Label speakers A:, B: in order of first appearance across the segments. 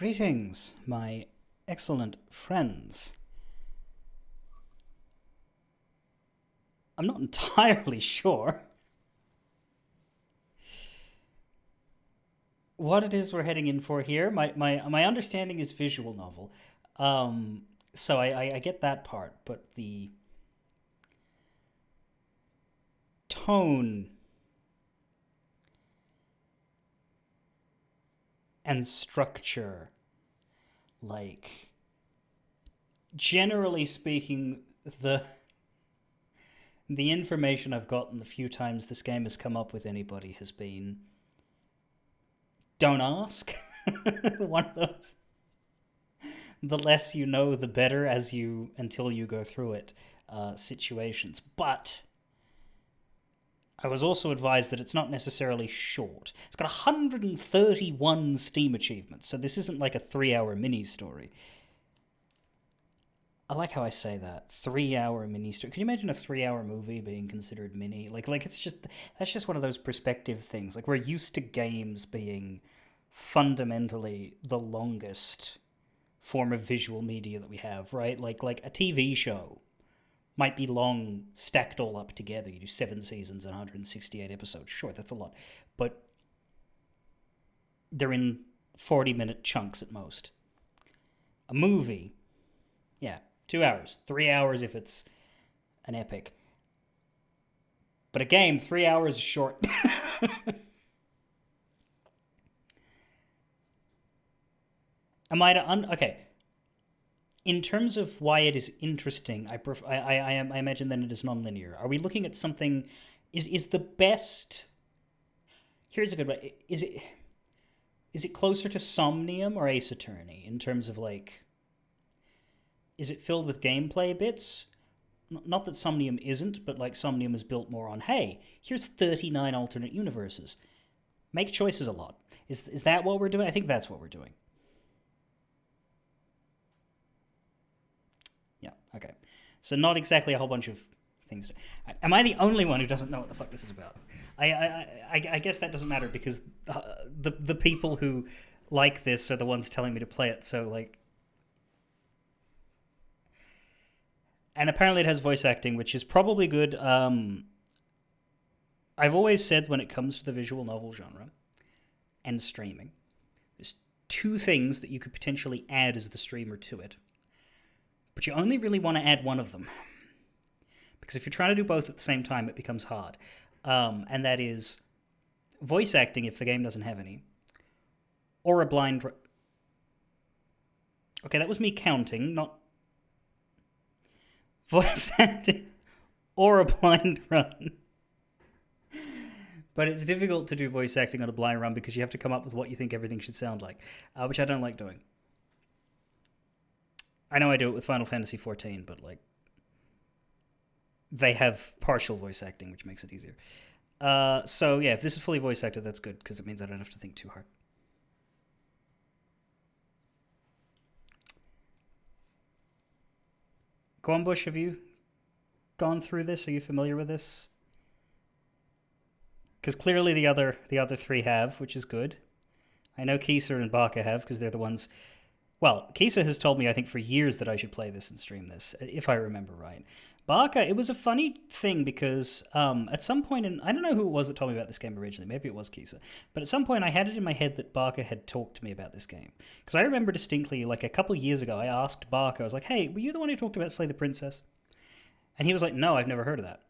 A: Greetings, my excellent friends. I'm not entirely sure what it is we're heading in for here. My understanding is visual novel. Um, so I get that part, but the tone and structure, like, generally speaking, the information I've gotten the few times this game has come up with anybody has been don't ask. One of those. The less you know, the better as you until you go through it situations. But I was also advised that it's not necessarily short. It's got 131 Steam achievements, so this isn't like a 3 hour mini story. I like how I say that. 3 hour mini story. Can you imagine a 3 hour movie being considered mini? Like it's just that's just one of those perspective things. Like we're used to games being fundamentally the longest form of visual media that we have, right? Like a TV show might be long stacked all up together. You do 7 seasons and 168 episodes. Sure, that's a lot. But they're in 40-minute chunks at most. A movie, yeah, 2 hours. 3 hours if it's an epic. But a game, 3 hours is short. Am I to okay? In terms of why it is interesting, I imagine then it is non-linear. Are we looking at something? Is the best? Here's a good way. Is it closer to Somnium or Ace Attorney in terms of like? Is it filled with gameplay bits? Not that Somnium isn't, but like Somnium is built more on, hey, here's 39 alternate universes. Make choices a lot. Is that what we're doing? I think that's what we're doing. Yeah, okay. So not exactly a whole bunch of things. Am I the only one who doesn't know what the fuck this is about? I guess that doesn't matter because the people who like this are the ones telling me to play it. So like, and apparently it has voice acting, which is probably good. I've always said when it comes to the visual novel genre and streaming, there's two things that you could potentially add as the streamer to it, but you only really want to add one of them because if you're trying to do both at the same time, it becomes hard. And that is voice acting if the game doesn't have any, or a blind. Okay, that was me counting, not voice acting or a blind run. But it's difficult to do voice acting on a blind run because you have to come up with what you think everything should sound like, which I don't like doing. I know I do it with Final Fantasy XIV, but like they have partial voice acting, which makes it easier. So yeah, if this is fully voice acted, that's good because it means I don't have to think too hard. Gormbush, have you gone through this? Are you familiar with this? Because clearly the other three have, which is good. I know Kisa and Baka have because they're the ones. Well, Kisa has told me I think for years that I should play this and stream this, if I remember right. Baka, it was a funny thing because at some point, I don't know who it was that told me about this game originally. Maybe it was Kisa, but at some point I had it in my head that Baka had talked to me about this game because I remember distinctly, like a couple of years ago, I asked Baka, I was like, "Hey, were you the one who talked about Slay the Princess?" And he was like, "No, I've never heard of that."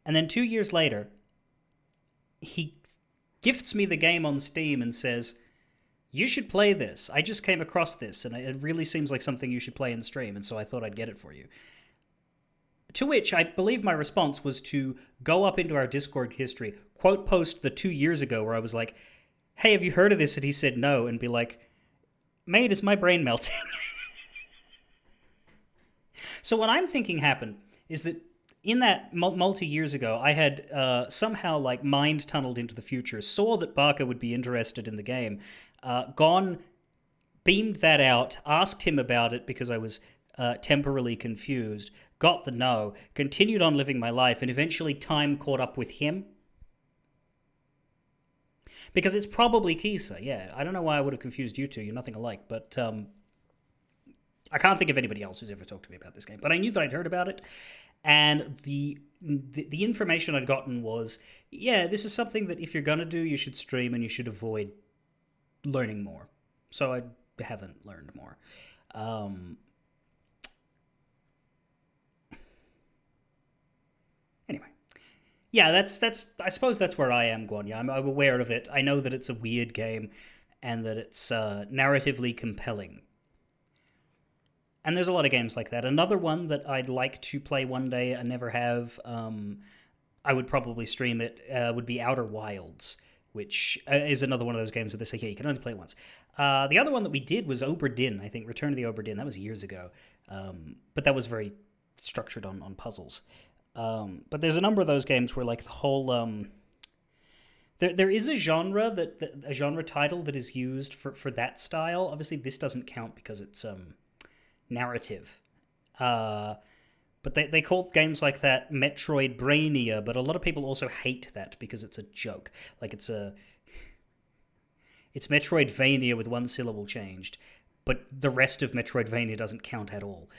A: And then 2 years later, he gifts me the game on Steam and says, "You should play this. I just came across this, and it really seems like something you should play and stream, and so I thought I'd get it for you." To which I believe my response was to go up into our Discord history, quote post the 2 years ago where I was like, "Hey, have you heard of this?" And he said no, and be like, "Mate, is my brain melting?" So what I'm thinking happened is that in that multi years ago, I had somehow like mind tunneled into the future, saw that Barker would be interested in the game, gone, beamed that out, asked him about it because I was temporarily confused, got the no, continued on living my life, and eventually time caught up with him. Because it's probably Kisa, yeah. I don't know why I would have confused you two. You're nothing alike, but I can't think of anybody else who's ever talked to me about this game. But I knew that I'd heard about it, and the information I'd gotten was, yeah, this is something that if you're gonna do, you should stream and you should avoid learning more. So I haven't learned more. Anyway, yeah, that's. I suppose that's where I am, Guanya. I'm aware of it. I know that it's a weird game, and that it's narratively compelling. And there's a lot of games like that. Another one that I'd like to play one day, I never have. I would probably stream it. Would be Outer Wilds, which is another one of those games where they say, yeah, you can only play it once. The other one that we did was Obra Dinn, I think, Return to the Obra Dinn. That was years ago. But that was very structured on puzzles. But there's a number of those games where, like, the whole... there is a genre a genre title that is used for that style. Obviously, this doesn't count because it's narrative. But they call games like that Metroid Brainia, but a lot of people also hate that because it's a joke. Like, it's Metroidvania with one syllable changed, but the rest of Metroidvania doesn't count at all.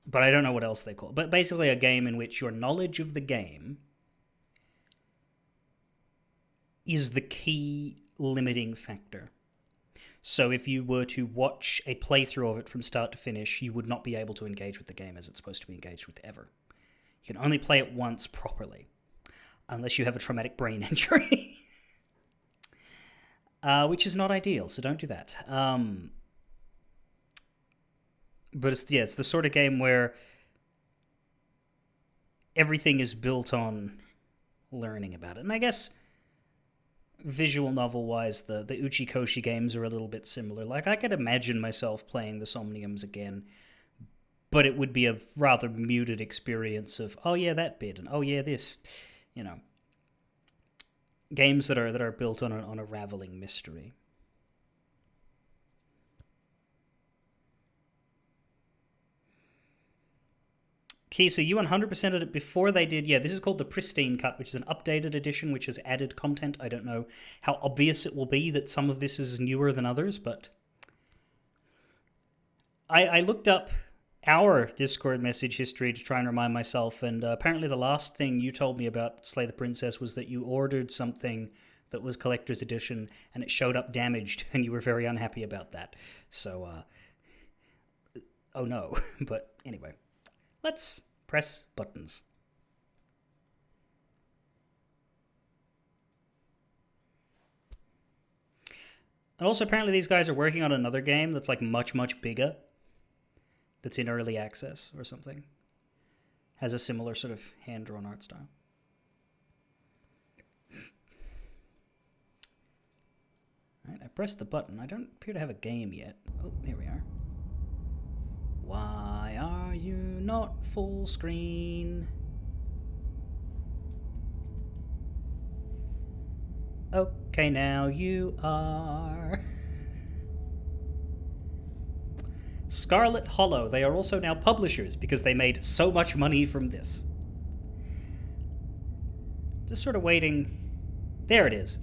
A: But I don't know what else they call it. But basically a game in which your knowledge of the game is the key limiting factor. So if you were to watch a playthrough of it from start to finish, you would not be able to engage with the game as it's supposed to be engaged with ever. You can only play it once properly, unless you have a traumatic brain injury. Which is not ideal, so don't do that. But it's the sort of game where everything is built on learning about it. And I guess visual novel wise, the Uchikoshi games are a little bit similar. Like, I could imagine myself playing the Somniums again, but it would be a rather muted experience of, oh yeah, that bit, and oh yeah, this, you know, games that are built on a raveling mystery. Kisa, you 100%ed it before they did. Yeah, this is called the Pristine Cut, which is an updated edition, which has added content. I don't know how obvious it will be that some of this is newer than others, but I looked up our Discord message history to try and remind myself, and apparently the last thing you told me about Slay the Princess was that you ordered something that was collector's edition, and it showed up damaged, and you were very unhappy about that. So, oh no. But anyway. Let's press buttons. And also, apparently these guys are working on another game that's like much, much bigger. That's in early access or something. Has a similar sort of hand-drawn art style. Alright, I pressed the button. I don't appear to have a game yet. Oh, here we are. Why are you not full screen? Okay, now you are. Scarlet Hollow. They are also now publishers because they made so much money from this. Just sort of waiting. There it is.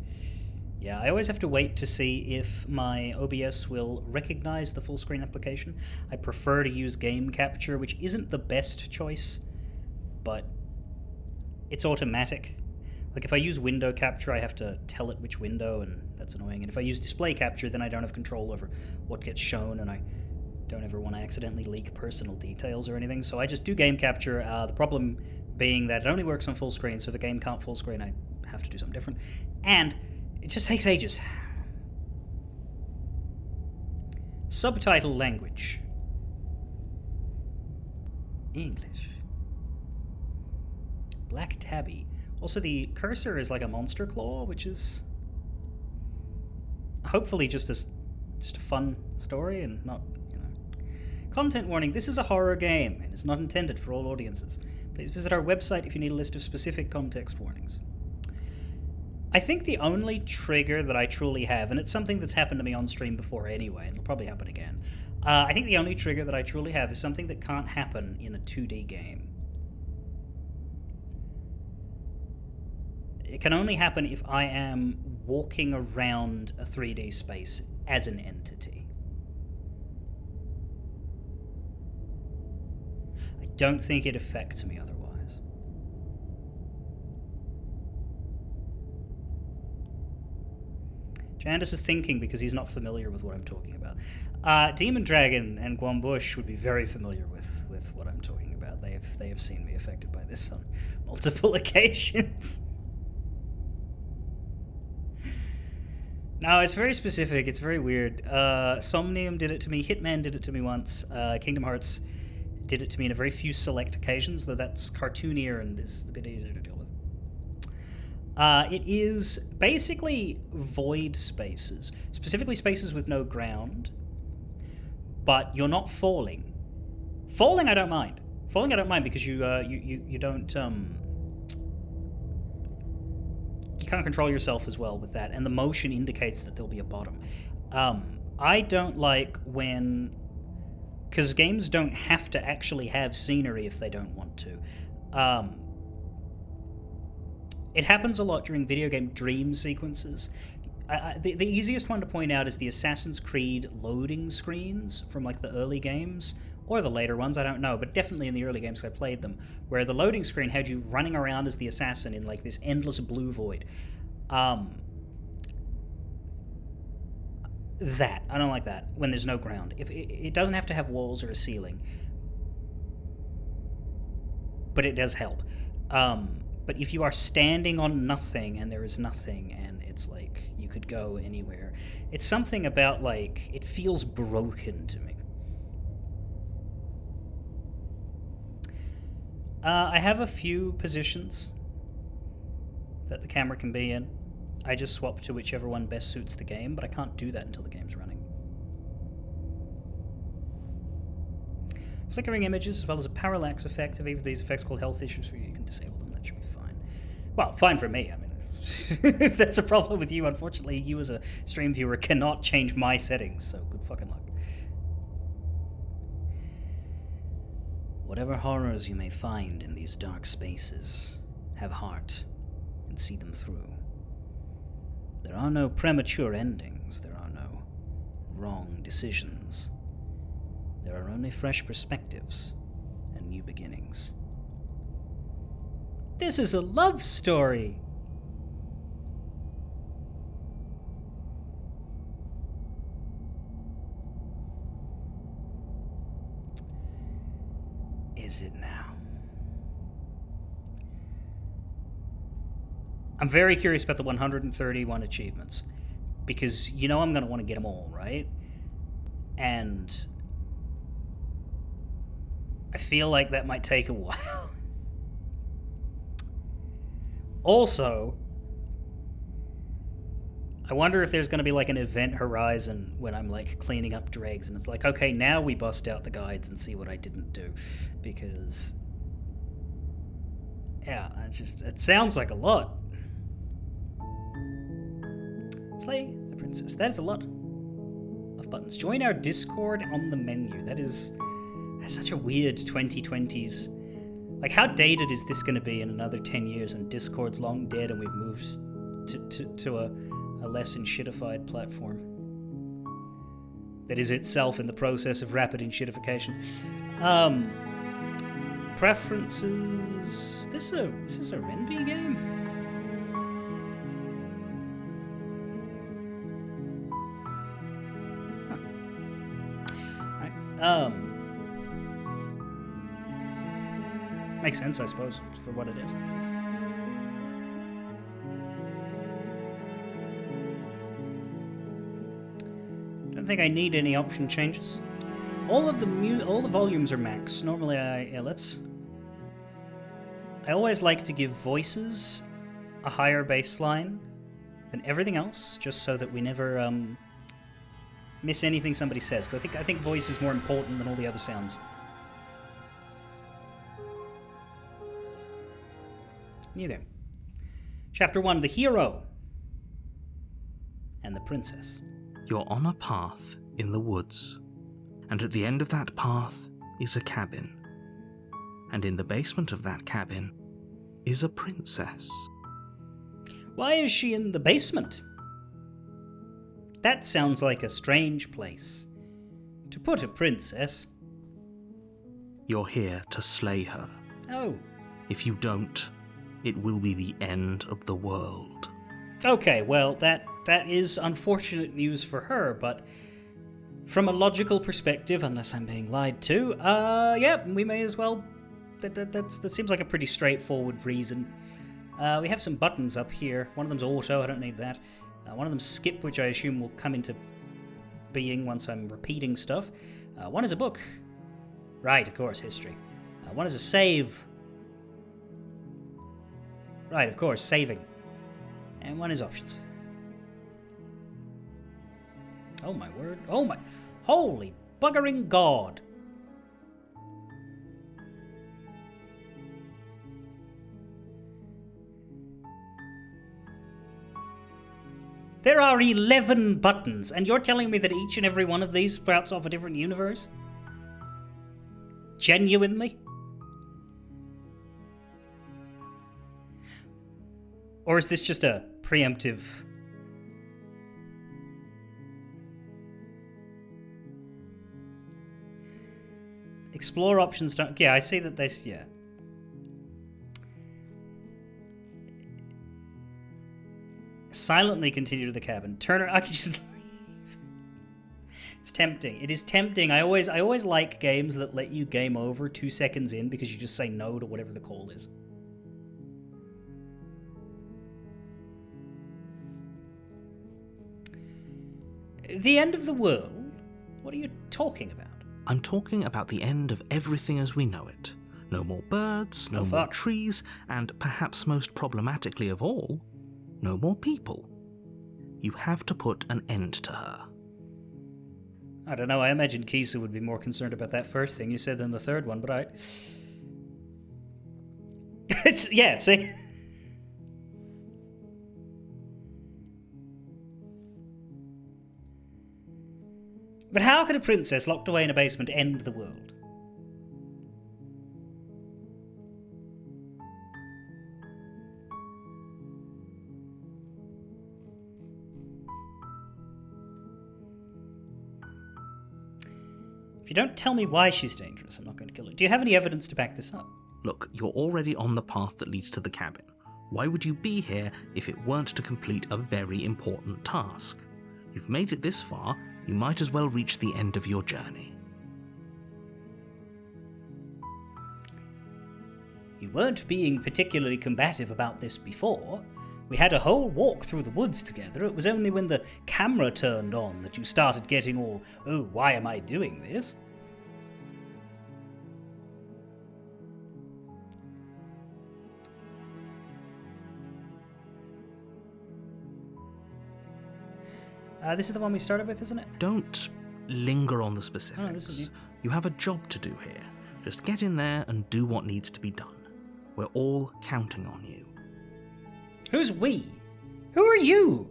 A: Yeah, I always have to wait to see if my OBS will recognize the full screen application. I prefer to use Game Capture, which isn't the best choice, but it's automatic. Like, if I use Window Capture, I have to tell it which window, and that's annoying. And if I use Display Capture, then I don't have control over what gets shown, and I don't ever want to accidentally leak personal details or anything. So I just do Game Capture. The problem being that it only works on full screen, so if the game can't full screen, I have to do something different. And it just takes ages. Subtitle language. English. Black Tabby. Also, the cursor is like a monster claw, which is hopefully just a fun story and not, you know. Content warning, this is a horror game and it's not intended for all audiences. Please visit our website if you need a list of specific context warnings. I think the only trigger that I truly have, and it's something that's happened to me on stream before anyway, and it'll probably happen again. I think the only trigger that I truly have is something that can't happen in a 2D game. It can only happen if I am walking around a 3D space as an entity. I don't think it affects me otherwise. Jandis is thinking because he's not familiar with what I'm talking about. Demon Dragon and Guambush would be very familiar with what I'm talking about. They have seen me affected by this on multiple occasions. No, it's very specific. It's very weird. Somnium did it to me. Hitman did it to me once. Kingdom Hearts did it to me in a very few select occasions, though that's cartoonier and is a bit easier to deal with. It is basically void spaces, specifically spaces with no ground, but you're not falling. Falling, I don't mind. Falling, I don't mind because you don't you can't control yourself as well with that, and the motion indicates that there'll be a bottom. I don't like when, because games don't have to actually have scenery if they don't want to. It happens a lot during video game dream sequences. The easiest one to point out is the Assassin's Creed loading screens from like the early games, or the later ones, I don't know, but definitely in the early games I played them, where the loading screen had you running around as the assassin in like this endless blue void. That, I don't like that, when there's no ground. If it doesn't have to have walls or a ceiling, but it does help. But if you are standing on nothing and there is nothing and it's like you could go anywhere, it's something about like, it feels broken to me. I have a few positions that the camera can be in. I just swap to whichever one best suits the game, but I can't do that until the game's running. Flickering images, as well as a parallax effect. If either of these effects called health issues for you, you can disable them. That should be fine. Well, fine for me. I mean, if that's a problem with you, unfortunately, you as a stream viewer cannot change my settings, so good fucking luck. Whatever horrors you may find in these dark spaces, have heart and see them through. There are no premature endings. There are no wrong decisions. There are only fresh perspectives and new beginnings. This is a love story! Is it now? I'm very curious about the 131 achievements, because you know I'm going to want to get them all, right? And I feel like that might take a while. Also, I wonder if there's going to be like an event horizon when I'm like cleaning up dregs and it's like, okay, now we bust out the guides and see what I didn't do. Because, yeah, it sounds like a lot. Slay the princess. That is a lot of buttons. Join our Discord on the menu. That's such a weird 2020s. Like, how dated is this going to be in another 10 years when Discord's long dead and we've moved to a less enshittified platform that is itself in the process of rapid enshittification? Preferences. This is a Renby game? Huh. Right. Makes sense, I suppose, for what it is. Don't think I need any option changes. All the volumes are max. Normally, I always like to give voices a higher baseline than everything else, just so that we never miss anything somebody says. Because I think voice is more important than all the other sounds. New game. Chapter 1, The Hero and the Princess.
B: You're on a path in the woods, and at the end of that path is a cabin. And in the basement of that cabin is a princess.
A: Why is she in the basement? That sounds like a strange place to put a princess.
B: You're here to slay her.
A: Oh.
B: If you don't, it will be the end of the world.
A: Okay, well, that is unfortunate news for her, but from a logical perspective, unless I'm being lied to, yeah, we may as well. That seems like a pretty straightforward reason. We have some buttons up here. One of them's auto, I don't need that. One of them's skip, which I assume will come into being once I'm repeating stuff. One is a book. Right, of course, history. One is a save. Right, of course, saving. And one is options. Oh my word. Oh my. Holy buggering God. There are 11 buttons, and you're telling me that each and every one of these sprouts off a different universe? Genuinely? Or is this just a preemptive? Explore options don't... Yeah, I see that they... Yeah. Silently continue to the cabin. Turn... I can just leave. It's tempting. It is tempting. I always like games that let you game over 2 seconds in because you just say no to whatever the call is. The end of the world? What are you talking about?
B: I'm talking about the end of everything as we know it. No more birds, no more trees, and perhaps most problematically of all, no more people. You have to put an end to her.
A: I don't know, I imagined Kisa would be more concerned about that first thing you said than the third one, but It's... yeah, see? But how could a princess locked away in a basement end the world? If you don't tell me why she's dangerous, I'm not going to kill her. Do you have any evidence to back this up?
B: Look, you're already on the path that leads to the cabin. Why would you be here if it weren't to complete a very important task? You've made it this far, you might as well reach the end of your journey.
A: You weren't being particularly combative about this before. We had a whole walk through the woods together. It was only when the camera turned on that you started getting all, oh, why am I doing this? This is the one we started with, isn't it?
B: Don't linger on the specifics.
A: Oh, this is new.
B: You have a job to do here. Just get in there and do what needs to be done. We're all counting on you.
A: Who's we? Who are you?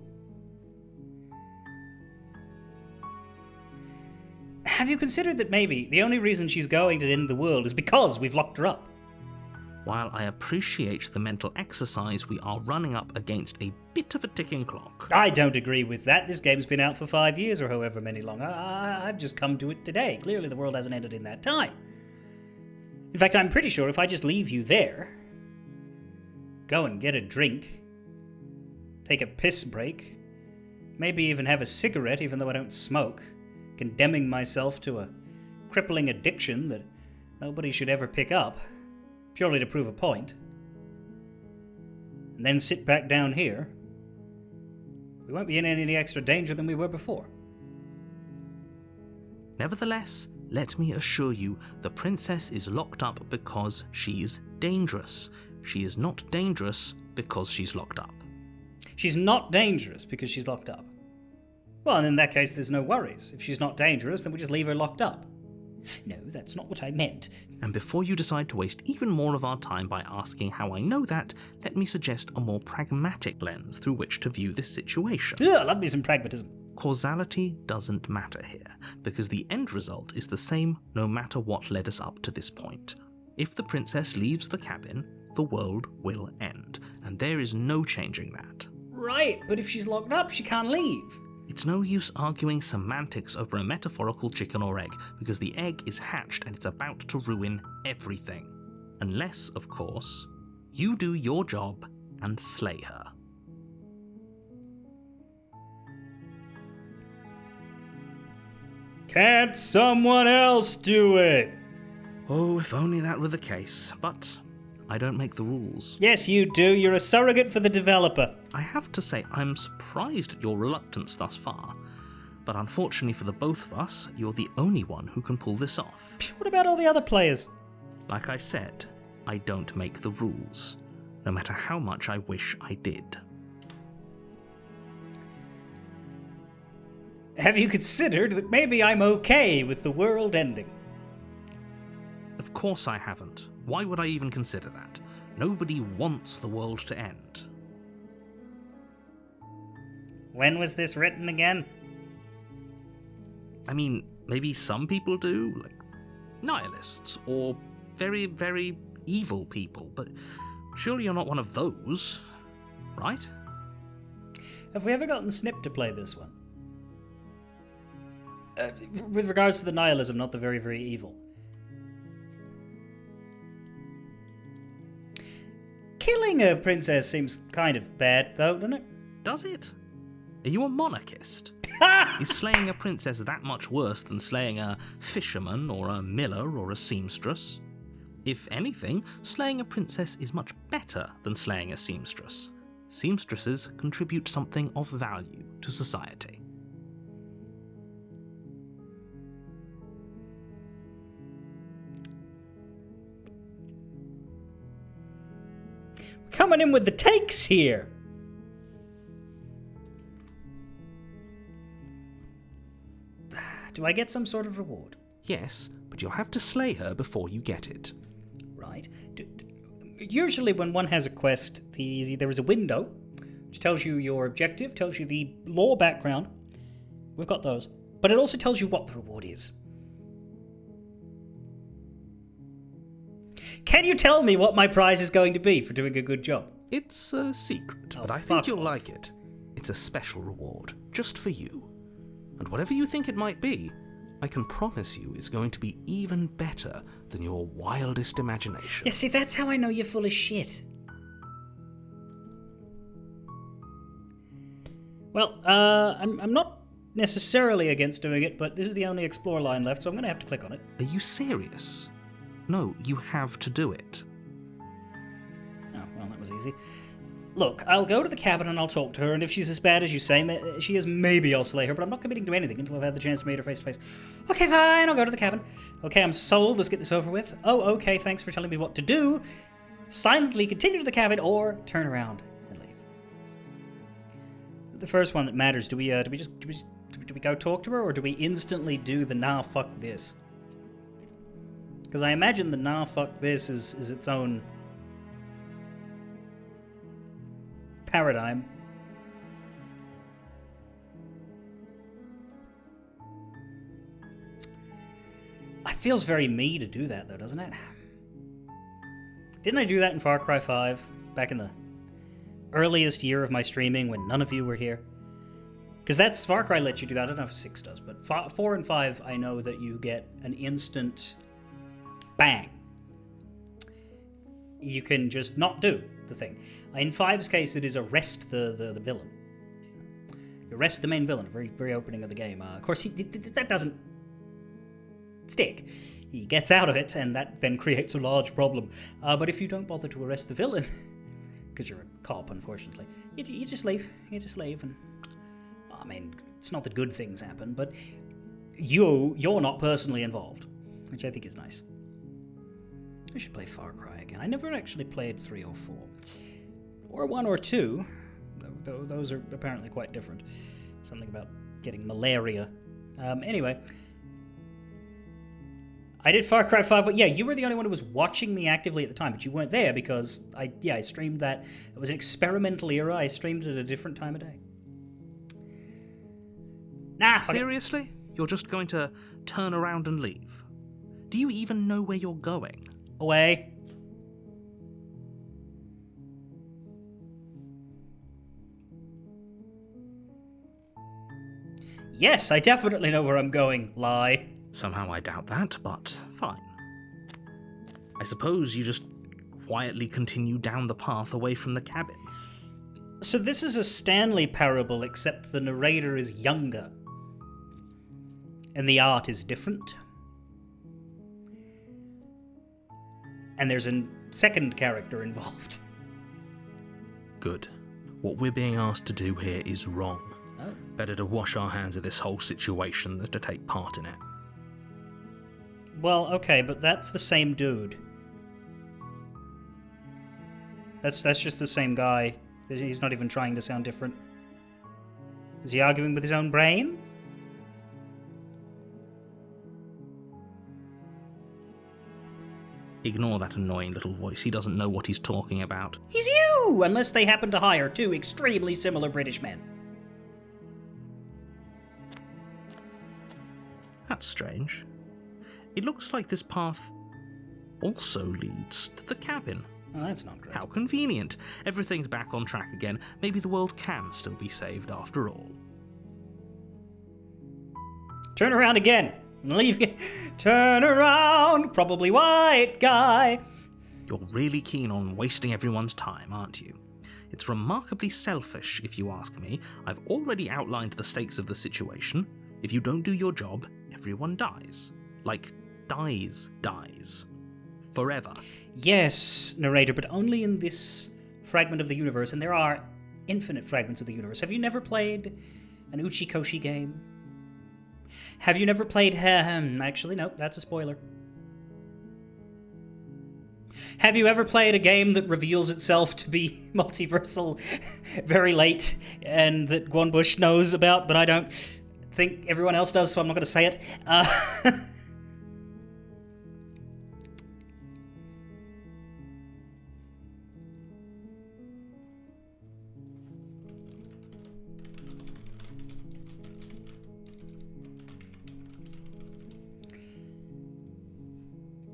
A: Have you considered that maybe the only reason she's going to end the world is because we've locked her up?
B: While I appreciate the mental exercise, we are running up against a bit of a ticking clock.
A: I don't agree with that. This game's been out for 5 years or however many long. I've just come to it today. Clearly the world hasn't ended in that time. In fact, I'm pretty sure if I just leave you there, go and get a drink, take a piss break, maybe even have a cigarette even though I don't smoke, condemning myself to a crippling addiction that nobody should ever pick up, purely to prove a point, and then sit back down here, we won't be in any extra danger than we were before.
B: Nevertheless, let me assure you, the princess is locked up because she's dangerous. She is not dangerous because she's locked up.
A: She's not dangerous because she's locked up. Well, and in that case, there's no worries. If she's not dangerous, then we just leave her locked up. No, that's not what I meant.
B: And before you decide to waste even more of our time by asking how I know that, let me suggest a more pragmatic lens through which to view this situation.
A: Ugh, love me some pragmatism.
B: Causality doesn't matter here, because the end result is the same no matter what led us up to this point. If the princess leaves the cabin, the world will end, and there is no changing that.
A: Right, but if she's locked up, she can't leave.
B: It's no use arguing semantics over a metaphorical chicken or egg, because the egg is hatched and it's about to ruin everything. Unless, of course, you do your job and slay her.
A: Can't someone else do it?
B: Oh, if only that were the case, but I don't make the rules.
A: Yes, you do. You're a surrogate for the developer.
B: I have to say, I'm surprised at your reluctance thus far, but unfortunately for the both of us, you're the only one who can pull this off.
A: What about all the other players?
B: Like I said, I don't make the rules, no matter how much I wish I did.
A: Have you considered that maybe I'm okay with the world ending?
B: Of course I haven't. Why would I even consider that? Nobody wants the world to end.
A: When was this written again?
B: I mean, maybe some people do, like nihilists, or very, very evil people, but surely you're not one of those, right?
A: Have we ever gotten Snip to play this one? With regards to the nihilism, not the very, very evil. Killing a princess seems kind of bad, though, doesn't it?
B: Does it? Are you a monarchist? Is slaying a princess that much worse than slaying a fisherman or a miller or a seamstress? If anything, slaying a princess is much better than slaying a seamstress. Seamstresses contribute something of value to society.
A: Coming in with the takes here. Do I get some sort of reward?
B: Yes, but you'll have to slay her before you get it.
A: Right. Usually when one has a quest, there is a window which tells you your objective, tells you the lore background. We've got those. But it also tells you what the reward is. Can you tell me what my prize is going to be for doing a good job?
B: It's a secret, but I think you'll like it. It's a special reward, just for you. And whatever you think it might be, I can promise you it's going to be even better than your wildest imagination.
A: Yeah, see, that's how I know you're full of shit. Well, I'm not necessarily against doing it, but this is the only explore line left, so I'm going to have to click on it.
B: Are you serious? No, you have to do it.
A: Oh, well, that was easy. Look, I'll go to the cabin and I'll talk to her, and if she's as bad as you say she is, maybe I'll slay her, but I'm not committing to anything until I've had the chance to meet her face to face. Okay, fine, I'll go to the cabin. Okay, I'm sold, let's get this over with. Oh, okay, thanks for telling me what to do. Silently continue to the cabin or turn around and leave. The first one that matters, do we go talk to her, or do we instantly do the nah, fuck this? Because I imagine the nah, fuck this is its own paradigm. It feels very me to do that, though, doesn't it? Didn't I do that in Far Cry 5 back in the earliest year of my streaming when none of you were here? Because that's Far Cry lets you do that. I don't know if 6 does, but 4 and 5, I know that you get an instant bang. You can just not do the thing. In 5's case, it is arrest the villain. You arrest the main villain, very, very opening of the game. Of course, that doesn't stick. He gets out of it, and that then creates a large problem. But if you don't bother to arrest the villain, because you're a cop, unfortunately, you just leave. You just leave, and I mean, it's not that good things happen, but you're not personally involved, which I think is nice. I should play Far Cry again. I never actually played 3 or 4. Or 1 or 2. Those are apparently quite different. Something about getting malaria. Anyway. I did Far Cry 5, but yeah, you were the only one who was watching me actively at the time, but you weren't there because I streamed that. It was an experimental era. I streamed at a different time of day. Nah,
B: seriously? You're just going to turn around and leave? Do you even know where you're going?
A: Away. Yes, I definitely know where I'm going, lie.
B: Somehow I doubt that, but fine. I suppose you just quietly continue down the path away from the cabin.
A: So this is a Stanley parable, except the narrator is younger. And the art is different. And there's a second character involved.
B: Good. What we're being asked to do here is wrong.
A: Oh.
B: Better to wash our hands of this whole situation than to take part in it.
A: Well, okay, but that's the same dude. That's just the same guy. He's not even trying to sound different. Is he arguing with his own brain?
B: Ignore that annoying little voice. He doesn't know what he's talking about.
A: He's you! Unless they happen to hire two extremely similar British men.
B: That's strange. It looks like this path also leads to the cabin.
A: Oh, that's not great.
B: How convenient. Everything's back on track again. Maybe the world can still be saved after all.
A: Turn around again. Leave. Turn around. Probably white guy.
B: You're really keen on wasting everyone's time, aren't you? It's remarkably selfish, if you ask me. I've already outlined the stakes of the situation. If you don't do your job, everyone dies. Like, dies. Forever.
A: Yes, narrator, but only in this fragment of the universe, and there are infinite fragments of the universe. Have you never played an Uchikoshi game? Have you never played... actually, no, that's a spoiler. Have you ever played a game that reveals itself to be multiversal very late, and that Guanbush knows about, but I don't think everyone else does, so I'm not going to say it?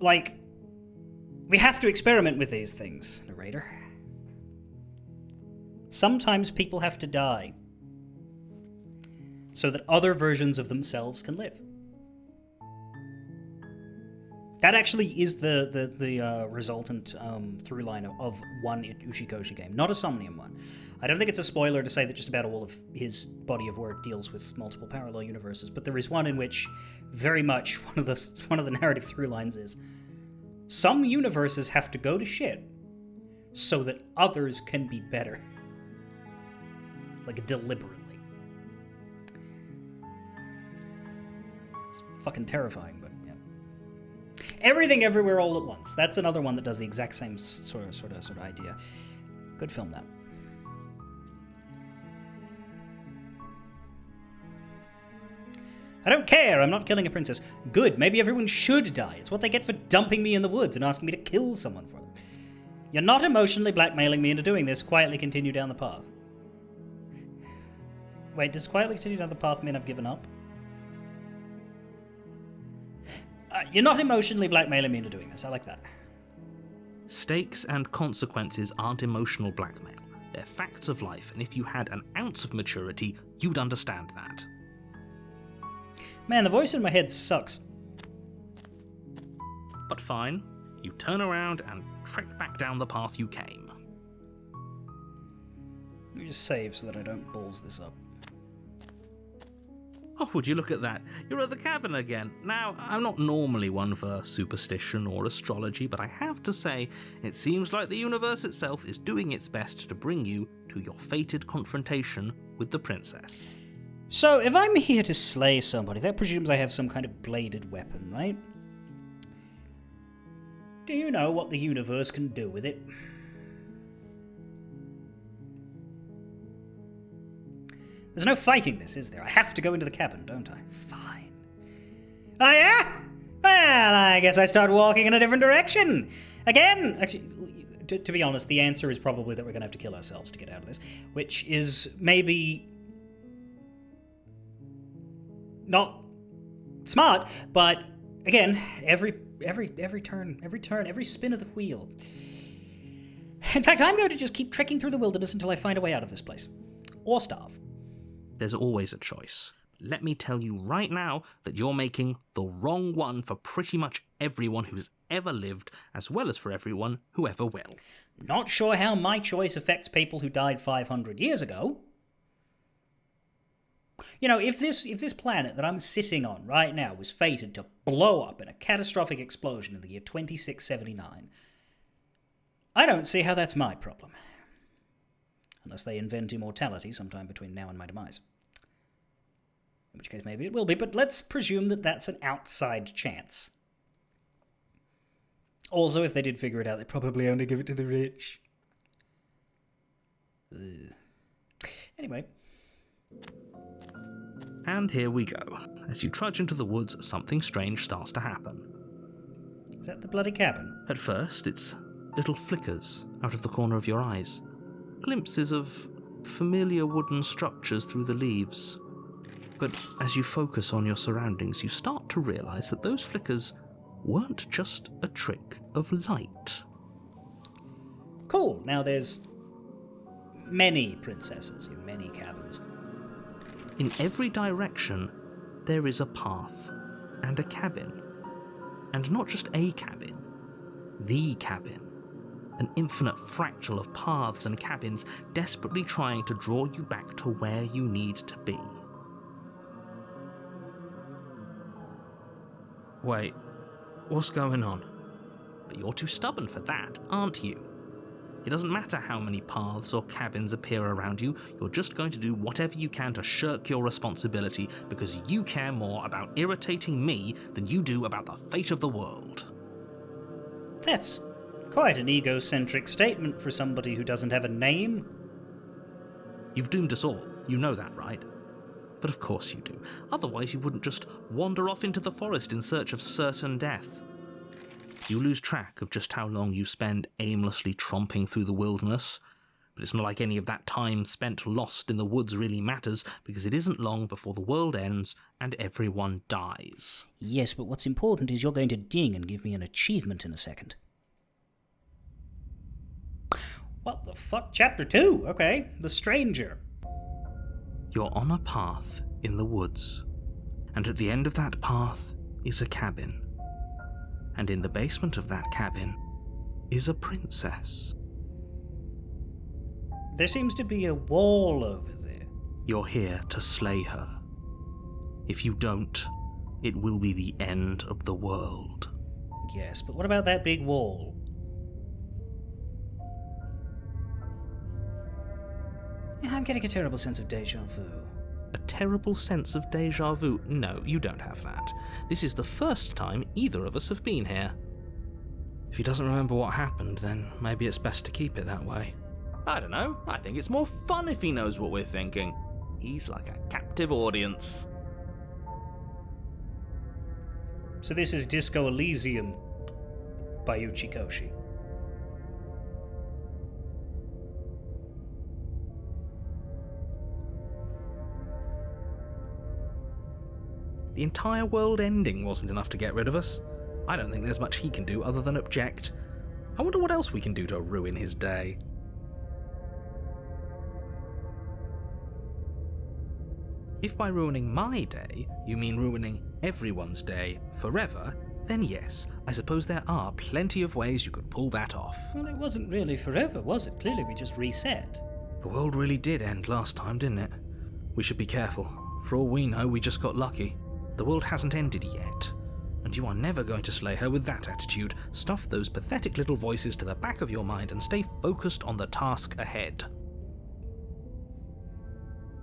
A: Like, we have to experiment with these things, narrator. Sometimes people have to die so that other versions of themselves can live. That actually is the resultant through line of one Uchikoshi game, not a Somnium one. I don't think it's a spoiler to say that just about all of his body of work deals with multiple parallel universes, but there is one in which very much one of the narrative through lines is some universes have to go to shit so that others can be better. Like, deliberately. It's fucking terrifying, but yeah. Everything Everywhere All at Once. That's another one that does the exact same sort of idea. Good film, that. I don't care, I'm not killing a princess. Good, maybe everyone should die. It's what they get for dumping me in the woods and asking me to kill someone for them. You're not emotionally blackmailing me into doing this. Quietly continue down the path. Wait, does quietly continue down the path mean I've given up? You're not emotionally blackmailing me into doing this. I like that.
B: Stakes and consequences aren't emotional blackmail. They're facts of life, and if you had an ounce of maturity, you'd understand that.
A: Man, the voice in my head sucks.
B: But fine, you turn around and trek back down the path you came.
A: You just save so that I don't balls this up.
B: Oh, would you look at that? You're at the cabin again. Now, I'm not normally one for superstition or astrology, but I have to say, it seems like the universe itself is doing its best to bring you to your fated confrontation with the princess.
A: So, if I'm here to slay somebody, that presumes I have some kind of bladed weapon, right? Do you know what the universe can do with it? There's no fighting this, is there? I have to go into the cabin, don't I? Fine. Oh, yeah? Well, I guess I start walking in a different direction. Again, actually, to be honest, the answer is probably that we're going to have to kill ourselves to get out of this, which is maybe not smart, but again, every turn, every spin of the wheel. In fact, I'm going to just keep trekking through the wilderness until I find a way out of this place. Or starve.
B: There's always a choice. let me tell you right now that you're making the wrong one for pretty much everyone who's ever lived, as well as for everyone who ever will.
A: Not sure how my choice affects people who died 500 years ago. You know, if this planet that I'm sitting on right now was fated to blow up in a catastrophic explosion in the year 2679, I don't see how that's my problem. Unless they invent immortality sometime between now and my demise. In which case maybe it will be, but let's presume that that's an outside chance. Also, if they did figure it out, they'd probably only give it to the rich. Ugh. Anyway.
B: And here we go. As you trudge into the woods, something strange starts to happen.
A: Is that the bloody cabin?
B: At first, it's little flickers out of the corner of your eyes. Glimpses of familiar wooden structures through the leaves. But as you focus on your surroundings, you start to realise that those flickers weren't just a trick of light.
A: Cool. Now there's many princesses in many cabins.
B: In every direction, there is a path and a cabin. And not just a cabin, the cabin. An infinite fractal of paths and cabins desperately trying to draw you back to where you need to be. Wait, what's going on? But you're too stubborn for that, aren't you? It doesn't matter how many paths or cabins appear around you, you're just going to do whatever you can to shirk your responsibility because you care more about irritating me than you do about the fate of the world.
A: That's quite an egocentric statement for somebody who doesn't have a name.
B: You've doomed us all, you know that, right? But of course you do. Otherwise you wouldn't just wander off into the forest in search of certain death. You lose track of just how long you spend aimlessly tromping through the wilderness, but it's not like any of that time spent lost in the woods really matters, because it isn't long before the world ends and everyone dies.
A: Yes, but what's important is you're going to ding and give me an achievement in a second. What the fuck? Chapter 2, okay. The Stranger.
B: You're on a path in the woods, and at the end of that path is a cabin. And in the basement of that cabin is a princess.
A: There seems to be a wall over there.
B: You're here to slay her. If you don't, it will be the end of the world.
A: Yes, but what about that big wall? I'm getting a terrible sense of déjà vu.
B: A terrible sense of déjà vu? No, you don't have that. This is the first time either of us have been here. If he doesn't remember what happened, then maybe it's best to keep it that way. I don't know. I think it's more fun if he knows what we're thinking. He's like a captive audience.
A: So this is Disco Elysium by Uchikoshi.
B: The entire world ending wasn't enough to get rid of us. I don't think there's much he can do other than object. I wonder what else we can do to ruin his day. If by ruining my day, you mean ruining everyone's day forever, then yes, I suppose there are plenty of ways you could pull that off.
A: Well, it wasn't really forever, was it? Clearly we just reset.
B: The world really did end last time, didn't it? We should be careful. For all we know, we just got lucky. The world hasn't ended yet. And you are never going to slay her with that attitude. Stuff those pathetic little voices to the back of your mind and stay focused on the task ahead.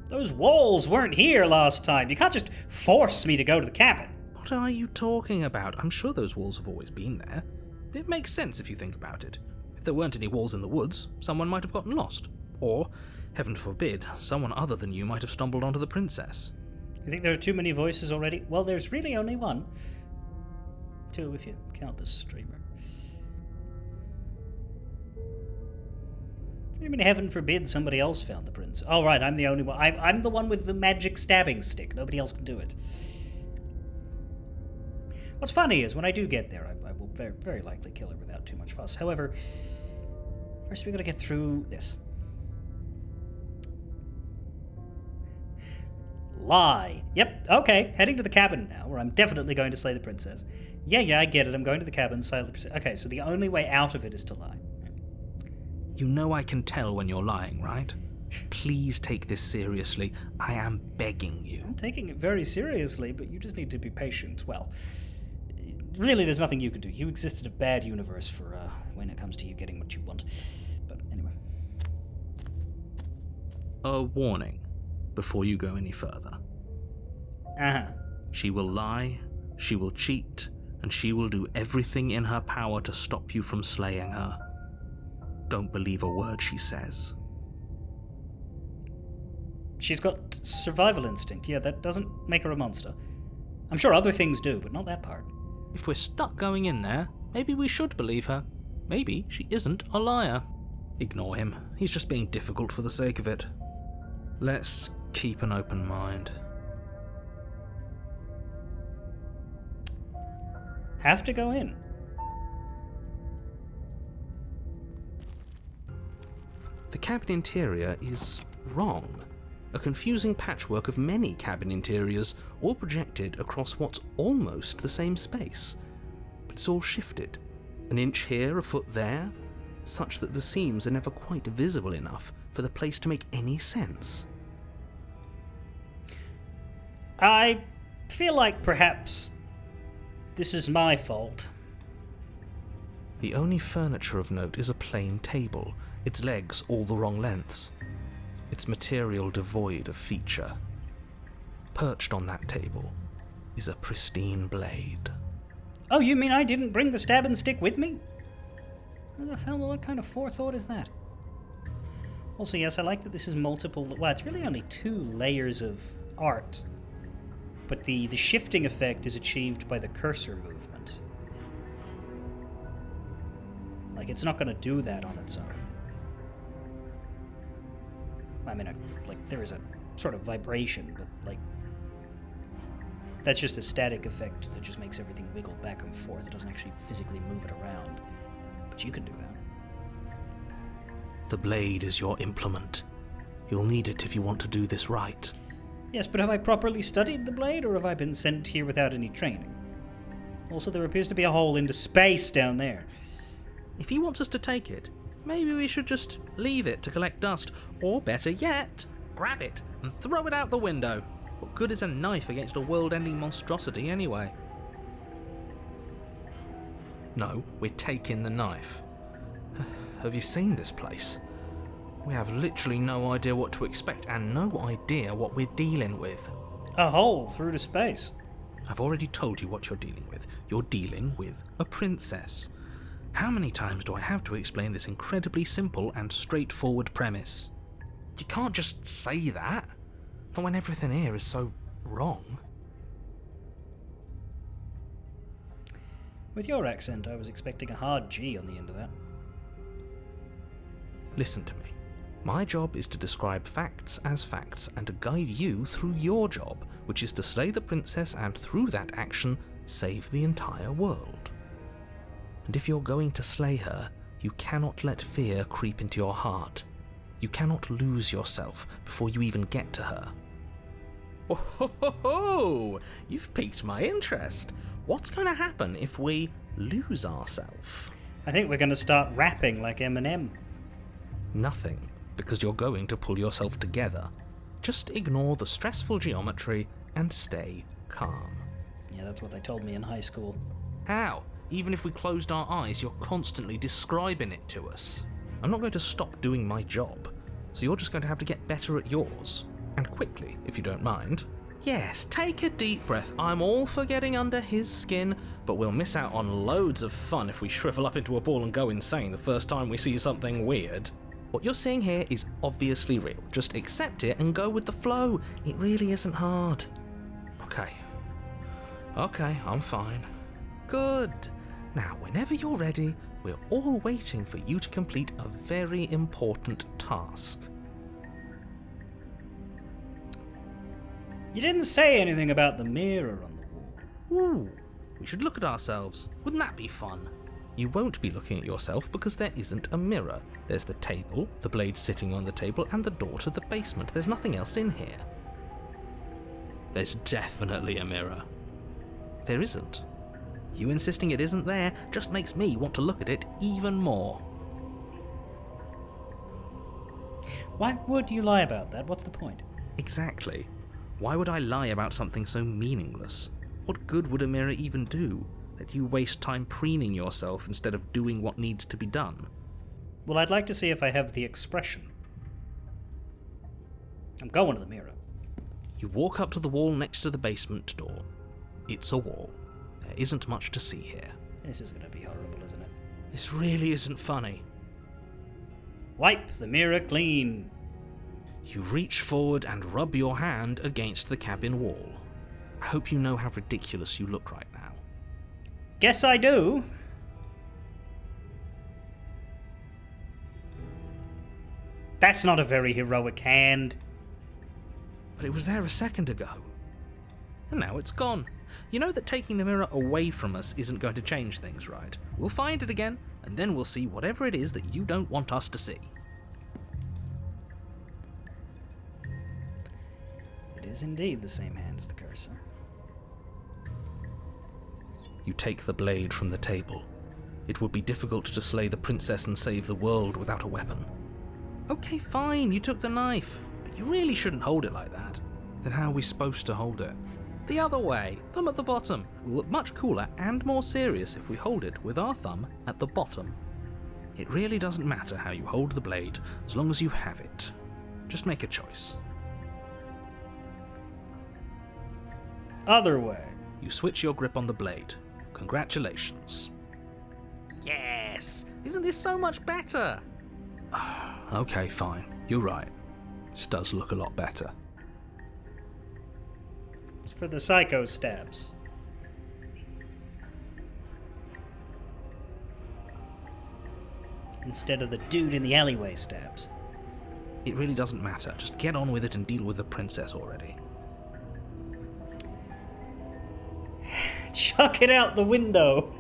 A: Those walls weren't here last time. You can't just force me to go to the cabin.
B: What are you talking about? I'm sure those walls have always been there. It makes sense if you think about it. If there weren't any walls in the woods, someone might have gotten lost. Or, heaven forbid, someone other than you might have stumbled onto the princess.
A: You think there are too many voices already? Well, there's really only one. 2 if you count the streamer. I mean, heaven forbid somebody else found the prince. Oh, right, I'm the only one. I'm the one with the magic stabbing stick. Nobody else can do it. What's funny is when I do get there, I will very, very likely kill her without too much fuss. However, first we gotta get through this. Lie. Yep, okay, heading to the cabin now, where I'm definitely going to slay the princess. Yeah, I get it, I'm going to the cabin, silently proceed. Okay, so the only way out of it is to lie.
B: You know I can tell when you're lying, right? Please take this seriously. I am begging you.
A: I'm taking it very seriously, but you just need to be patient. Well, really, there's nothing you can do. You exist in a bad universe for when it comes to you getting what you want. But anyway.
B: A warning before you go any further.
A: Uh-huh.
B: She will lie, she will cheat, and she will do everything in her power to stop you from slaying her. Don't believe a word she says.
A: She's got survival instinct. Yeah, that doesn't make her a monster. I'm sure other things do, but not that part.
B: If we're stuck going in there, maybe we should believe her. Maybe she isn't a liar. Ignore him. He's just being difficult for the sake of it. Let's keep an open mind.
A: Have to go in.
B: The cabin interior is wrong. A confusing patchwork of many cabin interiors, all projected across what's almost the same space. But it's all shifted. An inch here, a foot there, such that the seams are never quite visible enough for the place to make any sense.
A: I feel like perhaps this is my fault.
B: The only furniture of note is a plain table, its legs all the wrong lengths. Its material devoid of feature. Perched on that table is a pristine blade.
A: Oh, you mean I didn't bring the stabbing stick with me? What kind of forethought is that? Also, yes, I like that this is multiple... Well, it's really only 2 layers of art. But the shifting effect is achieved by the cursor movement. Like, it's not going to do that on its own. I mean, there is a sort of vibration, but, that's just a static effect that just makes everything wiggle back and forth. It doesn't actually physically move it around. But you can do that.
B: The blade is your implement. You'll need it if you want to do this right.
A: Yes, but have I properly studied the blade, or have I been sent here without any training? Also, there appears to be a hole into space down there.
B: If he wants us to take it, maybe we should just leave it to collect dust, or better yet, grab it and throw it out the window. What good is a knife against a world-ending monstrosity anyway? No, we're taking the knife. Have you seen this place? We have literally no idea what to expect and no idea what we're dealing with.
A: A hole through to space.
B: I've already told you what you're dealing with. You're dealing with a princess. How many times do I have to explain this incredibly simple and straightforward premise? You can't just say that. Not when everything here is so wrong.
A: With your accent, I was expecting a hard G on the end of that.
B: Listen to me. My job is to describe facts as facts and to guide you through your job, which is to slay the princess and through that action, save the entire world. And if you're going to slay her, you cannot let fear creep into your heart. You cannot lose yourself before you even get to her. Oh, ho, ho, ho. You've piqued my interest. What's going to happen if we lose ourselves?
A: I think we're going to start rapping like Eminem.
B: Nothing, because you're going to pull yourself together. Just ignore the stressful geometry and stay calm.
A: Yeah, that's what they told me in high school.
B: How? Even if we closed our eyes, you're constantly describing it to us. I'm not going to stop doing my job, so you're just going to have to get better at yours. And quickly, if you don't mind. Yes, take a deep breath. I'm all for getting under his skin, but we'll miss out on loads of fun if we shrivel up into a ball and go insane the first time we see something weird. What you're seeing here is obviously real. Just accept it and go with the flow. It really isn't hard. Okay, I'm fine. Good. Now, whenever you're ready, we're all waiting for you to complete a very important task.
A: You didn't say anything about the mirror on the wall.
B: Ooh, we should look at ourselves. Wouldn't that be fun? You won't be looking at yourself because there isn't a mirror. There's the table, the blade sitting on the table, and the door to the basement. There's nothing else in here. There's definitely a mirror. There isn't. You insisting it isn't there just makes me want to look at it even more.
A: Why would you lie about that? What's the point?
B: Exactly. Why would I lie about something so meaningless? What good would a mirror even do? That you waste time preening yourself instead of doing what needs to be done?
A: Well, I'd like to see if I have the expression. I'm going to the mirror.
B: You walk up to the wall next to the basement door. It's a wall. There isn't much to see here.
A: This is going to be horrible, isn't it?
B: This really isn't funny.
A: Wipe the mirror clean.
B: You reach forward and rub your hand against the cabin wall. I hope you know how ridiculous you look right now.
A: Guess I do. That's not a very heroic hand.
B: But it was there a second ago. And now it's gone. You know that taking the mirror away from us isn't going to change things, right? We'll find it again, and then we'll see whatever it is that you don't want us to see.
A: It is indeed the same hand as the cursor.
B: You take the blade from the table. It would be difficult to slay the princess and save the world without a weapon. Okay, fine, you took the knife, but you really shouldn't hold it like that. Then how are we supposed to hold it? The other way, thumb at the bottom. We'll look much cooler and more serious if we hold it with our thumb at the bottom. It really doesn't matter how you hold the blade, as long as you have it. Just make a choice.
A: Other way.
B: You switch your grip on the blade. Congratulations. Yes! Isn't this so much better? Okay, fine. You're right. This does look a lot better.
A: It's for the psycho stabs. Instead of the dude in the alleyway stabs.
B: It really doesn't matter. Just get on with it and deal with the princess already.
A: Chuck it out the window.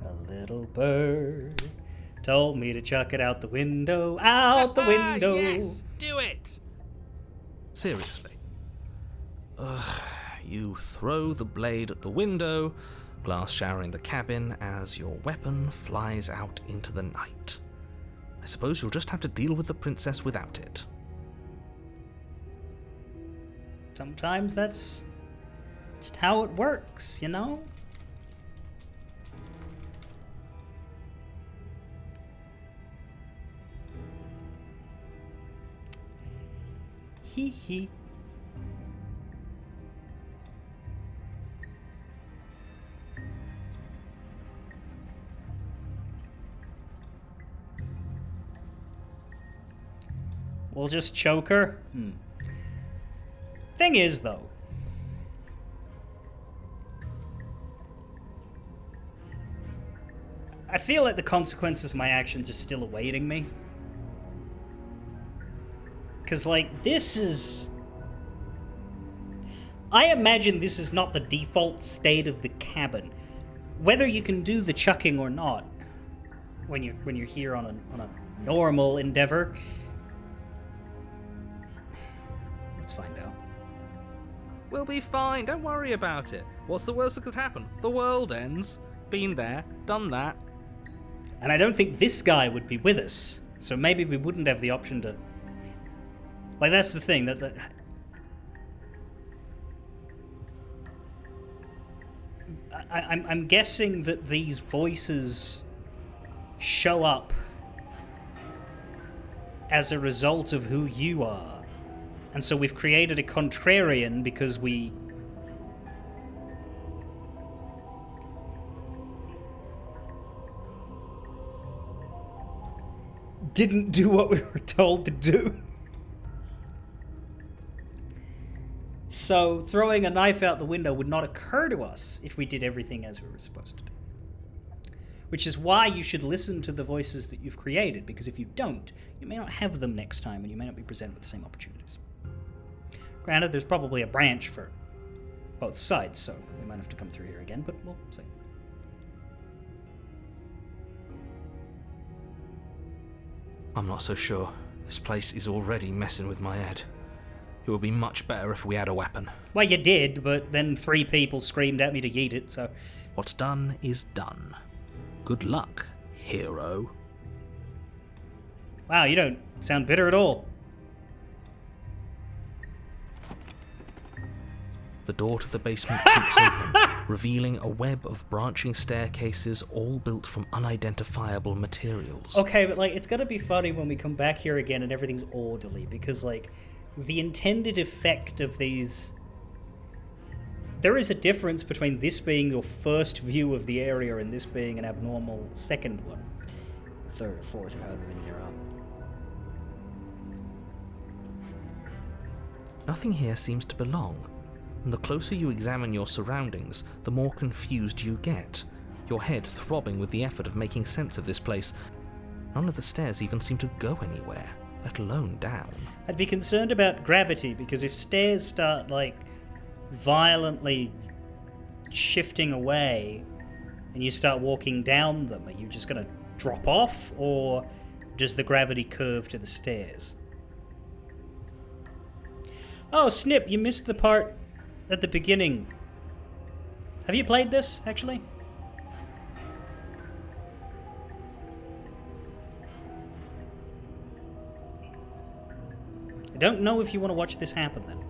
A: A little bird told me to chuck it out the window, out the window.
B: Yes, do it. Seriously. You throw the blade at the window, glass showering the cabin as your weapon flies out into the night. I suppose you'll just have to deal with the princess without it.
A: Sometimes that's just how it works, you know? Hee hee. We'll just choke her? Thing is, though, I feel like the consequences of my actions are still awaiting me. Because, like, this is... I imagine this is not the default state of the cabin. Whether you can do the chucking or not, when you're here on a normal endeavor... Let's find out.
B: We'll be fine, don't worry about it. What's the worst that could happen? The world ends. Been there, done that.
A: And I don't think this guy would be with us, so maybe we wouldn't have the option to... Like, that's the thing, that I'm guessing that these voices show up as a result of who you are. And so we've created a contrarian because we... didn't do what we were told to do. So throwing a knife out the window would not occur to us if we did everything as we were supposed to do. Which is why you should listen to the voices that you've created, because if you don't, you may not have them next time and you may not be presented with the same opportunities. Granted, there's probably a branch for both sides, so we might have to come through here again, but we'll see.
B: I'm not so sure. This place is already messing with my head. It would be much better if we had a weapon.
A: Well, you did, but then 3 people screamed at me to yeet it, so...
B: What's done is done. Good luck, hero.
A: Wow, you don't sound bitter at all.
B: The door to the basement creaks open, revealing a web of branching staircases all built from unidentifiable materials.
A: Okay, but, like, it's gonna be funny when we come back here again and everything's orderly, because, like, the intended effect of these... There is a difference between this being your first view of the area and this being an abnormal second one. Third or fourth, however many there are.
B: Nothing here seems to belong. And the closer you examine your surroundings, the more confused you get, your head throbbing with the effort of making sense of this place. None of the stairs even seem to go anywhere, let alone down.
A: I'd be concerned about gravity, because if stairs start, like, violently shifting away and you start walking down them, are you just going to drop off, or does the gravity curve to the stairs? Oh, Snip, you missed the part at the beginning. Have you played this, actually? I don't know if you want to watch this happen, then.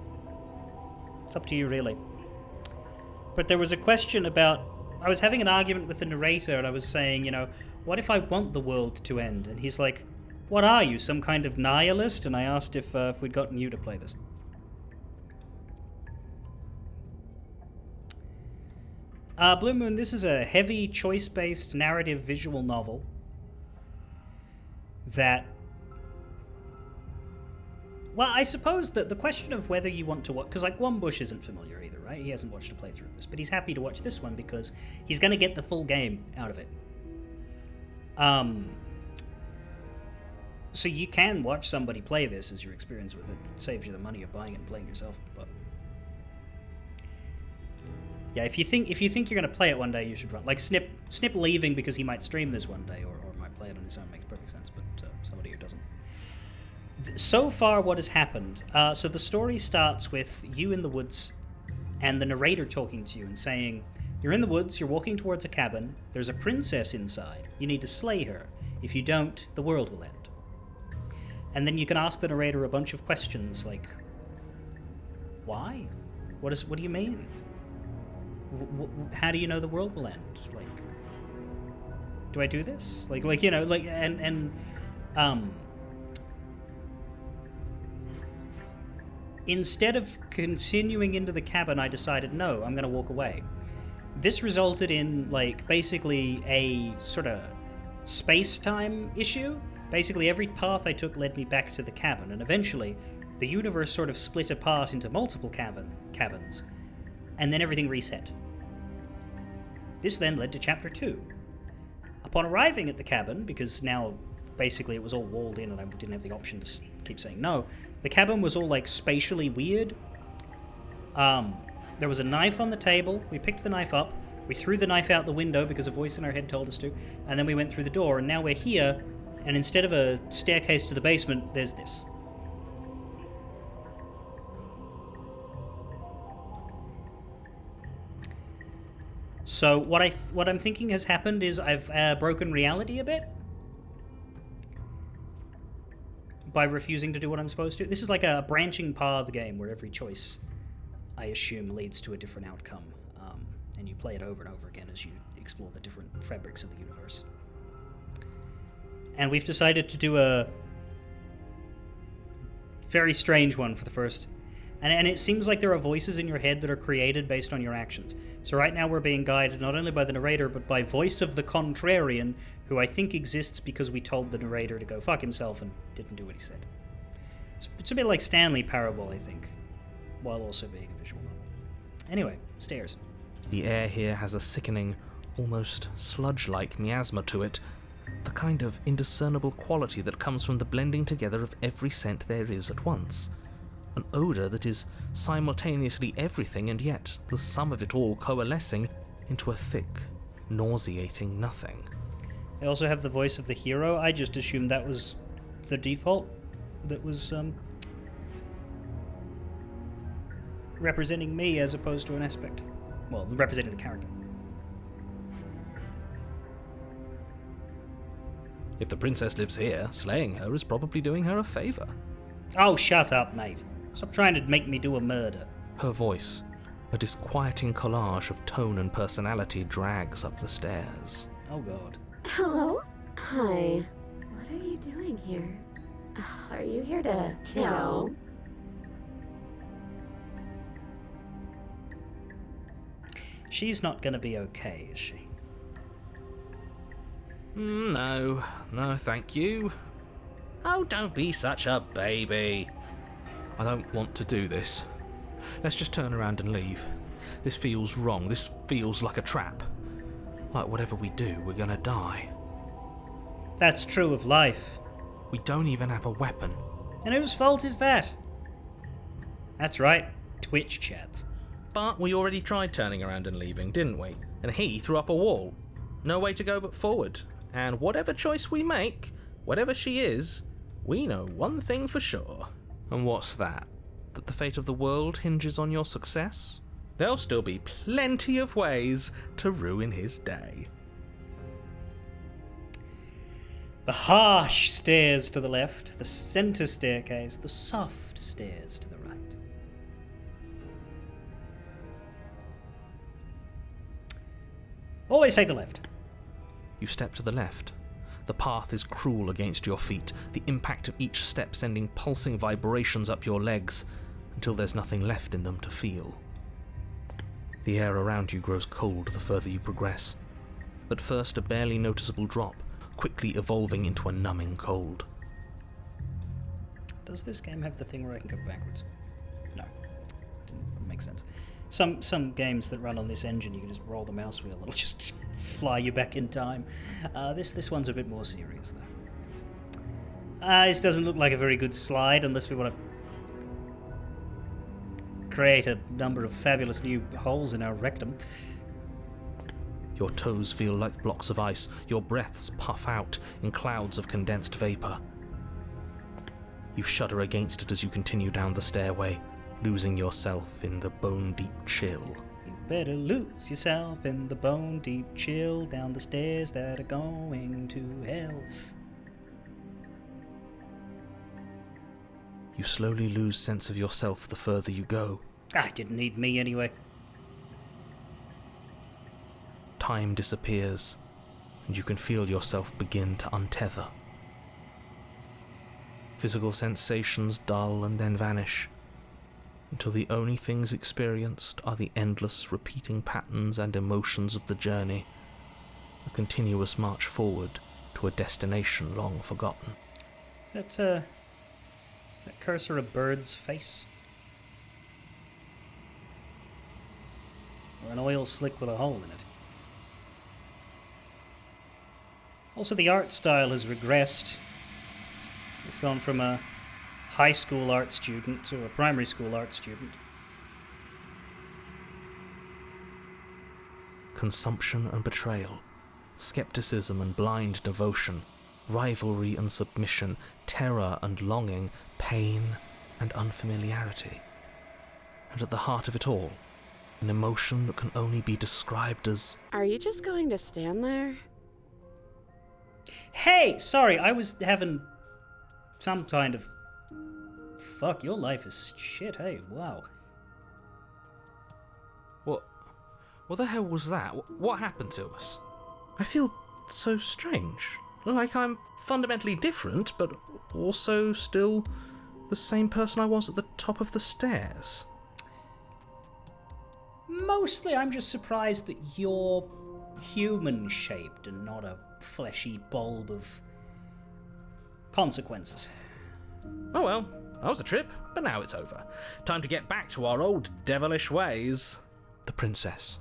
A: It's up to you, really. But there was a question about... I was having an argument with the narrator, and I was saying, you know, what if I want the world to end? And he's like, what are you, some kind of nihilist? And I asked if we'd gotten you to play this. Blue Moon, this is a heavy, choice-based narrative visual novel that... Well, I suppose that the question of whether you want to watch... Because, like, Wombush isn't familiar either, right? He hasn't watched a playthrough of this, but he's happy to watch this one because he's going to get the full game out of it. So you can watch somebody play this as your experience with it. It saves you the money of buying it and playing yourself, but... Yeah, if you think you're going to play it one day, you should run. Like, Snip leaving because he might stream this one day, or might play it on his own, makes perfect sense, but somebody who doesn't. So far, what has happened? So the story starts with you in the woods, and the narrator talking to you and saying, you're in the woods, you're walking towards a cabin, there's a princess inside, you need to slay her. If you don't, the world will end. And then you can ask the narrator a bunch of questions, like, why? What do you mean? How do you know the world will end? Like, do I do this? Like you know, like, and instead of continuing into the cabin, I decided, no, I'm going to walk away. This resulted in, like, basically a sort of space-time issue. Basically, every path I took led me back to the cabin, and eventually the universe sort of split apart into multiple cabins, and then everything reset. This then led to Chapter 2. Upon arriving at the cabin, because now basically it was all walled in and I didn't have the option to keep saying no, the cabin was all, like, spatially weird. There was a knife on the table. We picked the knife up. We threw the knife out the window because a voice in our head told us to, and then we went through the door, and now we're here, and instead of a staircase to the basement, there's this. So what I'm thinking has happened is I've broken reality a bit by refusing to do what I'm supposed to. This is like a branching path game where every choice, I assume, leads to a different outcome, and you play it over and over again as you explore the different fabrics of the universe. And we've decided to do a very strange one for the first. And it seems like there are voices in your head that are created based on your actions. So right now we're being guided not only by the narrator, but by Voice of the Contrarian, who I think exists because we told the narrator to go fuck himself and didn't do what he said. It's a bit like Stanley Parable, I think, while also being a visual novel. Anyway, stairs.
B: The air here has a sickening, almost sludge-like miasma to it, the kind of indiscernible quality that comes from the blending together of every scent there is at once. An odour that is simultaneously everything and yet the sum of it all coalescing into a thick, nauseating nothing.
A: I also have the voice of the hero. I just assumed that was the default that was representing me as opposed to an aspect. Well, representing the character.
B: If the princess lives here, slaying her is probably doing her a favour.
A: Oh, shut up, mate. Stop trying to make me do a murder.
B: Her voice, a disquieting collage of tone and personality, drags up the stairs.
A: Oh, God.
C: Hello? Hi. What are you doing here? Are you here to kill?
A: She's not gonna be okay, is she?
B: No, thank you. Oh, don't be such a baby. I don't want to do this. Let's just turn around and leave. This feels wrong. This feels like a trap. Like whatever we do, we're gonna die.
A: That's true of life.
B: We don't even have a weapon.
A: And whose fault is that? That's right, Twitch chats.
B: But we already tried turning around and leaving, didn't we? And he threw up a wall. No way to go but forward. And whatever choice we make, whatever she is, we know one thing for sure. And what's that? That the fate of the world hinges on your success? There'll still be plenty of ways to ruin his day.
A: The harsh stairs to the left, the centre staircase, the soft stairs to the right. Always take the left.
B: You step to the left. The path is cruel against your feet, the impact of each step sending pulsing vibrations up your legs, until there's nothing left in them to feel. The air around you grows cold the further you progress. At first a barely noticeable drop, quickly evolving into a numbing cold.
A: Does this game have the thing where I can go backwards? No. Didn't make sense. Some games that run on this engine, you can just roll the mouse wheel, it'll just fly you back in time. This one's a bit more serious, though. This doesn't look like a very good slide unless we want to create a number of fabulous new holes in our rectum.
B: Your toes feel like blocks of ice, your breaths puff out in clouds of condensed vapor. You shudder against it as you continue down the stairway, losing yourself in the bone-deep chill.
A: You better lose yourself in the bone-deep chill down the stairs that are going to hell.
B: You slowly lose sense of yourself the further you go.
A: I didn't need me anyway.
B: Time disappears, and you can feel yourself begin to untether. Physical sensations dull and then vanish, until the only things experienced are the endless repeating patterns and emotions of the journey, a continuous march forward to a destination long forgotten.
A: Is that cursor a bird's face? Or an oil slick with a hole in it? Also, the art style has regressed. We've gone from a high school art student to a primary school art student.
B: Consumption and betrayal, skepticism and blind devotion, rivalry and submission, terror and longing, pain and unfamiliarity. And at the heart of it all, an emotion that can only be described as...
C: Are you just going to stand there?
A: Hey! Sorry, I was having some kind of... Fuck, your life is shit, hey, wow.
B: What the hell was that? What happened to us? I feel so strange. Like I'm fundamentally different, but also still the same person I was at the top of the stairs.
A: Mostly I'm just surprised that you're human-shaped and not a fleshy bulb of consequences.
B: Oh well, that was a trip, but now it's over. Time to get back to our old devilish ways. The princess,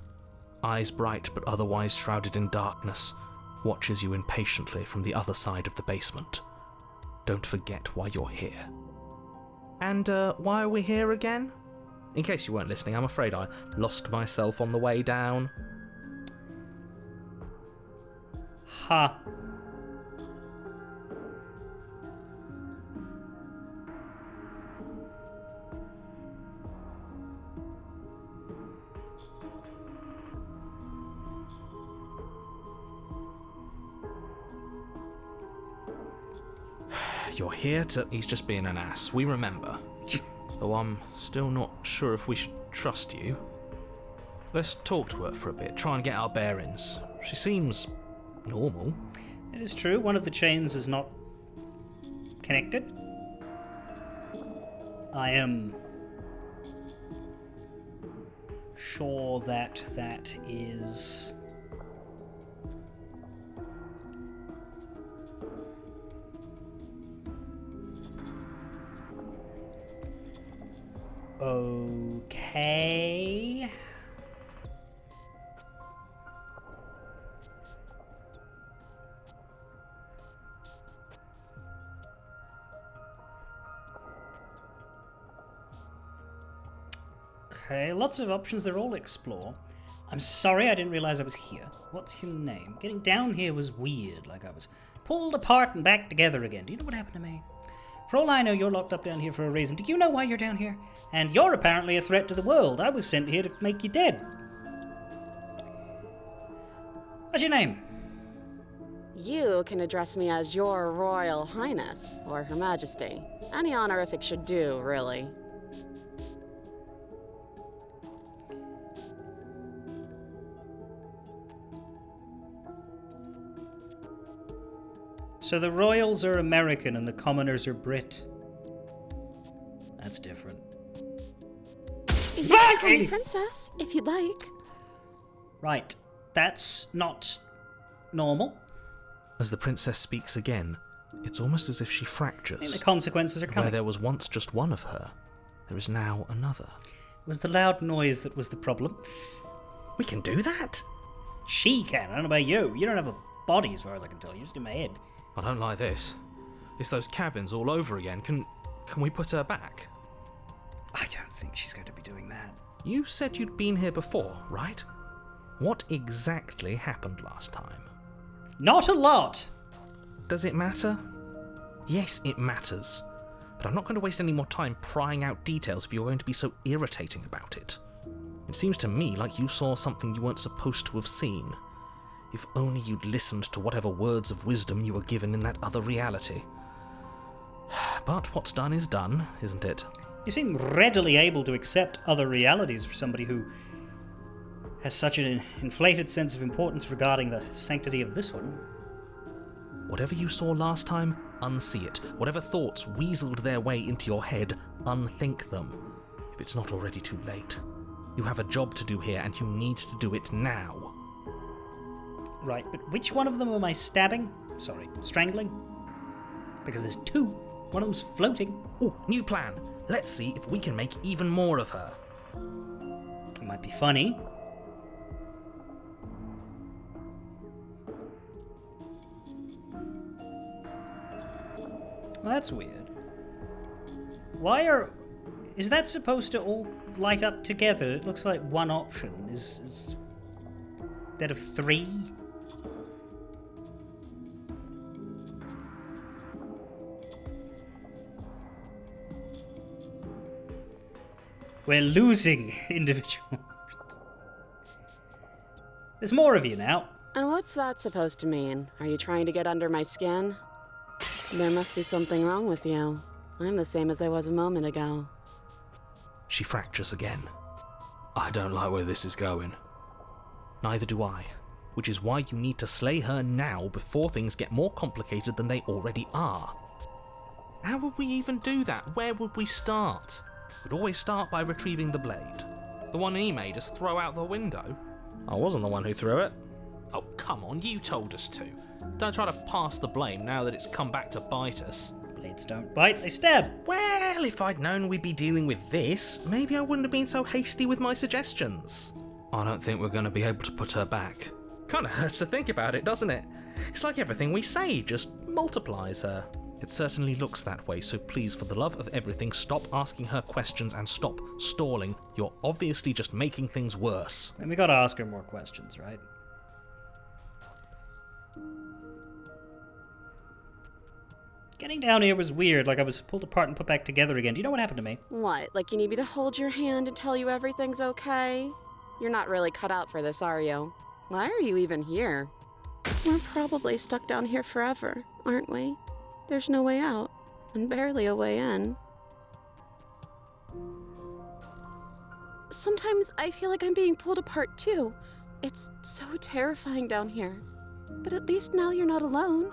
B: eyes bright but otherwise shrouded in darkness, watches you impatiently from the other side of the basement. Don't forget why you're here. And why are we here again? In case you weren't listening, I'm afraid I lost myself on the way down.
A: Ha.
B: You're here to... He's just being an ass, we remember. Though I'm still not sure if we should trust you. Let's talk to her for a bit, try and get our bearings. She seems normal.
A: It is true, one of the chains is not connected. I am sure that that is... okay. Okay, lots of options, they're all explore. I'm sorry, I didn't realize I was here. What's your name? Getting down here was weird, like I was pulled apart and back together again. Do you know what happened to me? For all I know, you're locked up down here for a reason. Do you know why you're down here? And you're apparently a threat to the world. I was sent here to make you dead. What's your name?
C: You can address me as Your Royal Highness, or Her Majesty. Any honorific should do, really.
A: So the royals are American and the commoners are Brit. That's different.
C: You can call me Princess, if you'd like.
A: Right. That's not normal.
B: As the princess speaks again, it's almost as if she fractures.
A: I think the consequences are coming.
B: Where there was once just one of her, there is now another.
A: It was the loud noise that was the problem.
B: We can do that?
A: She can. I don't know about you. You don't have a body as far as I can tell. You're just in my head.
B: I don't like this. It's those cabins all over again. Can we put her back?
A: I don't think she's going to be doing that.
B: You said you'd been here before, right? What exactly happened last time?
A: Not a lot!
B: Does it matter? Yes, it matters. But I'm not going to waste any more time prying out details if you're going to be so irritating about it. It seems to me like you saw something you weren't supposed to have seen. If only you'd listened to whatever words of wisdom you were given in that other reality. But what's done is done, isn't it?
A: You seem readily able to accept other realities for somebody who has such an inflated sense of importance regarding the sanctity of this one.
B: Whatever you saw last time, unsee it. Whatever thoughts weaseled their way into your head, unthink them. If it's not already too late. You have a job to do here, and you need to do it now.
A: Right, but which one of them am I stabbing? Sorry, strangling? Because there's two. One of them's floating.
B: Ooh, new plan. Let's see if we can make even more of her.
A: It might be funny. Well, that's weird. Is that supposed to all light up together? It looks like one option is instead of three. We're losing individuals. There's more of you now.
C: And what's that supposed to mean? Are you trying to get under my skin? There must be something wrong with you. I'm the same as I was a moment ago.
B: She fractures again. I don't like where this is going. Neither do I. Which is why you need to slay her now before things get more complicated than they already are. How would we even do that? Where would we start? We'd always start by retrieving the blade. The one he made us throw out the window. I wasn't the one who threw it. Oh, come on, you told us to. Don't try to pass the blame now that it's come back to bite us.
A: Blades don't bite, they stab.
B: Well, if I'd known we'd be dealing with this, maybe I wouldn't have been so hasty with my suggestions. I don't think we're going to be able to put her back. Kinda hurts to think about it, doesn't it? It's like everything we say just multiplies her. It certainly looks that way, so please, for the love of everything, stop asking her questions and stop stalling. You're obviously just making things worse.
A: And we gotta ask her more questions, right? Getting down here was weird, like I was pulled apart and put back together again. Do you know what happened to me?
C: What, like you need me to hold your hand and tell you everything's okay? You're not really cut out for this, are you? Why are you even here? We're probably stuck down here forever, aren't we? There's no way out. and barely a way in. Sometimes I feel like I'm being pulled apart too. It's so terrifying down here. But at least now you're not alone.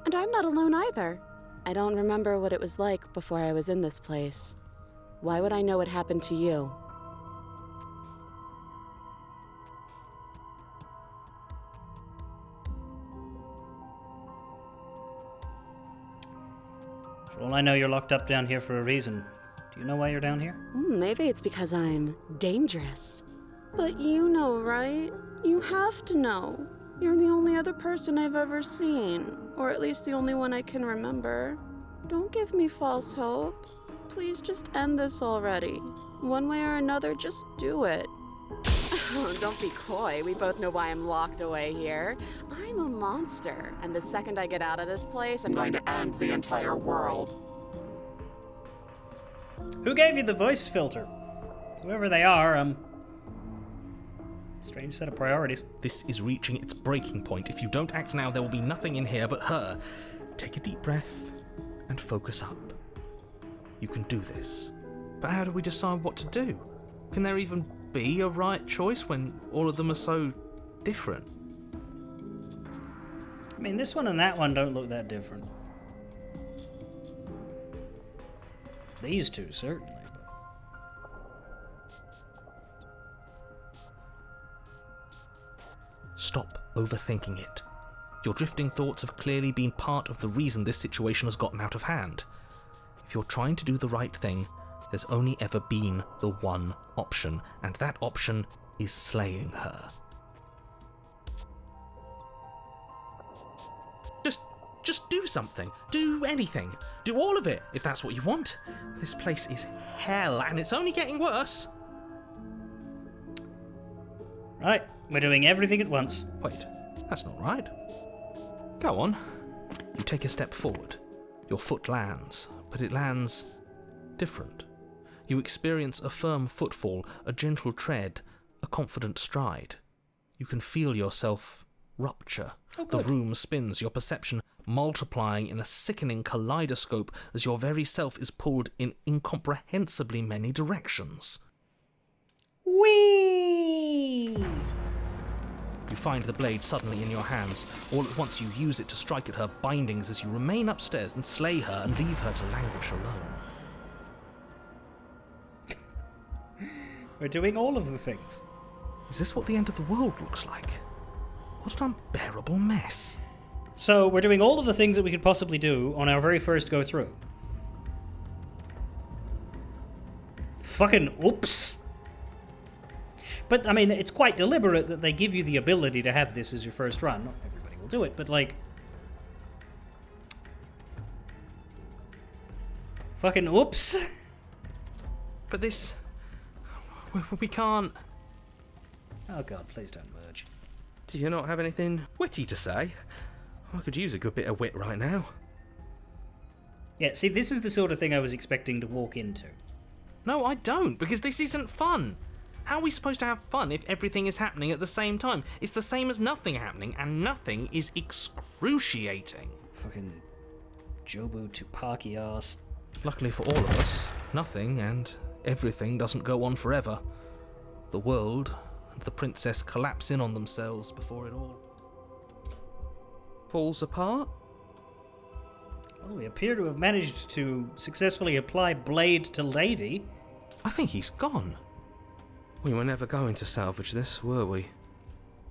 C: And I'm not alone either. I don't remember what it was like before I was in this place. Why would I know what happened to you?
A: For all I know, you're locked up down here for a reason. Do you know why you're down here?
C: Maybe it's because I'm dangerous. But you know, right? You have to know. You're the only other person I've ever seen. Or at least the only one I can remember. Don't give me false hope. Please just end this already. One way or another, just do it. Don't be coy. We both know why I'm locked away here. I'm a monster. And the second I get out of this place, I'm going to end the entire world.
A: Who gave you the voice filter? Whoever they are, strange set of priorities.
B: This is reaching its breaking point. If you don't act now, there will be nothing in here but her. Take a deep breath and focus up. You can do this. But how do we decide what to do? Can there even be a right choice when all of them are so different?
A: I mean, this one and that one don't look that different. These two, certainly.
B: Stop overthinking it. Your drifting thoughts have clearly been part of the reason this situation has gotten out of hand. If you're trying to do the right thing, there's only ever been the one option, and that option is slaying her. Just do something. Do anything. Do all of it, if that's what you want. This place is hell, and it's only getting worse.
A: Right, we're doing everything at once.
B: Wait, that's not right. Go on. You take a step forward. Your foot lands, but it lands different. You experience a firm footfall, a gentle tread, a confident stride. You can feel yourself rupture. The room spins, your perception multiplying in a sickening kaleidoscope as your very self is pulled in incomprehensibly many directions.
A: Whee!
B: You find the blade suddenly in your hands. All at once you use it to strike at her bindings as you remain upstairs and slay her and leave her to languish alone.
A: We're doing all of the things.
B: Is this what the end of the world looks like? What an unbearable mess.
A: So, we're doing all of the things that we could possibly do on our very first go through. Fucking oops. But, I mean, it's quite deliberate that they give you the ability to have this as your first run. Not everybody will do it, but, like... Fucking oops.
B: But this... We can't...
A: Oh god, please don't merge.
B: Do you not have anything witty to say? I could use a good bit of wit right now.
A: Yeah, see, this is the sort of thing I was expecting to walk into.
B: No, I don't, because this isn't fun. How are we supposed to have fun if everything is happening at the same time? It's the same as nothing happening, and nothing is excruciating.
A: Fucking Jobu Tupaki ass.
B: Luckily for all of us, nothing and everything doesn't go on forever. The world and the princess collapse in on themselves before it all falls apart.
A: Well, we appear to have managed to successfully apply blade to lady.
B: I think he's gone. We were never going to salvage this, were we?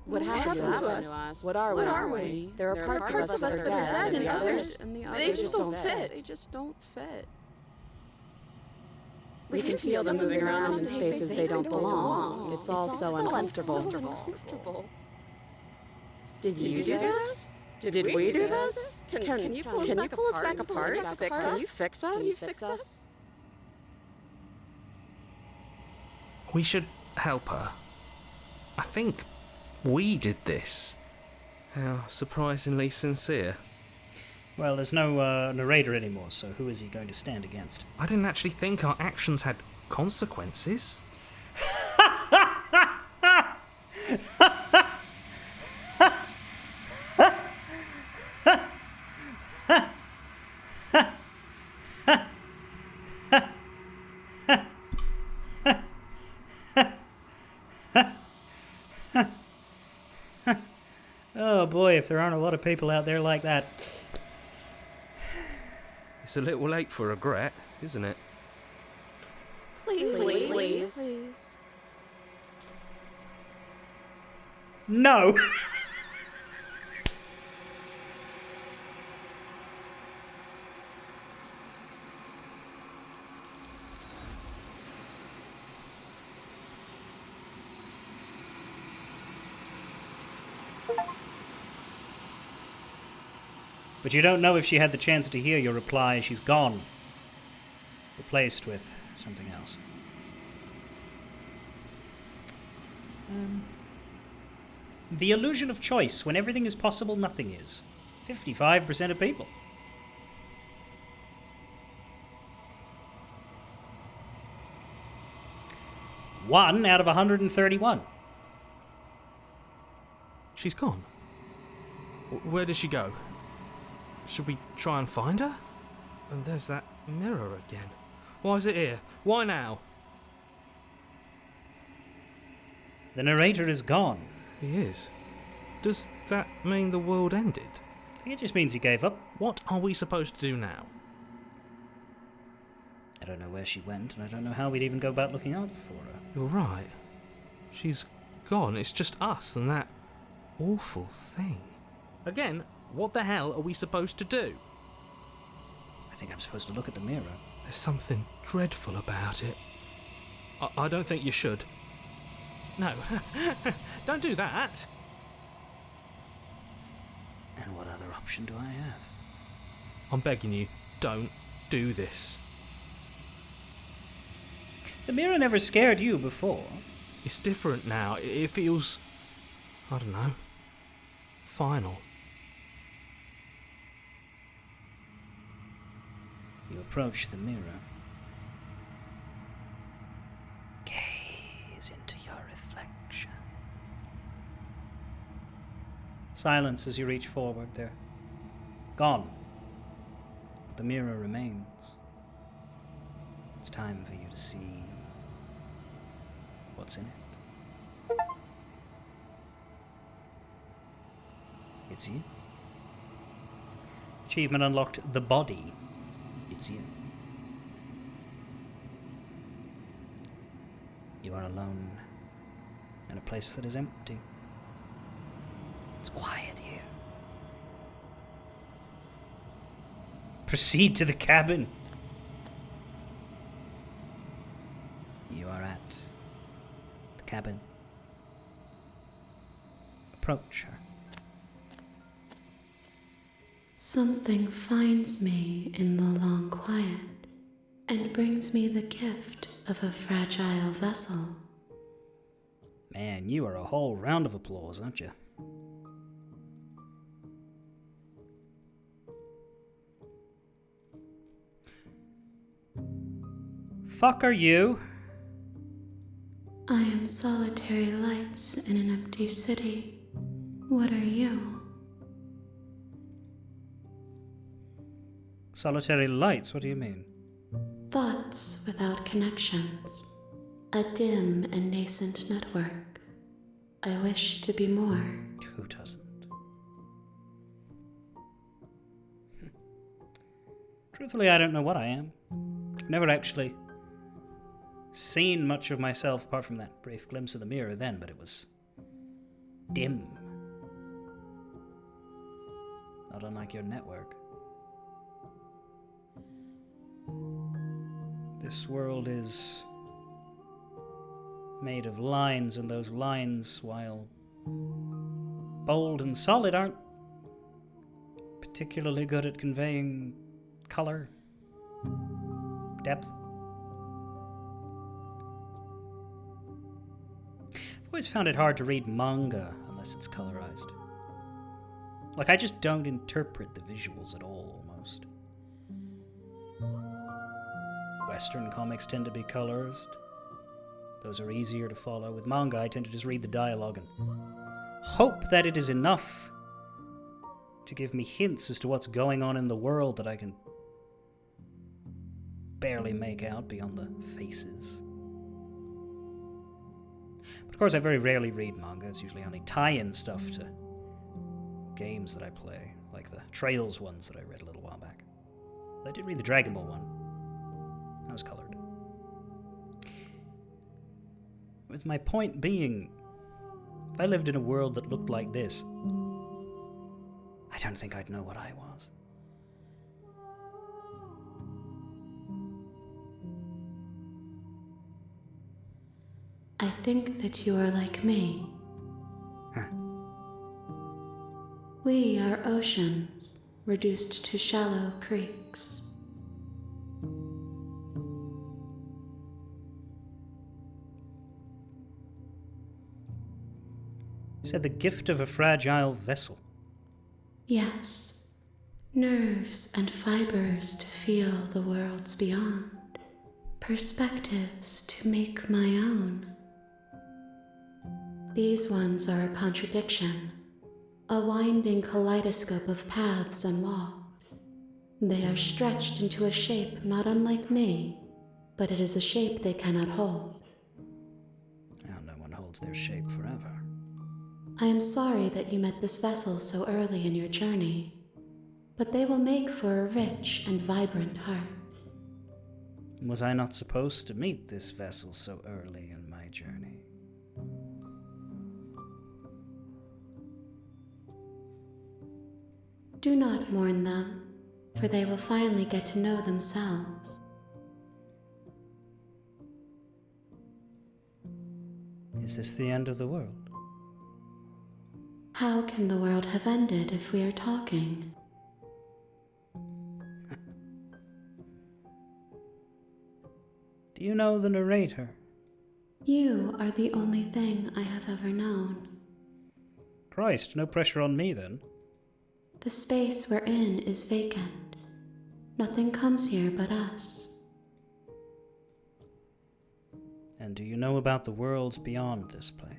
C: What happened to us? What are we? There are parts of us that are dead, and others, they just don't fit. They just don't fit. We can feel them moving around in spaces they don't belong. It's all so uncomfortable. Did you do this? Did we do this? Can you pull us back apart? Can you fix us?
B: We should help her. I think we did this. How surprisingly sincere.
A: Well, there's no narrator anymore, so who is he going to stand against?
B: I didn't actually think our actions had consequences.
A: boy, if there aren't a lot of people out there like that.
D: It's a little late for regret, isn't it?
C: Please.
A: No! But you don't know if she had the chance to hear your reply. She's gone. Replaced with something else. The illusion of choice. When everything is possible, nothing is. 55% of people. One out of 131.
D: She's gone. Where did she go? Should we try and find her? And there's that mirror again. Why is it here? Why now?
A: The narrator is gone.
D: He is. Does that mean the world ended?
A: I think it just means he gave up.
D: What are we supposed to do now?
A: I don't know where she went, and I don't know how we'd even go about looking out for her.
D: You're right. She's gone. It's just us and that awful thing. Again, what the hell are we supposed to do?
A: I think I'm supposed to look at the mirror.
D: There's something dreadful about it. I don't think you should. No, don't do that.
A: And what other option do I have?
D: I'm begging you, don't do this.
A: The mirror never scared you before.
D: It's different now. It feels, I don't know, final.
A: You approach the mirror. Gaze into your reflection. Silence as you reach forward. They're gone. But the mirror remains. It's time for you to see what's in it. It's you. Achievement unlocked: the body. It's you. You are alone in a place that is empty. It's quiet here. Proceed to the cabin. You are at the cabin. Approach her.
C: Something finds me in the long quiet and brings me the gift of a fragile vessel.
A: Man, you are a whole round of applause, aren't you? Fuck are you?
C: I am solitary lights in an empty city. What are you?
A: Solitary lights, what do you mean?
C: Thoughts without connections. A dim and nascent network. I wish to be more.
A: Who doesn't? Truthfully, I don't know what I am. I've never actually seen much of myself apart from that brief glimpse of the mirror then, but it was dim. Not unlike your network. This world is made of lines, and those lines, while bold and solid, aren't particularly good at conveying color, depth. I've always found it hard to read manga unless it's colorized. Like, I just don't interpret the visuals at all, almost. Western comics tend to be colorized. Those are easier to follow. With manga, I tend to just read the dialogue and hope that it is enough to give me hints as to what's going on in the world that I can barely make out beyond the faces. But of course, I very rarely read manga. It's usually only tie-in stuff to games that I play, like the Trails ones that I read a little while back. I did read the Dragon Ball one. That was colored. With my point being, if I lived in a world that looked like this, I don't think I'd know what I was.
C: I think that you are like me.
A: Huh.
C: We are oceans, reduced to shallow creeks.
A: You said the gift of a fragile vessel.
C: Yes, nerves and fibers to feel the worlds beyond, perspectives to make my own. These ones are a contradiction, a winding kaleidoscope of paths and walks. They are stretched into a shape not unlike me, but it is a shape they cannot hold.
A: Well, no one holds their shape forever.
C: I am sorry that you met this vessel so early in your journey, but they will make for a rich and vibrant heart.
A: Was I not supposed to meet this vessel so early in my journey?
C: Do not mourn them, for they will finally get to know themselves.
A: Is this the end of the world?
C: How can the world have ended if we are talking?
A: Do you know the narrator?
C: You are the only thing I have ever known.
A: Christ, no pressure on me then.
C: The space we're in is vacant. Nothing comes here but us.
A: And do you know about the worlds beyond this place?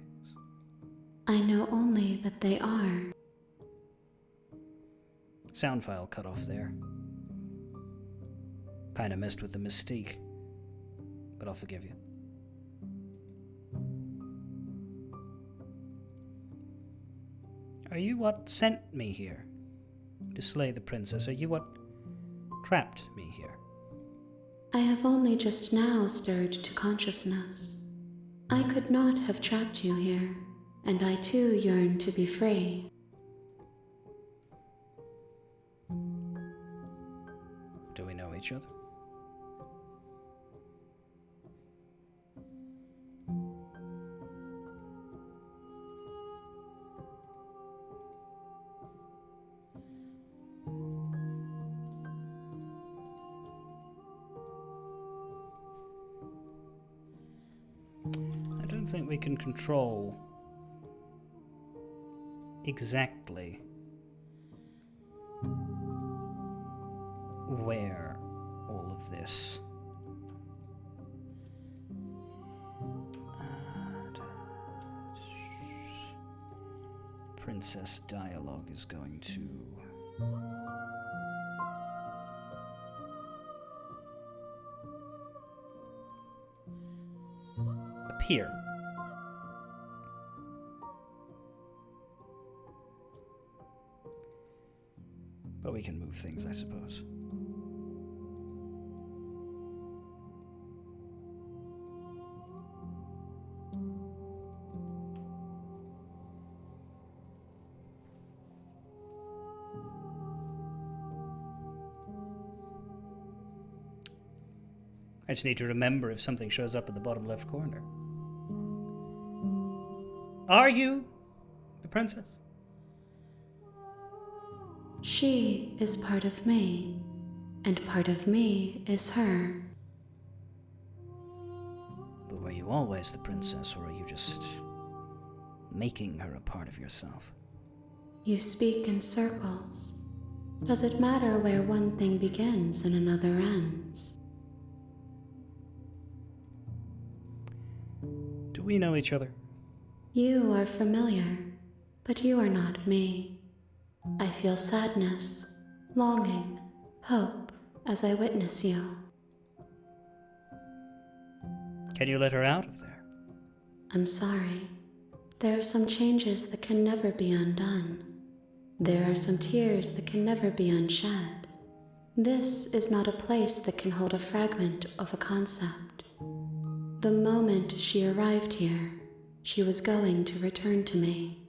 C: I know only that they are.
A: Sound file cut off there. Kinda messed with the mystique. But I'll forgive you. Are you what sent me here? To slay the princess? Are you what trapped me here?
C: I have only just now stirred to consciousness. I could not have trapped you here, and I too yearn to be free.
A: Do we know each other? I don't think we can control exactly where all of this princess dialogue is going to appear. But we can move things, I suppose. I just need to remember if something shows up in the bottom left corner. Are you the princess?
C: She is part of me, and part of me is her.
A: But were you always the princess, or are you just making her a part of yourself?
C: You speak in circles. Does it matter where one thing begins and another ends?
A: Do we know each other?
C: You are familiar, but you are not me. I feel sadness, longing, hope as I witness you.
A: Can you let her out of there?
C: I'm sorry. There are some changes that can never be undone. There are some tears that can never be unshed. This is not a place that can hold a fragment of a concept. The moment she arrived here, she was going to return to me.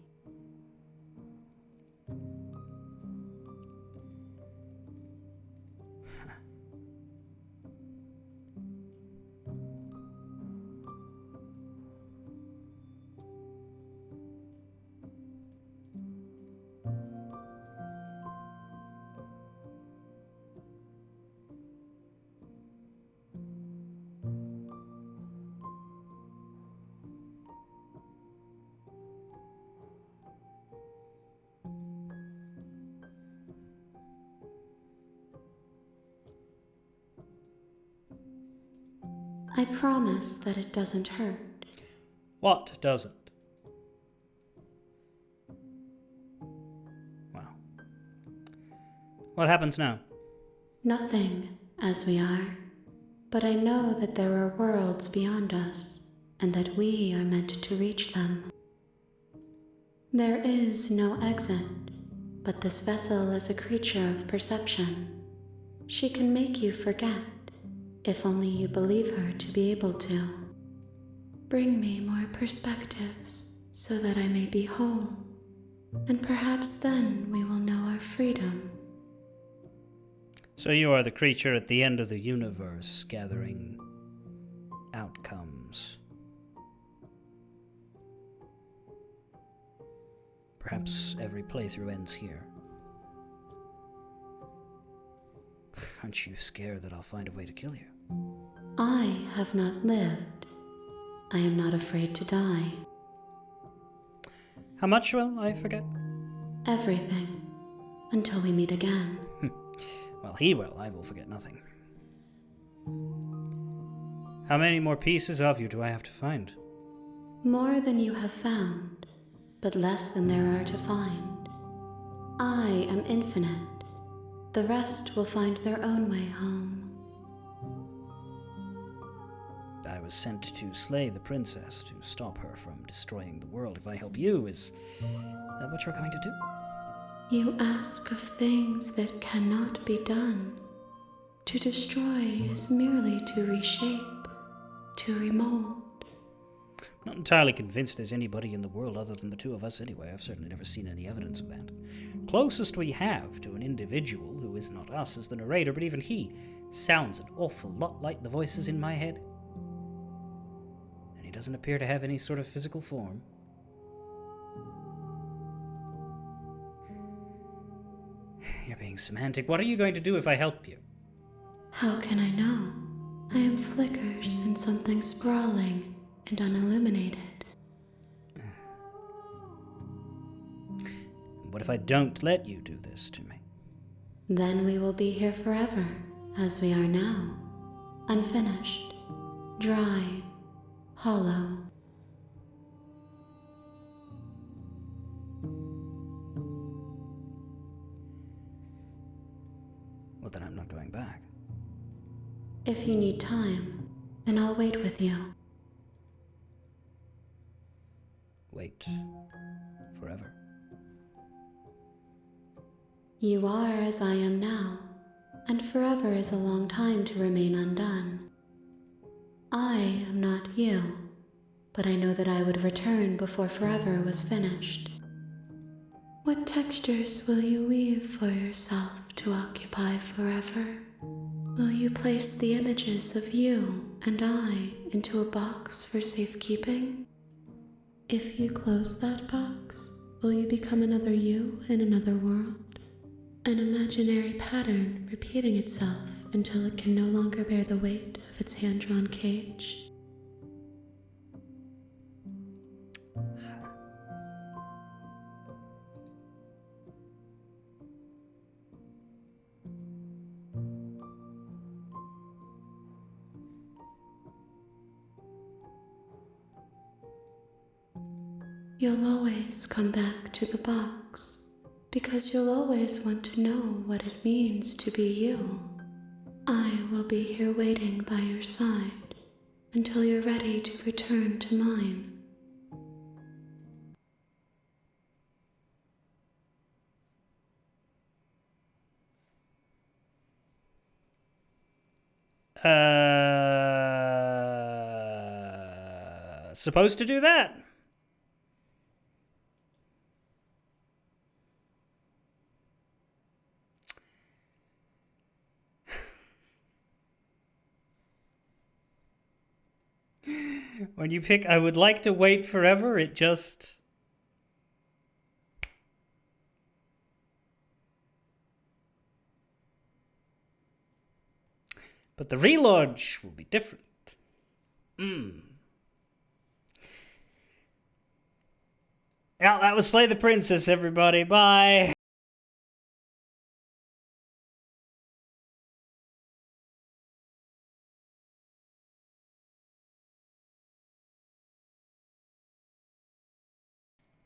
C: I promise that it doesn't hurt.
A: What doesn't? Well, what happens now?
C: Nothing, as we are. But I know that there are worlds beyond us, and that we are meant to reach them. There is no exit, but this vessel is a creature of perception. She can make you forget, if only you believe her to be able to. Bring me more perspectives, so that I may be whole, and perhaps then we will know our freedom.
A: So you are the creature at the end of the universe, gathering outcomes. Perhaps every playthrough ends here. Aren't you scared that I'll find a way to kill you?
C: I have not lived. I am not afraid to die.
A: How much will I forget?
C: Everything. Until we meet again.
A: Well, he will. I will forget nothing. How many more pieces of you do I have to find?
C: More than you have found, but less than there are to find. I am infinite. The rest will find their own way home.
A: I was sent to slay the princess, to stop her from destroying the world. If I help you, is that what you're going to do?
C: You ask of things that cannot be done. To destroy is merely to reshape, to remold.
A: I'm not entirely convinced there's anybody in the world other than the two of us anyway. I've certainly never seen any evidence of that. Closest we have to an individual who is not us is the narrator, but even he sounds an awful lot like the voices in my head. And he doesn't appear to have any sort of physical form. You're being semantic. What are you going to do if I help you?
C: How can I know? I am flickers in something sprawling and unilluminated.
A: What if I don't let you do this to me?
C: Then we will be here forever, as we are now. Unfinished, dry, hollow.
A: Well, then I'm not going back.
C: If you need time, then I'll wait with you.
A: Wait. Forever.
C: You are as I am now, and forever is a long time to remain undone. I am not you, but I know that I would return before forever was finished. What textures will you weave for yourself to occupy forever? Will you place the images of you and I into a box for safekeeping? If you close that box, will you become another you in another world? An imaginary pattern repeating itself until it can no longer bear the weight of its hand-drawn cage? You'll always come back to the box, because you'll always want to know what it means to be you. I will be here waiting by your side until you're ready to return to mine.
A: Supposed to do that. When you pick I would like to wait forever, it just... But the relaunch will be different. Yeah, that was Slay the Princess, everybody. Bye.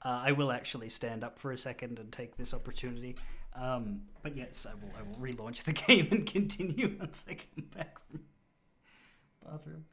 A: I will actually stand up for a second and take this opportunity. But yes, I will relaunch the game and continue once I come back from the bathroom.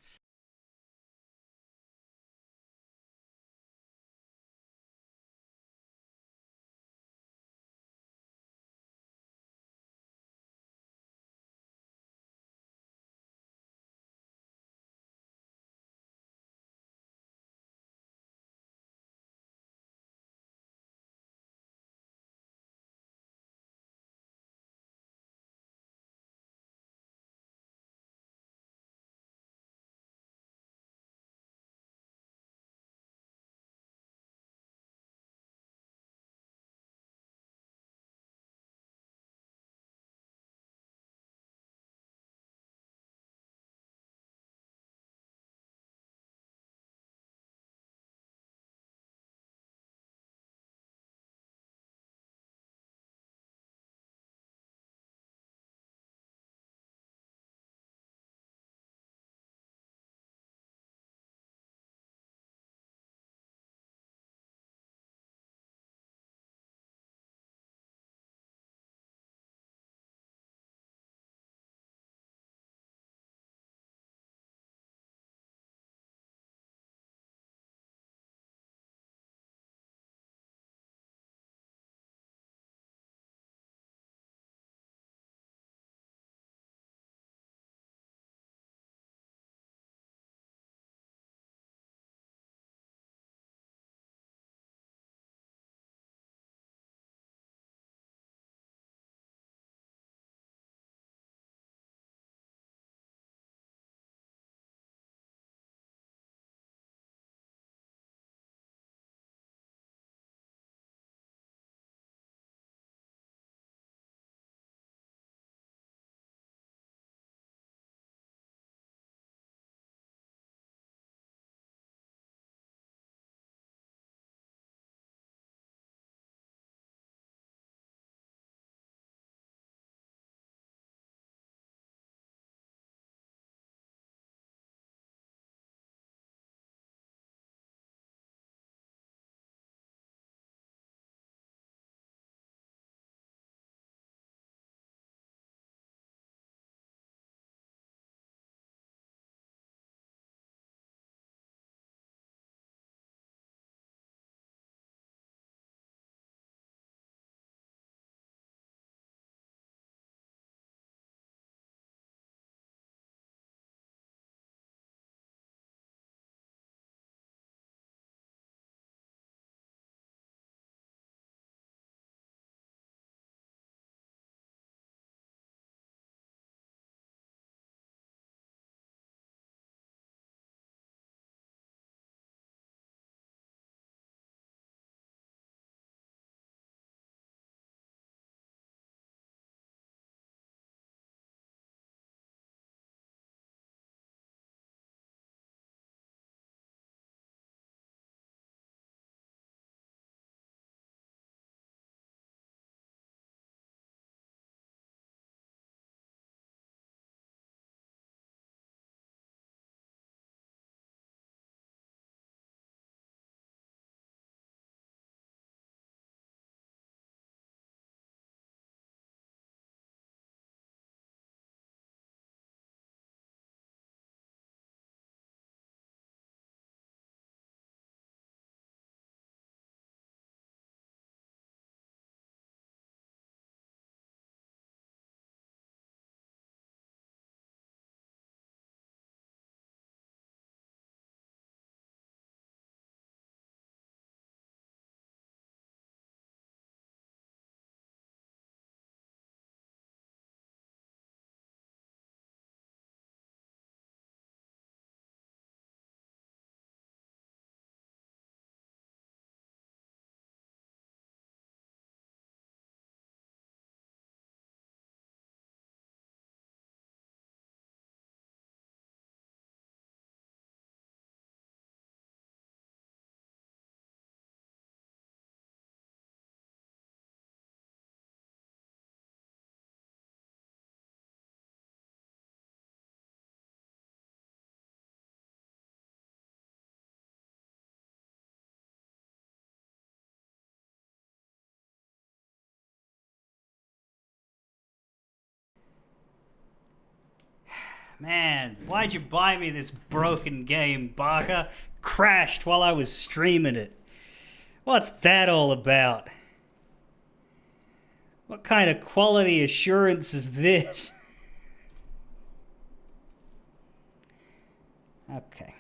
A: Man, why'd you buy me this broken game, Barker? Crashed while I was streaming it. What's that all about? What kind of quality assurance is this? Okay.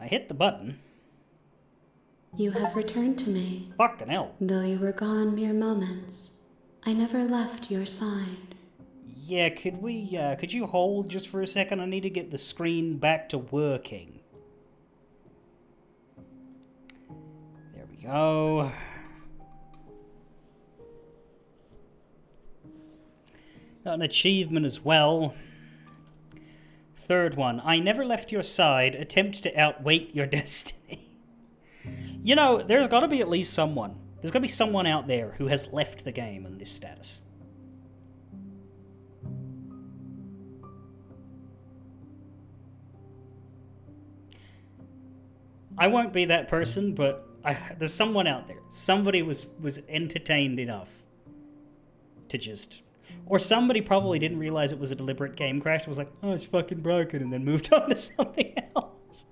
A: I hit the button.
C: You have returned to me.
A: Fucking hell.
C: Though you were gone mere moments, I never left your side.
A: Yeah, could you hold just for a second? I need to get the screen back to working. There we go. Got an achievement as well. Third one. I never left your side. Attempt to outweight your destiny. You know, there's got to be at least someone. There's got to be someone out there who has left the game in this status. I won't be that person, but there's someone out there. Somebody was entertained enough to just... Or somebody probably didn't realize it was a deliberate game crash. It was like, oh, it's fucking broken, and then moved on to something else.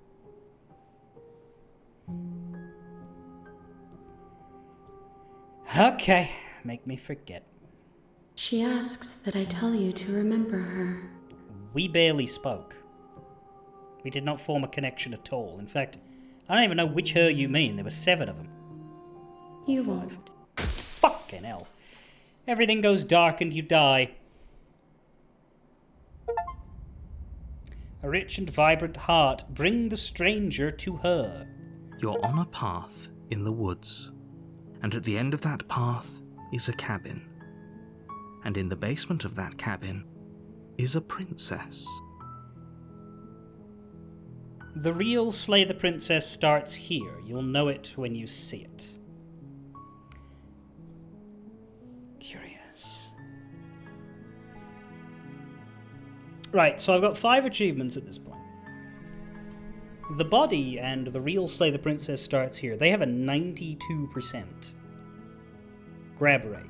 A: Okay, make me forget.
C: She asks that I tell you to remember her.
A: We barely spoke. We did not form a connection at all. In fact, I don't even know which her you mean. There were 7 of them.
C: You won't.
A: Fucking hell. Everything goes dark and you die. A rich and vibrant heart. Bring the stranger to her.
B: You're on a path in the woods, and at the end of that path is a cabin. And in the basement of that cabin is a princess.
A: The real Slay the Princess starts here. You'll know it when you see it. Curious. Right, so I've got 5 achievements at this point. The body and the real Slay the Princess starts here. They have a 92% grab rate.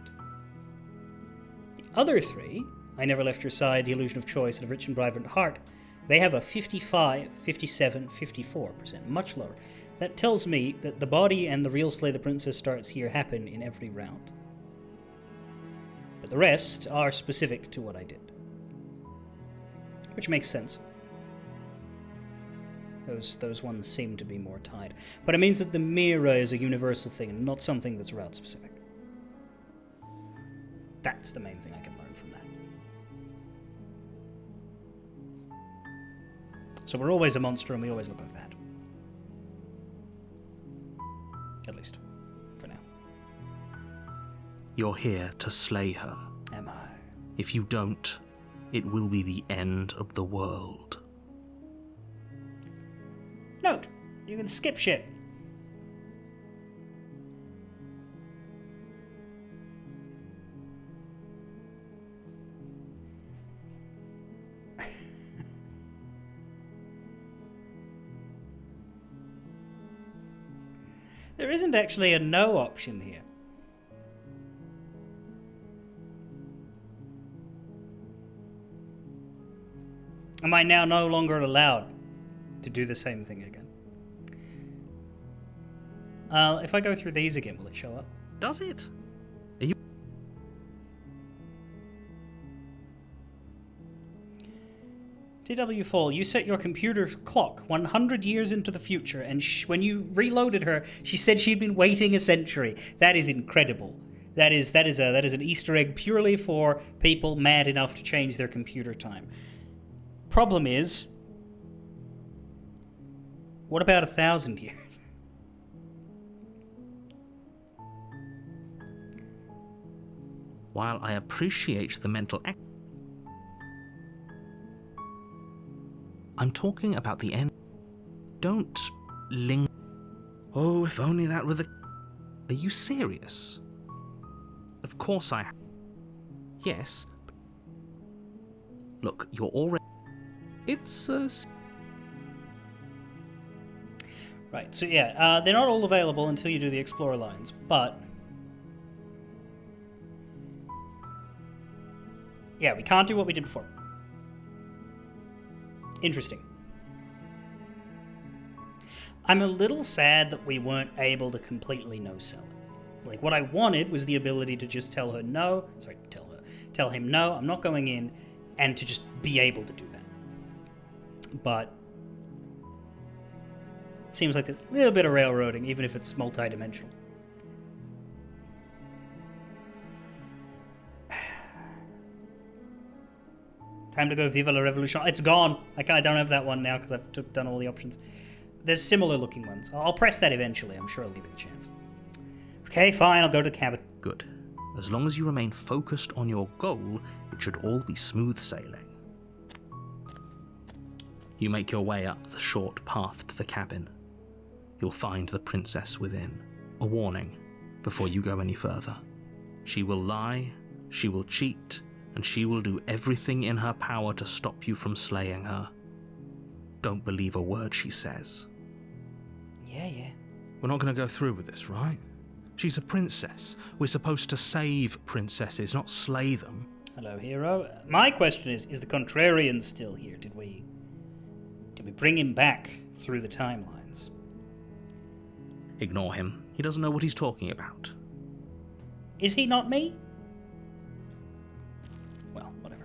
A: The other 3, I Never Left Your Side, The Illusion of Choice, and A Rich and Vibrant Heart, they have a 55, 57, 54%, much lower. That tells me that the body and the real Slay the Princess starts here happen in every round. But the rest are specific to what I did. Which makes sense. Those ones seem to be more tied. But it means that the mirror is a universal thing and not something that's route specific. That's the main thing I can learn from that. So we're always a monster and we always look like that. At least, for now.
B: You're here to slay her.
A: Am I?
B: If you don't, it will be the end of the world.
A: Note, you can skip shit. There isn't actually a no option here. Am I now no longer allowed to do the same thing again? If I go through these again, will it show up?
B: Does it?
A: TW Fall, you set your computer clock 100 years into the future, and when you reloaded her, she said she'd been waiting a century. That is incredible. That is an Easter egg purely for people mad enough to change their computer time. Problem is, what about 1,000 years?
B: While I appreciate the mental I'm talking about the end. Don't linger. Oh, if only that were the... Are you serious? Of course I... Yes. Look, you're already... It's,
A: Right, so yeah, they're not all available until you do the Explorer lines, but Yeah, we can't do what we did before. Interesting. I'm a little sad that we weren't able to completely no-sell it. Like, what I wanted was the ability to just tell him no, I'm not going in, and to just be able to do that. But it seems like there's a little bit of railroading, even if it's multi-dimensional. Time to go Viva la Revolution. It's gone. I don't have that one now because I've done all the options. There's similar looking ones. I'll press that eventually. I'm sure I'll give it a chance. Okay, fine. I'll go to the cabin.
B: Good. As long as you remain focused on your goal, it should all be smooth sailing. You make your way up the short path to the cabin. You'll find the princess within. A warning before you go any further. She will lie, she will cheat, and she will do everything in her power to stop you from slaying her. Don't believe a word she says.
A: Yeah.
D: We're not going to go through with this, right? She's a princess. We're supposed to save princesses, not slay them.
A: Hello, hero. My question is the Contrarian still here? Did we bring him back through the timelines?
B: Ignore him. He doesn't know what he's talking about.
A: Is he not me? Well, whatever.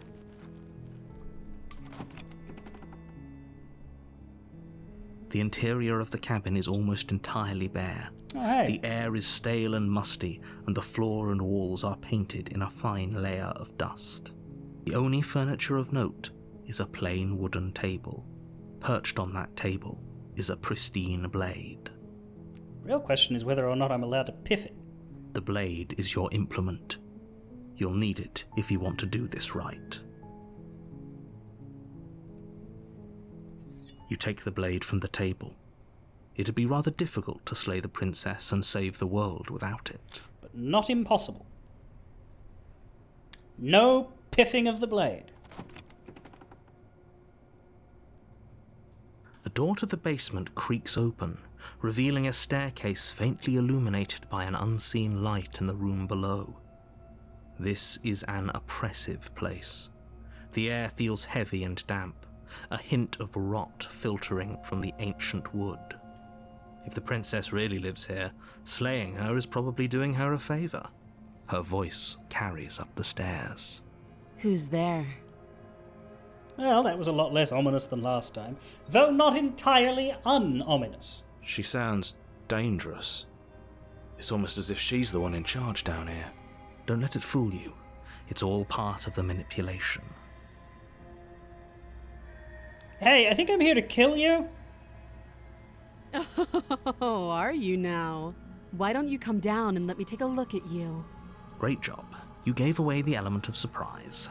B: The interior of the cabin is almost entirely bare.
A: Oh, hey.
B: The air is stale and musty, and the floor and walls are painted in a fine layer of dust. The only furniture of note is a plain wooden table. Perched on that table is a pristine blade.
A: Real question is whether or not I'm allowed to piff it.
B: The blade is your implement. You'll need it if you want to do this right. You take the blade from the table. It'd be rather difficult to slay the princess and save the world without it.
A: But not impossible. No piffing of the blade.
B: The door to the basement creaks open, revealing a staircase faintly illuminated by an unseen light in the room below. This is an oppressive place. The air feels heavy and damp, a hint of rot filtering from the ancient wood. If the princess really lives here, slaying her is probably doing her a favor. Her voice carries up the stairs.
C: Who's there?
A: Well, that was a lot less ominous than last time, though not entirely un-ominous.
E: She sounds dangerous. It's almost as if she's the one in charge down here.
B: Don't let it fool you. It's all part of the manipulation.
A: Hey, I think I'm here to kill you.
C: Oh, are you now? Why don't you come down and let me take a look at you?
B: Great job. You gave away the element of surprise.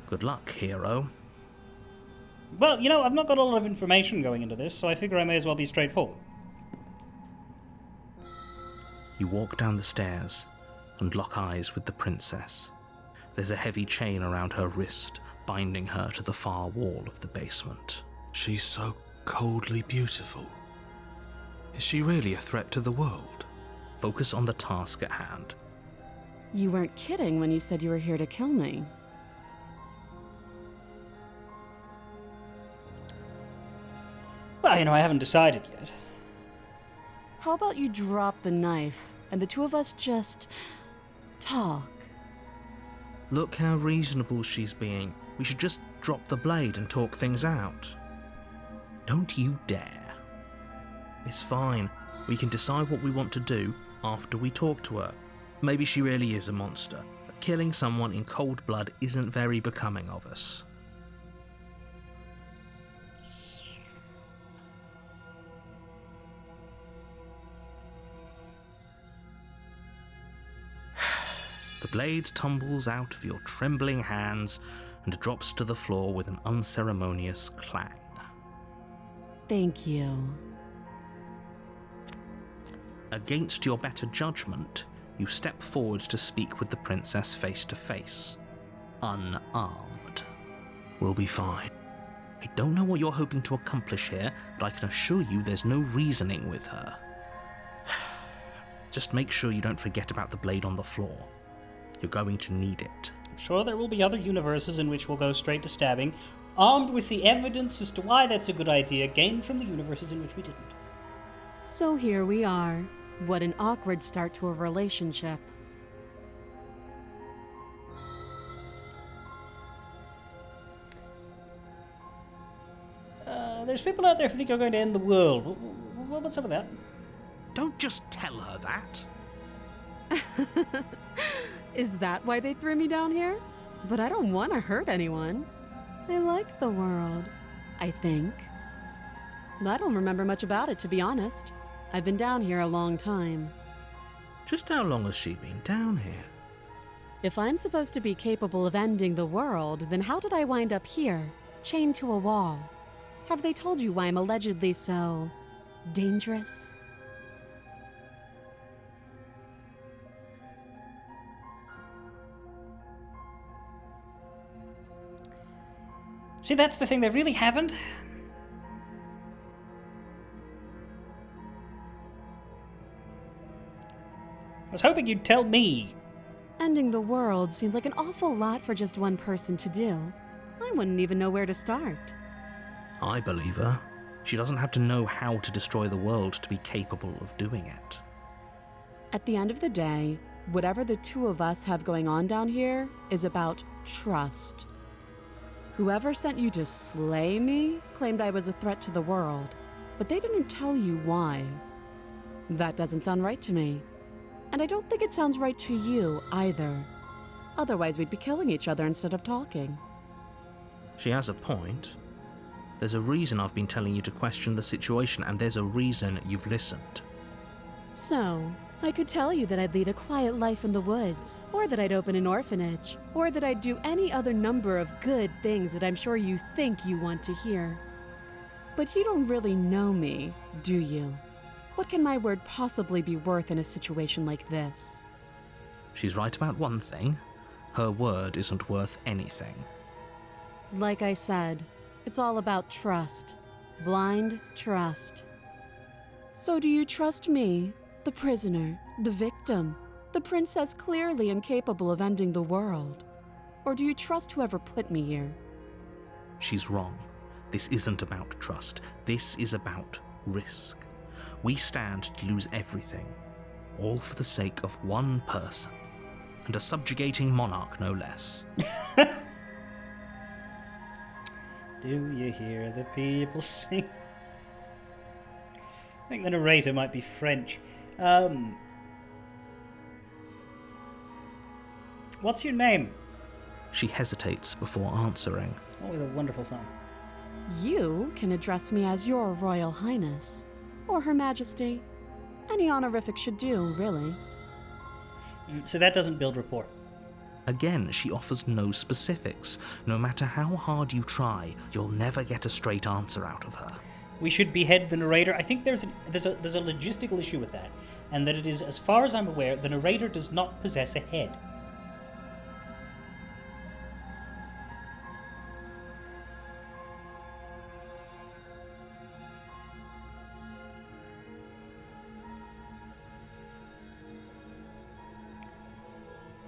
B: Good luck, hero.
A: Well, I've not got a lot of information going into this, so I figure I may as well be straightforward.
B: You walk down the stairs and lock eyes with the princess. There's a heavy chain around her wrist, binding her to the far wall of the basement.
E: She's so coldly beautiful. Is she really a threat to the world?
B: Focus on the task at hand.
C: You weren't kidding when you said you were here to kill me.
A: Well, I haven't decided yet.
C: How about you drop the knife and the two of us just talk?
B: Look how reasonable she's being. We should just drop the blade and talk things out. Don't you dare. It's fine. We can decide what we want to do after we talk to her. Maybe she really is a monster, but killing someone in cold blood isn't very becoming of us. The blade tumbles out of your trembling hands and drops to the floor with an unceremonious clang.
C: Thank you.
B: Against your better judgment, you step forward to speak with the princess face to face, unarmed.
E: We'll be fine.
B: I don't know what you're hoping to accomplish here, but I can assure you there's no reasoning with her. Just make sure you don't forget about the blade on the floor. You're going to need it.
A: I'm sure there will be other universes in which we'll go straight to stabbing, armed with the evidence as to why that's a good idea gained from the universes in which we didn't.
C: So here we are. What an awkward start to a relationship.
A: There's people out there who think you're going to end the world. What's up with that?
B: Don't just tell her that.
C: Is that why they threw me down here? But I don't want to hurt anyone. I like the world, I think. I don't remember much about it, to be honest. I've been down here a long time.
B: Just how long has she been down here?
C: If I'm supposed to be capable of ending the world, then how did I wind up here, chained to a wall? Have they told you why I'm allegedly so dangerous?
A: See, that's the thing, they really haven't. I was hoping you'd tell me.
C: Ending the world seems like an awful lot for just one person to do. I wouldn't even know where to start.
B: I believe her. She doesn't have to know how to destroy the world to be capable of doing it.
C: At the end of the day, whatever the two of us have going on down here is about trust. Whoever sent you to slay me claimed I was a threat to the world, but they didn't tell you why. That doesn't sound right to me. And I don't think it sounds right to you either. Otherwise, we'd be killing each other instead of talking.
B: She has a point. There's a reason I've been telling you to question the situation, and there's a reason you've listened.
C: So, I could tell you that I'd lead a quiet life in the woods, or that I'd open an orphanage, or that I'd do any other number of good things that I'm sure you think you want to hear. But you don't really know me, do you? What can my word possibly be worth in a situation like this?
B: She's right about one thing. Her word isn't worth anything.
C: Like I said, it's all about trust. Blind trust. So do you trust me, the prisoner, the victim, the princess clearly incapable of ending the world? Or do you trust whoever put me here?
B: She's wrong. This isn't about trust. This is about risk. We stand to lose everything, all for the sake of one person, and a subjugating monarch no less.
A: Do you hear the people sing? I think the narrator might be French. What's your name?
B: She hesitates before answering.
A: Oh, with a wonderful song.
C: You can address me as your Royal Highness, or Her Majesty. Any honorific should do, really.
A: So that doesn't build rapport.
B: Again, she offers no specifics. No matter how hard you try, you'll never get a straight answer out of her.
A: We should behead the narrator. I think there's a logistical issue with that, and that it is, as far as I'm aware, the narrator does not possess a head.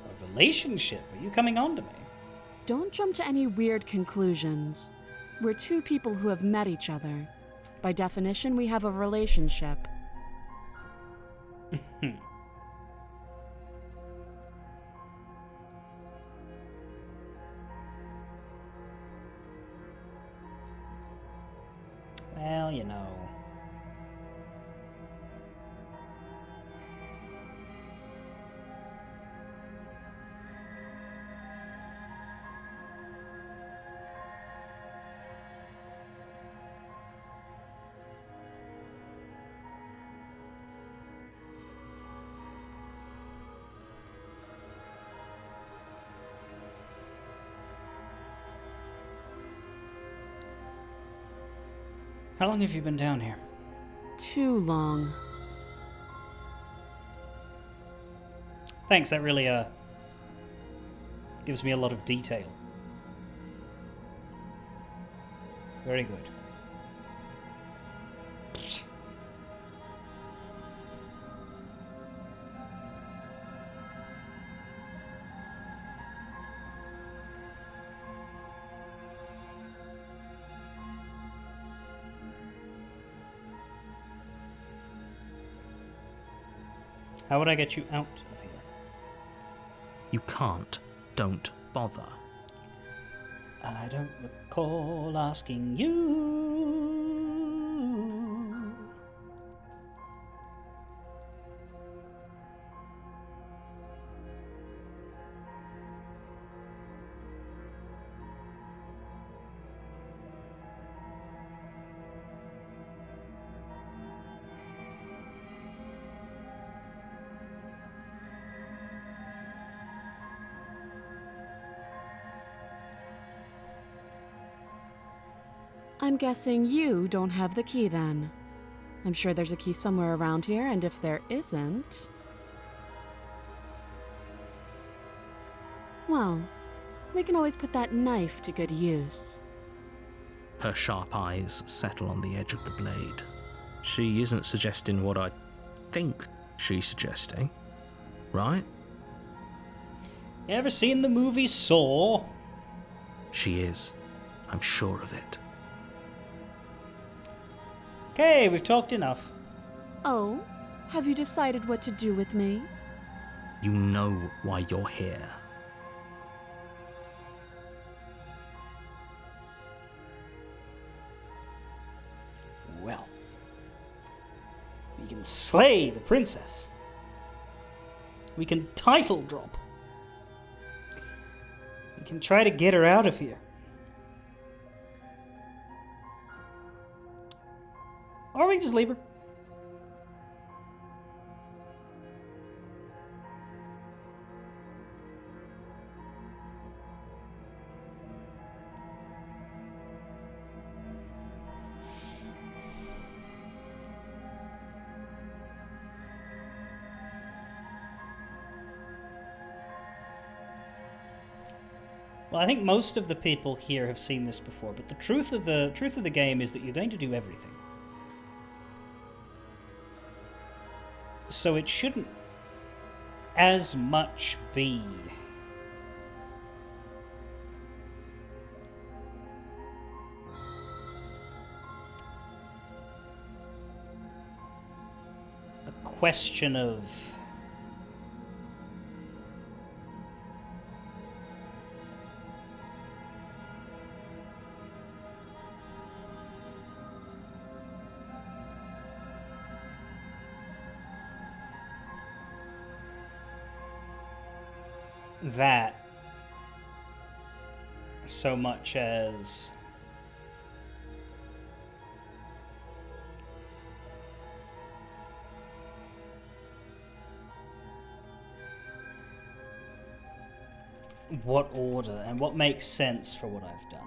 A: A relationship? Are you coming on to me?
C: Don't jump to any weird conclusions. We're two people who have met each other. By definition, we have a relationship.
A: Well, you know. How long have you been down here?
C: Too long.
A: Thanks, that really gives me a lot of detail. Very good. How would I get you out of here?
B: You can't. Don't bother.
A: I don't recall asking you.
C: I'm guessing you don't have the key then. I'm sure there's a key somewhere around here, and if there isn't... well, we can always put that knife to good use.
B: Her sharp eyes settle on the edge of the blade. She isn't suggesting what I think she's suggesting, right?
A: You ever seen the movie Saw?
B: She is. I'm sure of it.
A: Okay, we've talked enough.
C: Oh? Have you decided what to do with me?
B: You know why you're here.
A: Well, we can slay the princess. We can title drop. We can try to get her out of here. Or we can just leave her. Well, I think most of the people here have seen this before, but the truth of the game is that you're going to do everything. So it shouldn't as much be a question of that so much as what order and what makes sense for what I've done.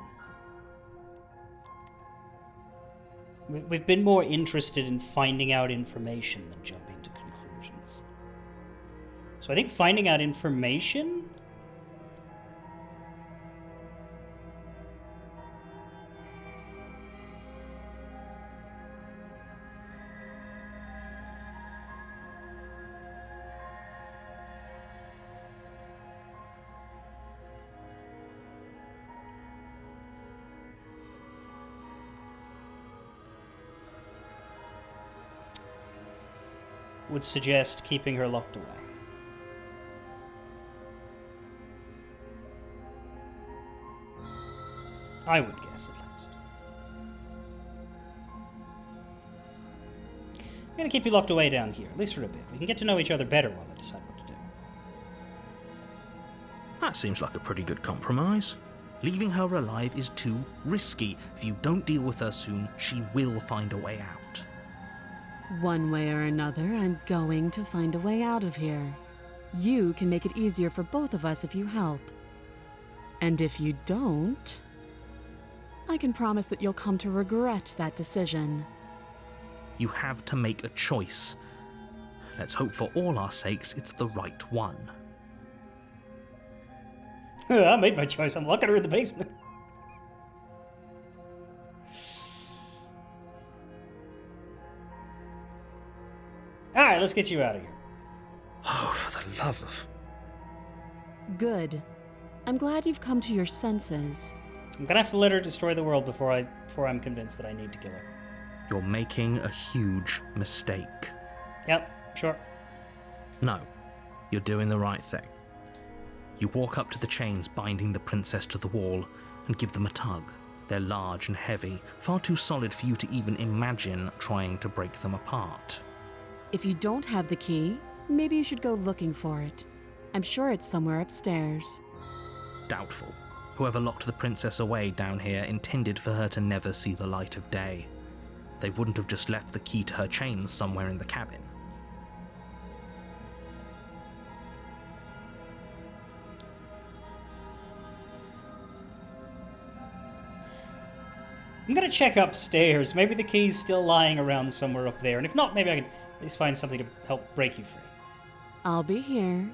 A: We've been more interested in finding out information than jumping to conclusions. So I think finding out information would suggest keeping her locked away. I would guess, at least. I'm going to keep you locked away down here, at least for a bit. We can get to know each other better while I decide what to do.
B: That seems like a pretty good compromise. Leaving her alive is too risky. If you don't deal with her soon, she will find a way out.
C: One way or another, I'm going to find a way out of here. You can make it easier for both of us if you help. And if you don't, I can promise that you'll come to regret that decision.
B: You have to make a choice. Let's hope for all our sakes it's the right one.
A: I made my choice. I'm locking her in the basement. Alright, let's get you out of here.
B: Oh, for the love of...
C: Good. I'm glad you've come to your senses.
A: I'm gonna have to let her destroy the world before I'm convinced that I need to kill her.
B: You're making a huge mistake.
A: Yep, sure.
B: No, you're doing the right thing. You walk up to the chains binding the princess to the wall and give them a tug. They're large and heavy, far too solid for you to even imagine trying to break them apart.
C: If you don't have the key, maybe you should go looking for it. I'm sure it's somewhere upstairs.
B: Doubtful. Whoever locked the princess away down here intended for her to never see the light of day. They wouldn't have just left the key to her chains somewhere in the cabin.
A: I'm gonna check upstairs. Maybe the key's still lying around somewhere up there. And if not, maybe I can at least find something to help break you free.
C: I'll be here.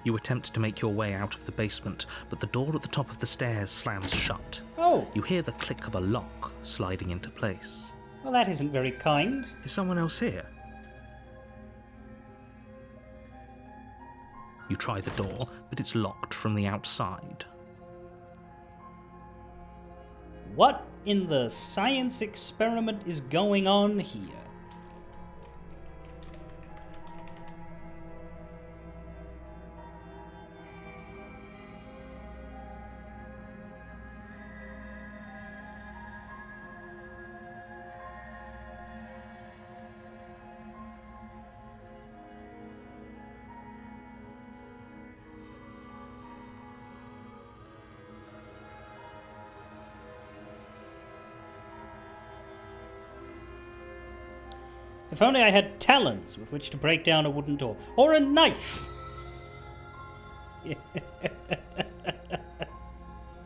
B: You attempt to make your way out of the basement, but the door at the top of the stairs slams shut.
A: Oh,
B: You hear the click of a lock sliding into place.
A: well, that isn't very kind.
B: Is someone else here? You try the door, but it's locked from the outside.
A: What in the science experiment is going on here? If only I had talons with which to break down a wooden door. Or a knife!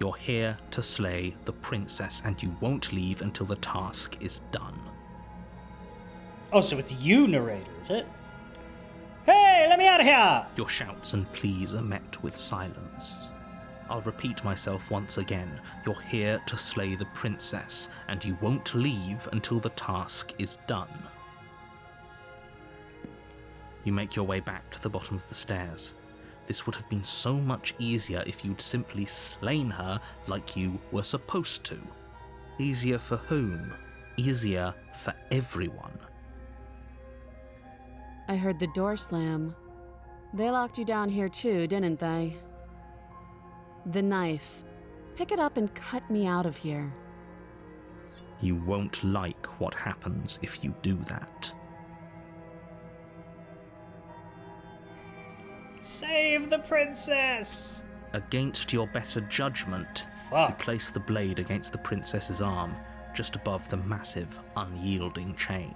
B: You're here to slay the princess, and you won't leave until the task is done.
A: Oh, so it's you, narrator, is it? Hey, let me out of here!
B: Your shouts and pleas are met with silence. I'll repeat myself once again. You're here to slay the princess, and you won't leave until the task is done. You make your way back to the bottom of the stairs. This would have been so much easier if you'd simply slain her like you were supposed to. Easier for whom? Easier for everyone.
C: I heard the door slam. They locked you down here too, didn't they? The knife. Pick it up and cut me out of here.
B: You won't like what happens if you do that.
A: Save the princess!
B: Against your better judgment, you
A: Fuck.
B: place the blade against the princess's arm, just above the massive, unyielding chain.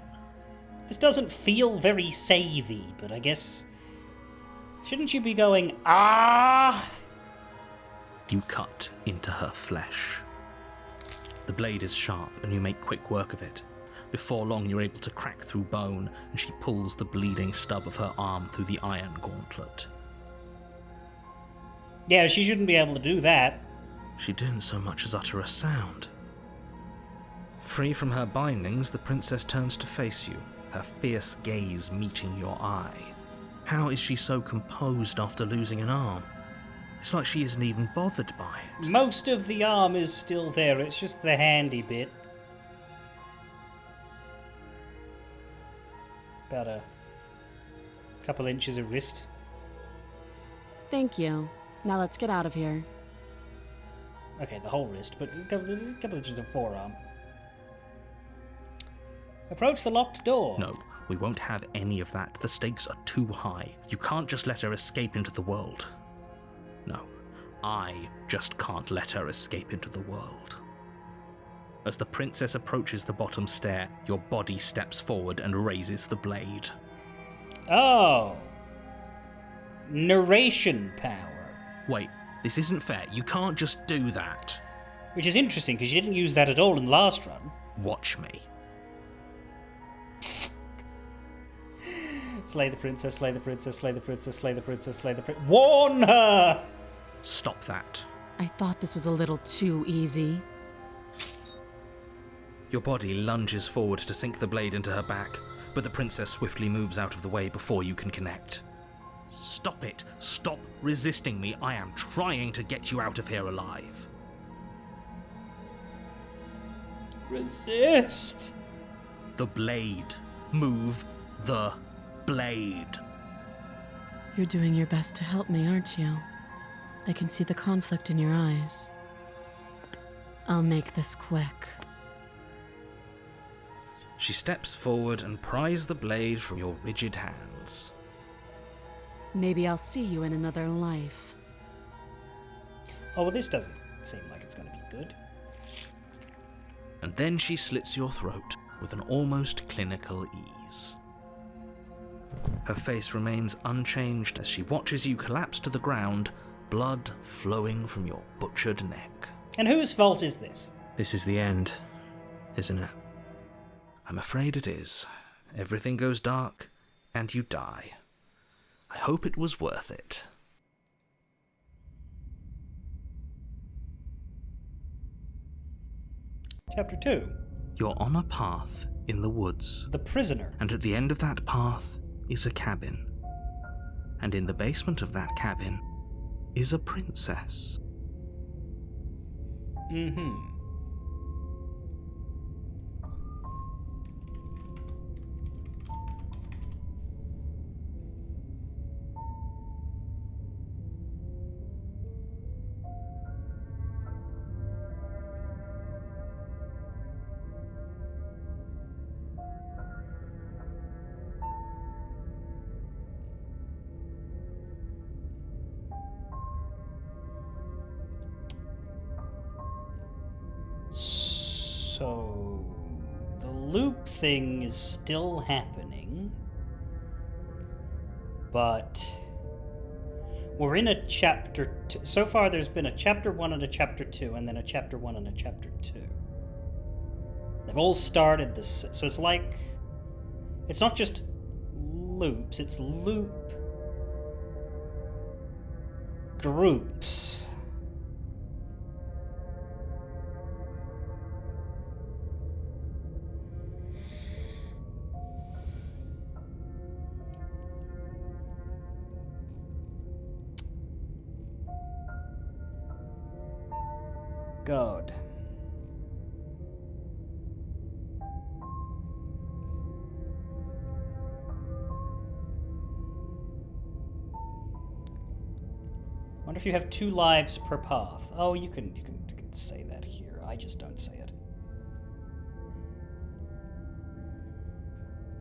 A: This doesn't feel very savey, but I guess... Shouldn't you be going, ah?
B: You cut into her flesh. The blade is sharp, and you make quick work of it. Before long, you're able to crack through bone, and she pulls the bleeding stub of her arm through the iron gauntlet.
A: Yeah, she shouldn't be able to do that.
B: She didn't so much as utter a sound.
D: Free from her bindings, the princess turns to face you, her fierce gaze meeting your eye.
B: How is she so composed after losing an arm? It's like she isn't even bothered by it.
A: Most of the arm is still there, it's just the handy bit. About a couple inches of wrist.
C: Thank you. Now let's get out of here.
A: Okay, the whole wrist, but a couple inches of forearm. Approach the locked door.
B: No, we won't have any of that. The stakes are too high. You can't just let her escape into the world. No, I just can't let her escape into the world. As the princess approaches the bottom stair, your body steps forward and raises the blade.
A: Oh. Narration power.
B: Wait, this isn't fair. You can't just do that.
A: Which is interesting, because you didn't use that at all in the last run.
B: Watch me.
A: Slay the princess, slay the princess, slay the princess, slay the princess, slay the princess. Warn her!
B: Stop that.
C: I thought this was a little too easy.
D: Your body lunges forward to sink the blade into her back, but the princess swiftly moves out of the way before you can connect.
B: Stop it. Stop resisting me. I am trying to get you out of here alive.
A: Resist!
B: The blade. Move the blade.
C: You're doing your best to help me, aren't you? I can see the conflict in your eyes. I'll make this quick.
B: She steps forward and pries the blade from your rigid hands.
C: Maybe I'll see you in another life.
A: Oh, well, this doesn't seem like it's going to be good.
B: And then she slits your throat with an almost clinical ease. Her face remains unchanged as she watches you collapse to the ground, blood flowing from your butchered neck.
A: And whose fault is this?
D: This is the end, isn't it?
B: I'm afraid it is. Everything goes dark, and you die. I hope it was worth it.
A: Chapter 2.
B: You're on a path in the woods,
A: The Prisoner.
B: and at the end of that path is a cabin. And in the basement of that cabin is a princess.
A: Mm-hmm. So, the loop thing is still happening, but we're in a chapter 2. So far, there's been a chapter 1 and a chapter 2, and then a chapter 1 and a chapter 2. They've all started this, so it's like, it's not just loops, it's loop groups. God. Wonder if you have 2 lives per path. Oh, you can say that here. I just don't say it.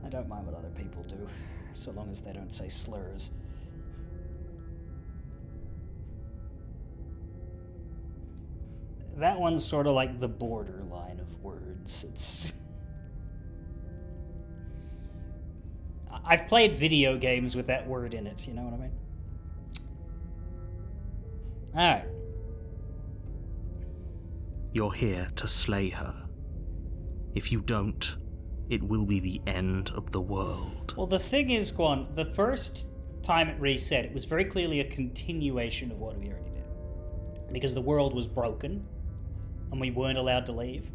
A: I don't mind what other people do, so long as they don't say slurs. That one's sort of like the borderline of words. It's... I've played video games with that word in it, you know what I mean? Alright.
B: You're here to slay her. If you don't, it will be the end of the world.
A: Well, the thing is, Guan, the first time it reset, it was very clearly a continuation of what we already did. Because the world was broken, and we weren't allowed to leave.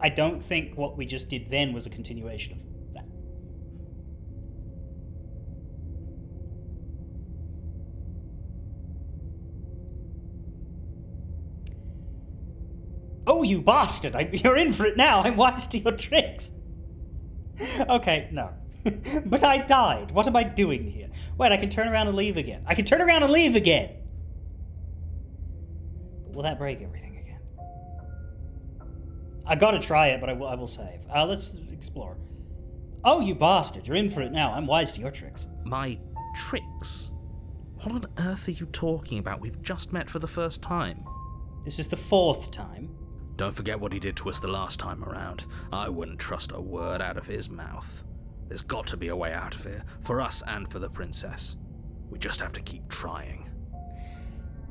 A: I don't think what we just did then was a continuation of that. Oh, you bastard! You're in for it now! I'm wise to your tricks! Okay, no. But I died. What am I doing here? Wait, I can turn around and leave again. I can turn around and leave again! But will that break everything again? I gotta try it, but I will save. Let's explore. Oh, you bastard. You're in for it now. I'm wise to your tricks.
B: My tricks? What on earth are you talking about? We've just met for the first time.
A: This is the 4th time.
B: Don't forget what he did to us the last time around. I wouldn't trust a word out of his mouth. There's got to be a way out of here, for us and for the princess. We just have to keep trying.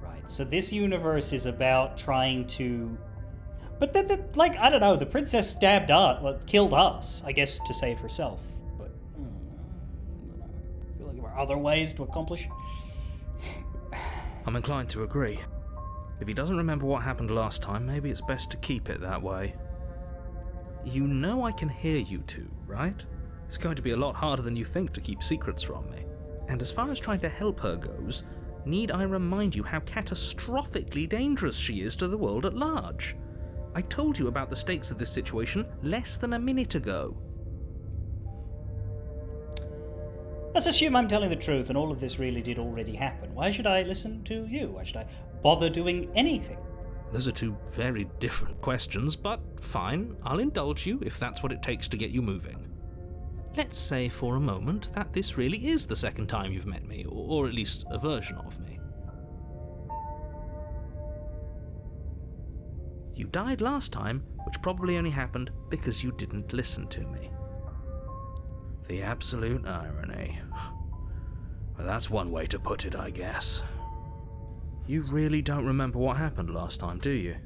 A: Right, so this universe is about trying to... But, like, I don't know, the princess stabbed us, well, killed us, I guess, to save herself. But, I don't know. I feel like there were other ways to accomplish.
B: I'm inclined to agree. If he doesn't remember what happened last time, maybe it's best to keep it that way. You know I can hear you two, right? It's going to be a lot harder than you think to keep secrets from me. And as far as trying to help her goes, need I remind you how catastrophically dangerous she is to the world at large? I told you about the stakes of this situation less than a minute ago.
A: Let's assume I'm telling the truth and all of this really did already happen. Why should I listen to you? Why should I bother doing anything?
B: Those are two very different questions, but fine, I'll indulge you if that's what it takes to get you moving. Let's say for a moment that this really is the second time you've met me, or at least a version of me. You died last time, which probably only happened because you didn't listen to me. The absolute irony. Well, that's one way to put it, I guess. You really don't remember what happened last time, do you?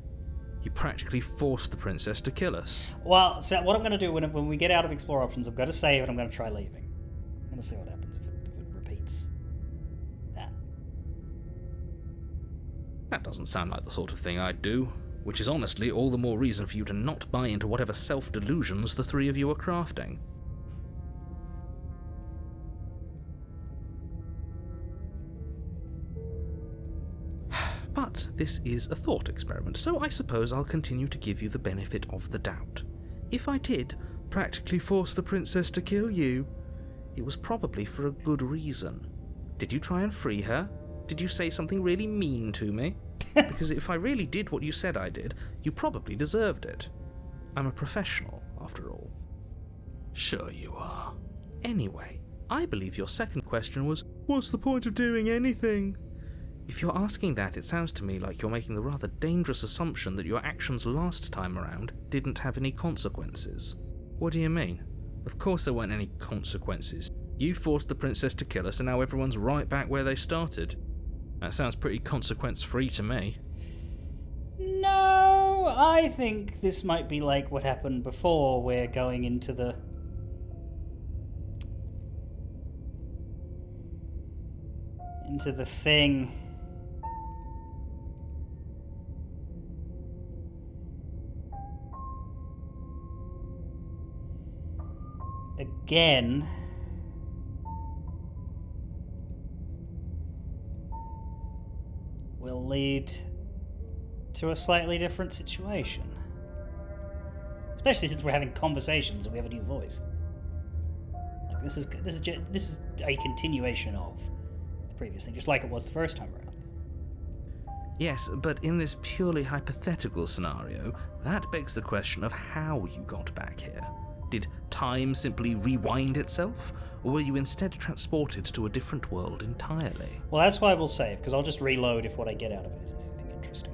B: You practically forced the princess to kill us.
A: Well, so what I'm going to do when we get out of explore options, I'm going to save and I'm going to try leaving. I'm going to see what happens if it repeats that.
B: That doesn't sound like the sort of thing I'd do, which is honestly all the more reason for you to not buy into whatever self-delusions the three of you are crafting. But this is a thought experiment, so I suppose I'll continue to give you the benefit of the doubt. If I did practically force the princess to kill you, it was probably for a good reason. Did you try and free her? Did you say something really mean to me? Because if I really did what you said I did, you probably deserved it. I'm a professional, after all. Sure you are. Anyway, I believe your second question was, what's the point of doing anything? If you're asking that, it sounds to me like you're making the rather dangerous assumption that your actions last time around didn't have any consequences. What do you mean? Of course there weren't any consequences. You forced the princess to kill us and now everyone's right back where they started. That sounds pretty consequence-free to me.
A: No, I think this might be like what happened before. We're going into the... thing. Again. Will lead to a slightly different situation. Especially since we're having conversations and we have a new voice. Like this is a continuation of the previous thing, just like it was the first time around.
B: Yes, but in this purely hypothetical scenario, that begs the question of how you got back here. Did time simply rewind itself, or were you instead transported to a different world entirely?
A: Well, that's why we'll save, because I'll just reload if what I get out of it isn't anything interesting.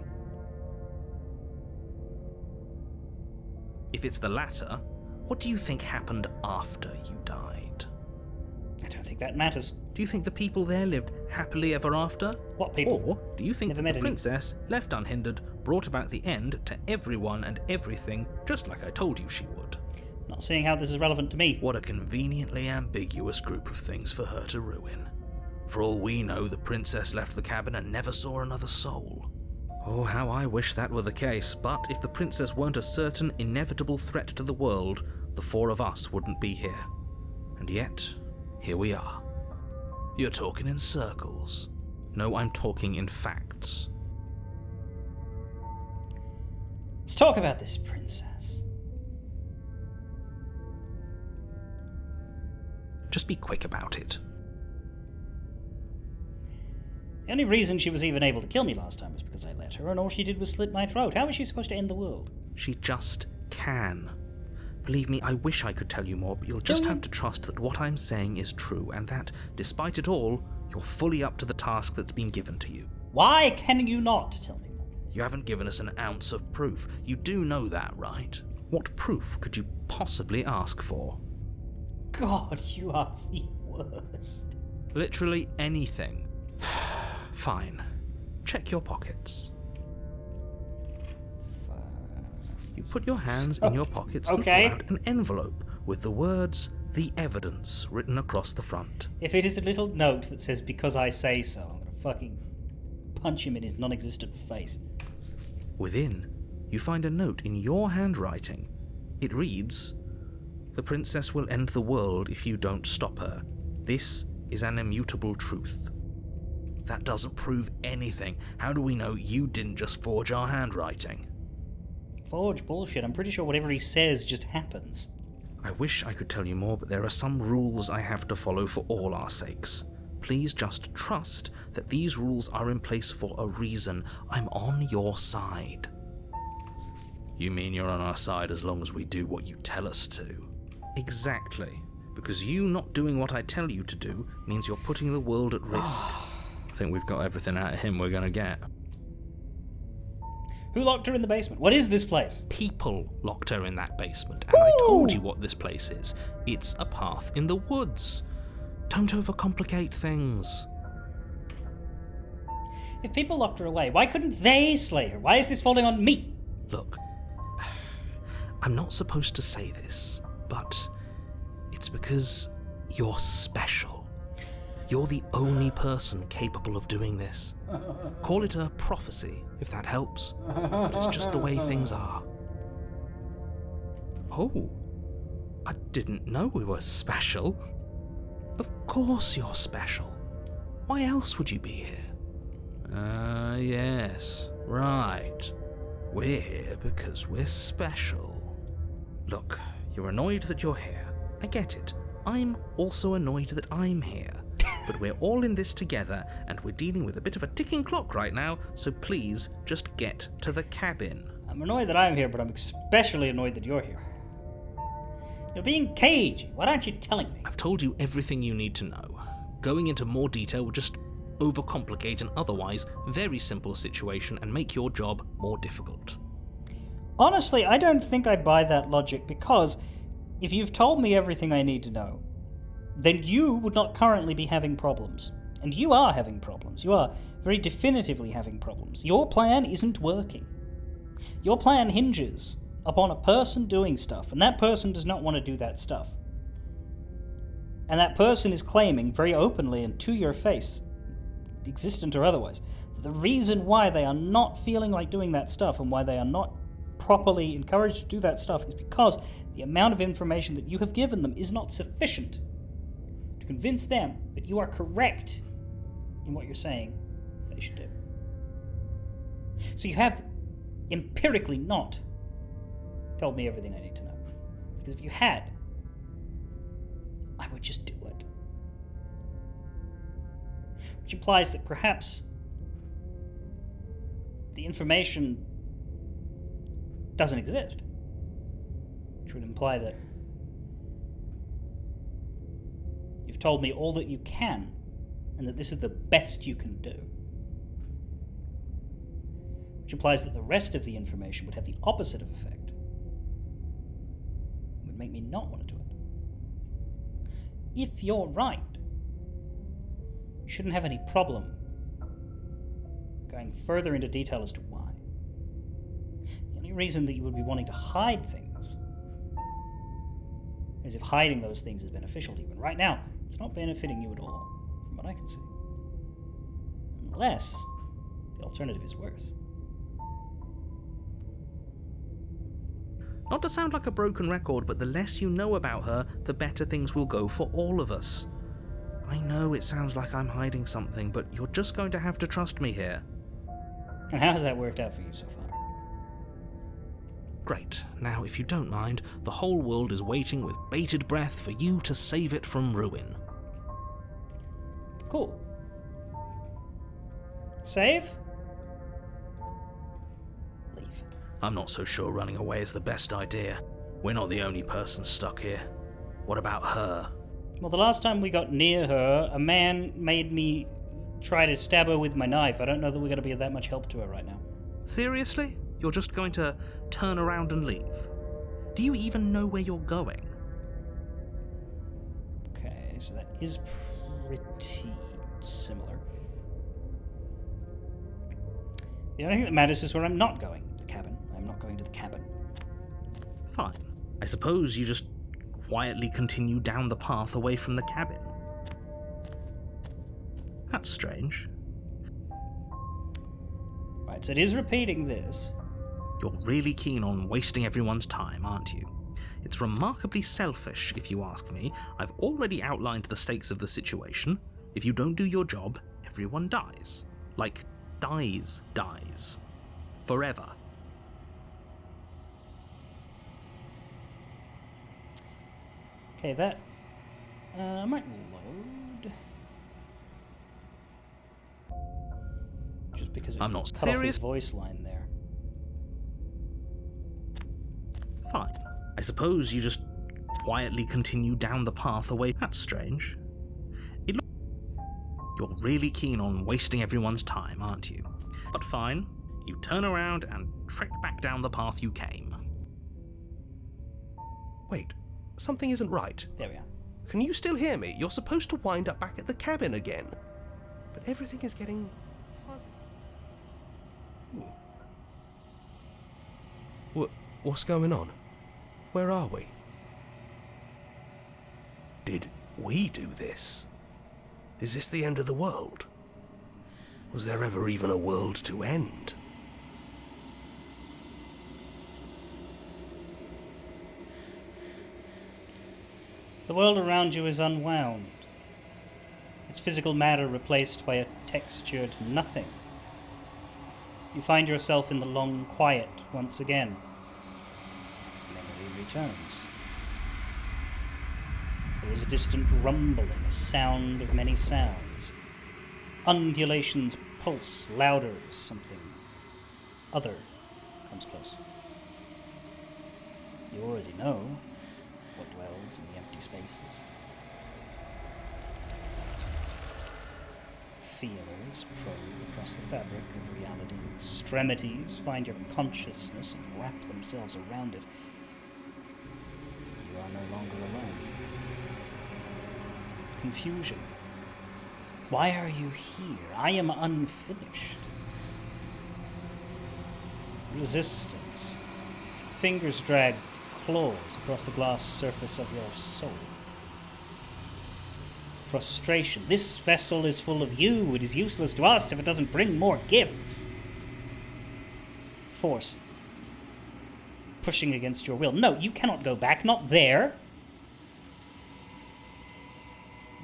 B: If it's the latter, what do you think happened after you died?
A: I don't think that matters.
B: Do you think the people there lived happily ever after?
A: What people?
B: Or do you think
A: Never
B: that
A: met
B: the
A: any.
B: princess, left unhindered, brought about the end to everyone and everything, just like I told you she would?
A: Not seeing how this is relevant to me.
B: What a conveniently ambiguous group of things for her to ruin. For all we know, the princess left the cabin and never saw another soul. Oh, how I wish that were the case, but if the princess weren't a certain, inevitable threat to the world, the four of us wouldn't be here. And yet, here we are. You're talking in circles. No, I'm talking in facts.
A: Let's talk about this princess.
B: Just be quick about it.
A: The only reason she was even able to kill me last time was because I let her, and all she did was slit my throat. How is she supposed to end the world?
B: She just can. Believe me, I wish I could tell you more, but you'll just have to trust that what I'm saying is true, and that, despite it all, you're fully up to the task that's been given to you.
A: Why can you not tell me more?
B: You haven't given us an ounce of proof. You do know that, right? What proof could you possibly ask for?
A: God, you are the worst.
B: Literally anything. Fine. Check your pockets. You put your hands in your pockets and pull out an envelope with the words, "The Evidence," written across the front.
A: If it is a little note that says, "Because I say so," I'm gonna fucking punch him in his non-existent face.
B: Within, you find a note in your handwriting. It reads, "The princess will end the world if you don't stop her. This is an immutable truth." That doesn't prove anything. How do we know you didn't just forge our handwriting?
A: forge bullshit. I'm pretty sure whatever he says just happens.
B: I wish I could tell you more, but there are some rules I have to follow for all our sakes. Please just trust that these rules are in place for a reason. I'm on your side. You mean you're on our side as long as we do what you tell us to? Exactly. Because you not doing what I tell you to do means you're putting the world at risk. I think we've got everything out of him we're gonna get.
A: Who locked her in the basement? What is this place?
B: People locked her in that basement, and I told you what this place is. It's a path in the woods. Don't overcomplicate things.
A: If people locked her away, why couldn't they slay her? Why is this falling on me?
B: Look, I'm not supposed to say this, but it's because you're special. You're the only person capable of doing this. Call it a prophecy, if that helps. But it's just the way things are. Oh, I didn't know we were special. Of course you're special. Why else would you be here? Yes, right. We're here because we're special. Look, you're annoyed that you're here. I get it. I'm also annoyed that I'm here. But we're all in this together, and we're dealing with a bit of a ticking clock right now, so please just get to the cabin.
A: I'm annoyed that I'm here, but I'm especially annoyed that you're here. You're being cagey. Why aren't you telling me?
B: I've told you everything you need to know. Going into more detail would just overcomplicate an otherwise very simple situation and make your job more difficult.
A: Honestly, I don't think I buy that logic, because if you've told me everything I need to know, then you would not currently be having problems. And you are having problems. You are very definitively having problems. Your plan isn't working. Your plan hinges upon a person doing stuff, and that person does not want to do that stuff. And that person is claiming very openly and to your face, existent or otherwise, that the reason why they are not feeling like doing that stuff and why they are not properly encouraged to do that stuff is because the amount of information that you have given them is not sufficient to convince them that you are correct in what you're saying they should do. So you have empirically not told me everything I need to know. Because if you had, I would just do it. Which implies that perhaps the information doesn't exist. Which would imply that you've told me all that you can, and that this is the best you can do. Which implies that the rest of the information would have the opposite of effect. It would make me not want to do it. If you're right, you shouldn't have any problem going further into detail as to why. The only reason that you would be wanting to hide things is if hiding those things is beneficial to you. And right now, it's not benefiting you at all, from what I can see. Unless the alternative is worse.
B: Not to sound like a broken record, but the less you know about her, the better things will go for all of us. I know it sounds like I'm hiding something, but you're just going to have to trust me here.
A: And how has that worked out for you so far?
B: Great. Now, if you don't mind, the whole world is waiting with bated breath for you to save it from ruin.
A: Cool. Save? Leave.
B: I'm not so sure running away is the best idea. We're not the only person stuck here. What about her?
A: Well, the last time we got near her, a man made me try to stab her with my knife. I don't know that we're going to be of that much help to her right now.
B: Seriously? You're just going to turn around and leave? Do you even know where you're going?
A: Okay, so that is pretty similar. The only thing that matters is where I'm not going. The cabin. I'm not going to the cabin.
B: Fine. I suppose you just quietly continue down the path away from the cabin. That's strange.
A: Right, so it is repeating this.
B: You're really keen on wasting everyone's time, aren't you? It's remarkably selfish, if you ask me. I've already outlined the stakes of the situation. If you don't do your job, everyone dies. Like, dies. Forever.
A: Okay, that might load. Just because it
B: I'm not
A: cut off his
B: serious.
A: voice line there.
B: Fine. I suppose you just quietly continue down the path away. That's strange. You're really keen on wasting everyone's time, aren't you? But fine, you turn around and trek back down the path you came.
F: Wait, something isn't right.
A: There we are.
F: Can you still hear me? You're supposed to wind up back at the cabin again. But everything is getting fuzzy. What's going on? Where are we? Did we do this? Is this the end of the world? Was there ever even a world to end?
A: The world around you is unwound. Its physical matter replaced by a textured nothing. You find yourself in the long quiet once again. Memory returns. There is a distant rumbling, a sound of many sounds. Undulations pulse louder as something other comes close. You already know what dwells in the empty spaces. Feelers probe across the fabric of reality. Extremities find your consciousness and wrap themselves around it. You are no longer alone. Confusion. Why are you here? I am unfinished. Resistance. Fingers drag claws across the glass surface of your soul. Frustration. This vessel is full of you. It is useless to us if it doesn't bring more gifts. Force. Pushing against your will. No, you cannot go back. Not there.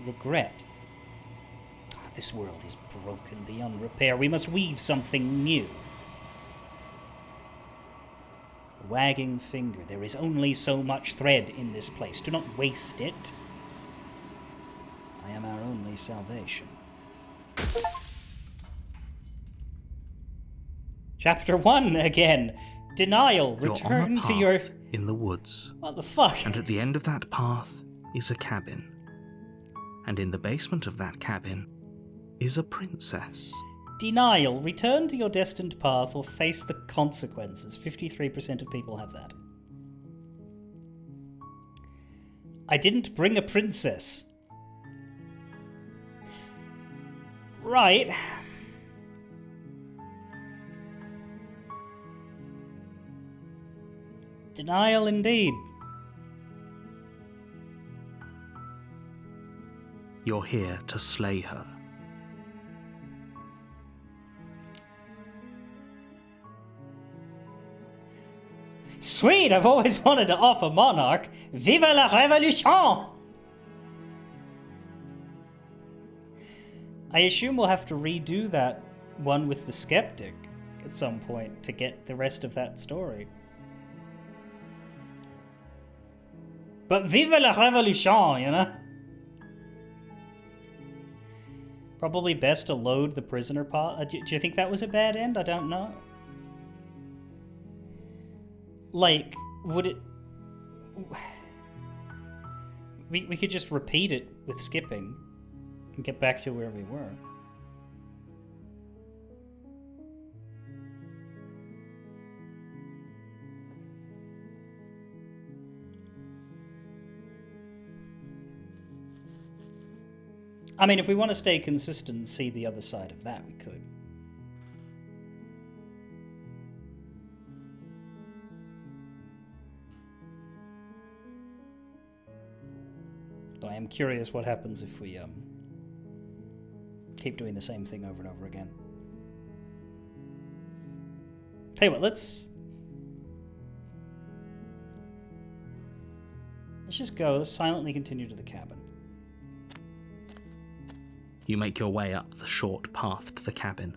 A: Regret. This world is broken beyond repair. We must weave something new. Wagging finger. There is only so much thread in this place. Do not waste it. I am our only salvation. Chapter 1 again. Denial. Return to your...
B: in the woods.
A: What the fuck?
B: And at the end of that path is a cabin. And in the basement of that cabin is a princess.
A: Denial. Return to your destined path or face the consequences. 53% of people have that. I didn't bring a princess. Right. Denial indeed.
B: You're here to slay her.
A: Sweet! I've always wanted to offer Monarch. Vive la Révolution! I assume we'll have to redo that one with the skeptic at some point to get the rest of that story. But vive la Révolution, you know? Probably best to load the prisoner part. Do you think that was a bad end? I don't know. Like, would it... We could just repeat it with skipping and get back to where we were. I mean, if we want to stay consistent and see the other side of that, we could. I am curious what happens if we keep doing the same thing over and over again. Tell you what, let's just go. Let's silently continue to the cabin.
B: You make your way up the short path to the cabin.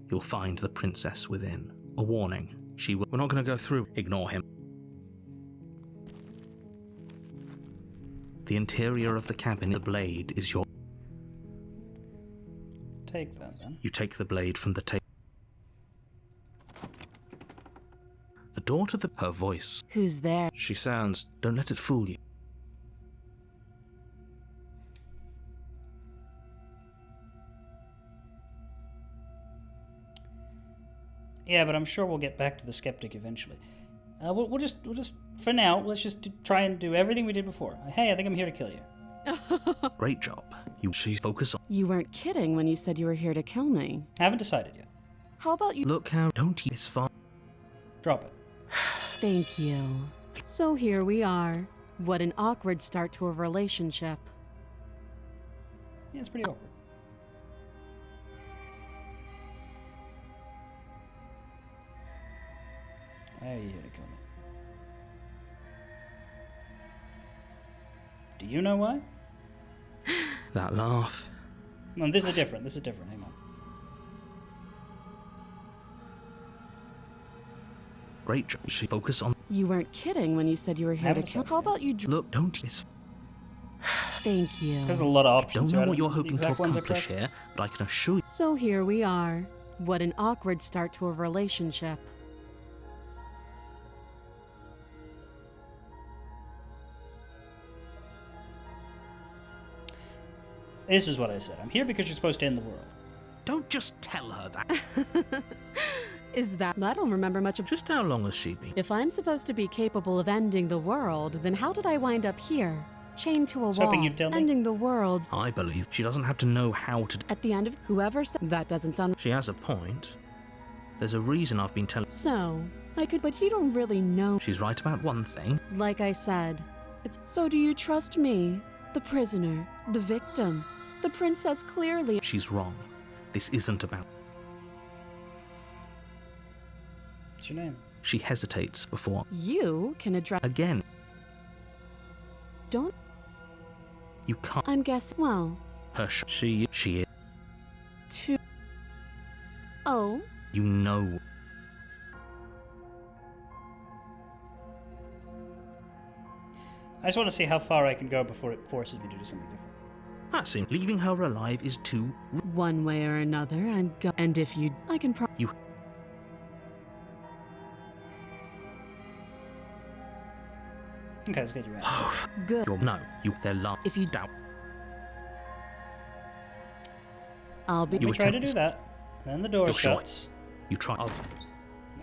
B: You'll find the princess within. A warning.
F: We're not going to go through.
B: Ignore him. The interior of the cabin, the blade is your...
A: Take that then.
B: You take the blade from the table. The door to her voice.
C: Who's there?
B: She sounds... Don't let it fool you.
A: Yeah, but I'm sure we'll get back to the skeptic eventually. We'll just for now, let's just try and do everything we did before. Hey, I think I'm here to kill you.
B: Great job. She's focused on...
C: You weren't kidding when you said you were here to kill me.
A: Haven't decided yet.
C: How about you?
B: Look how... Don't you... It's fine.
A: Drop it.
C: Thank you. So here we are. What an awkward start to a relationship.
A: Yeah, it's pretty awkward. Why are you here to kill me? Do you know why?
B: That laugh.
A: No, this is different. This is different. Hang on.
B: Great job. She focus on...
C: You weren't kidding when you said you were here to
A: Haven't
C: kill.
A: decided
C: How
A: yet.
C: about you?
B: Look, don't... It's...
C: Thank you.
A: There's a lot of
B: Don't
A: options.
B: know
A: here.
B: what you're
A: The
B: hoping to
A: exact ones I
B: accomplish
A: pressed.
B: here, but I can assure you...
C: So here we are. What an awkward start to a relationship.
A: This is what I said. I'm here because you're supposed to end the world.
B: Don't just tell her that.
C: Is that? I don't remember much of.
B: Just how long has she been?
C: If I'm supposed to be capable of ending the world, then how did I wind up here? Chained to a
A: was
C: wall.
A: hoping you'd tell me.
C: Ending the world.
B: I believe she doesn't have to know how to...
C: At the end of whoever said that doesn't sound.
B: She has a point. There's a reason I've been telling...
C: So, I could, but you don't really know.
B: She's right about one thing.
C: Like I said, it's. So do you trust me? The prisoner, the victim, the princess clearly.
B: She's wrong. This isn't about...
A: What's your name?
B: She hesitates before...
C: You can address.
B: Again,
C: Don't.
B: you can't...
C: I'm guessing. Well,
B: She is...
C: to. Oh,
B: You know...
A: I just want to see how far I can go before it forces me to do something different.
B: That seems... Leaving her alive is too...
C: one way or another, I'm go. And if you, I can.
B: You...
A: Okay, let's get you out.
C: Good.
B: No. You... They're love.
C: If you
B: doubt...
C: I'll be.
A: Let me try to do
B: attempt-
A: that. Then the door
B: You're sure.
A: shuts.
B: You try...
A: Let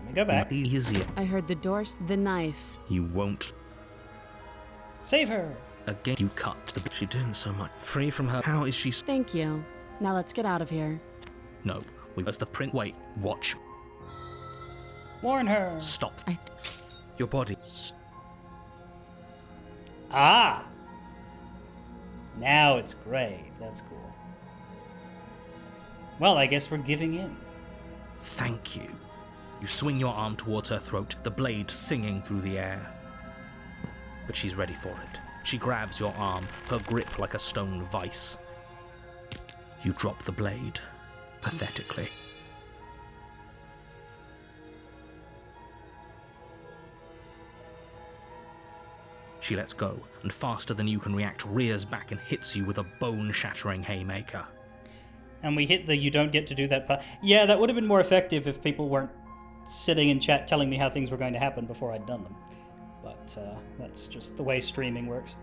A: me go back.
B: Easier.
C: I heard the doors, the knife.
B: You won't...
A: Save her!
B: Again, you cut the... She's doing so much. Free from her... How is she...
C: Thank you. Now let's get out of here.
B: No. As the print... Wait. Watch.
A: Warn her!
B: Stop.
C: I.
B: Your body...
A: Ah! Now it's great. That's cool. Well, I guess we're giving in.
B: Thank you. You swing your arm towards her throat, the blade singing through the air. But she's ready for it. She grabs your arm, her grip like a stone vice. You drop the blade, pathetically. She lets go, and faster than you can react, rears back and hits you with a bone-shattering haymaker.
A: And we hit the you don't get to do that part. Yeah, that would have been more effective if people weren't sitting in chat telling me how things were going to happen before I'd done them. But that's just the way streaming works.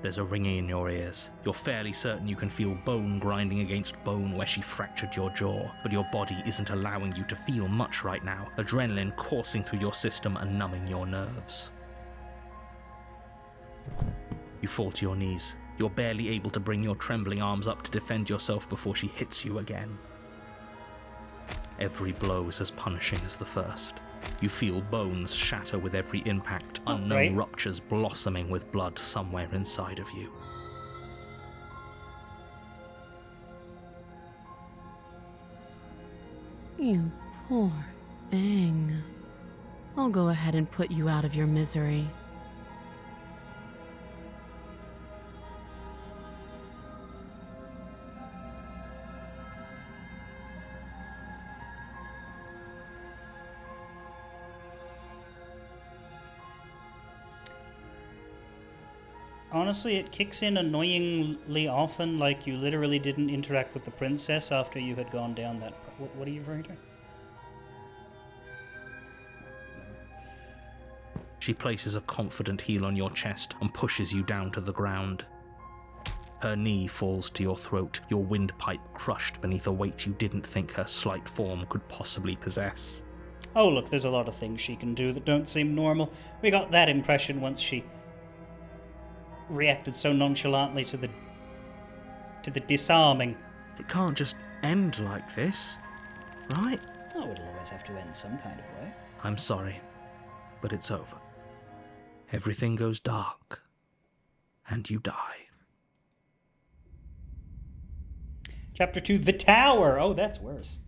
B: There's a ringing in your ears. You're fairly certain you can feel bone grinding against bone where she fractured your jaw, but your body isn't allowing you to feel much right now, adrenaline coursing through your system and numbing your nerves. You fall to your knees. You're barely able to bring your trembling arms up to defend yourself before she hits you again. Every blow is as punishing as the first. You feel bones shatter with every impact, unknown
A: right.
B: ruptures blossoming with blood somewhere inside of you.
C: You poor thing. I'll go ahead and put you out of your misery.
A: Honestly, it kicks in annoyingly often, like you literally didn't interact with the princess after you had gone down that... What are you referring to?
B: She places a confident heel on your chest and pushes you down to the ground. Her knee falls to your throat, your windpipe crushed beneath a weight you didn't think her slight form could possibly possess.
A: Oh, look, there's a lot of things she can do that don't seem normal. We got that impression once she reacted so nonchalantly to the disarming.
B: It can't just end like this, right?
A: Oh, it'll always have to end some kind of way.
B: I'm sorry, but it's over. Everything goes dark, and you die.
A: Chapter 2, The Tower! Oh, that's worse.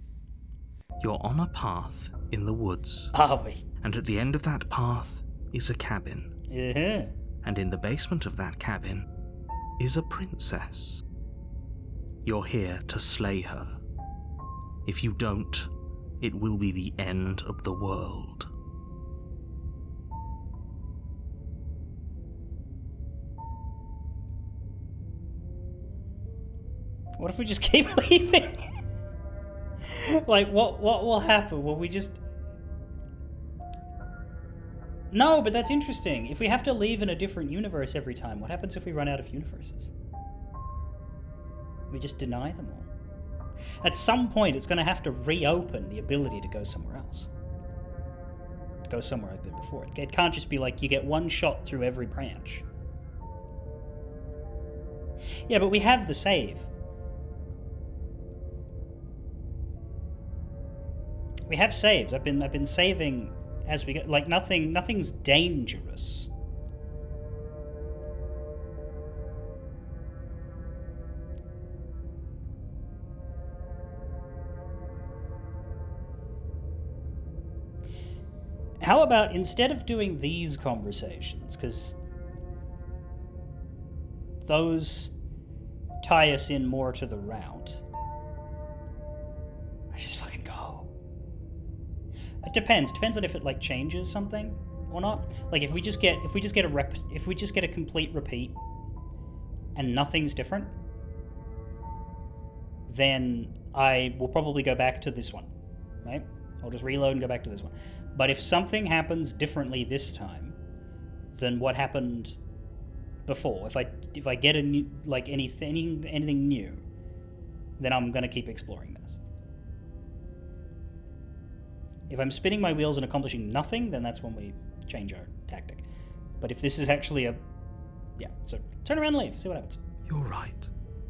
B: You're on a path in the woods,
A: Are we?
B: and at the end of that path is a cabin.
A: Yeah.
B: And in the basement of that cabin is a princess. You're here to slay her. If you don't, it will be the end of the world.
A: What if we just keep leaving? Like, what will happen? Will we just... No, but that's interesting. If we have to leave in a different universe every time, what happens if we run out of universes? We just deny them all. At some point, it's going to have to reopen the ability to go somewhere else. To go somewhere I've been before. It can't just be like you get one shot through every branch. Yeah, but we have the save. We have saves. I've been saving as we go. Like nothing's dangerous. How about instead of doing these conversations, because those tie us in more to the route, I just fucking go. It depends on if it like changes something or not. Like if we just get a complete repeat and nothing's different, then I will probably go back to this one, right? I'll just reload and go back to this one. But if something happens differently this time than what happened before, if I get a new, like anything new, then I'm gonna keep exploring this. If I'm spinning my wheels and accomplishing nothing, then that's when we change our tactic. But if this is actually so turn around and leave, see what happens.
B: You're right.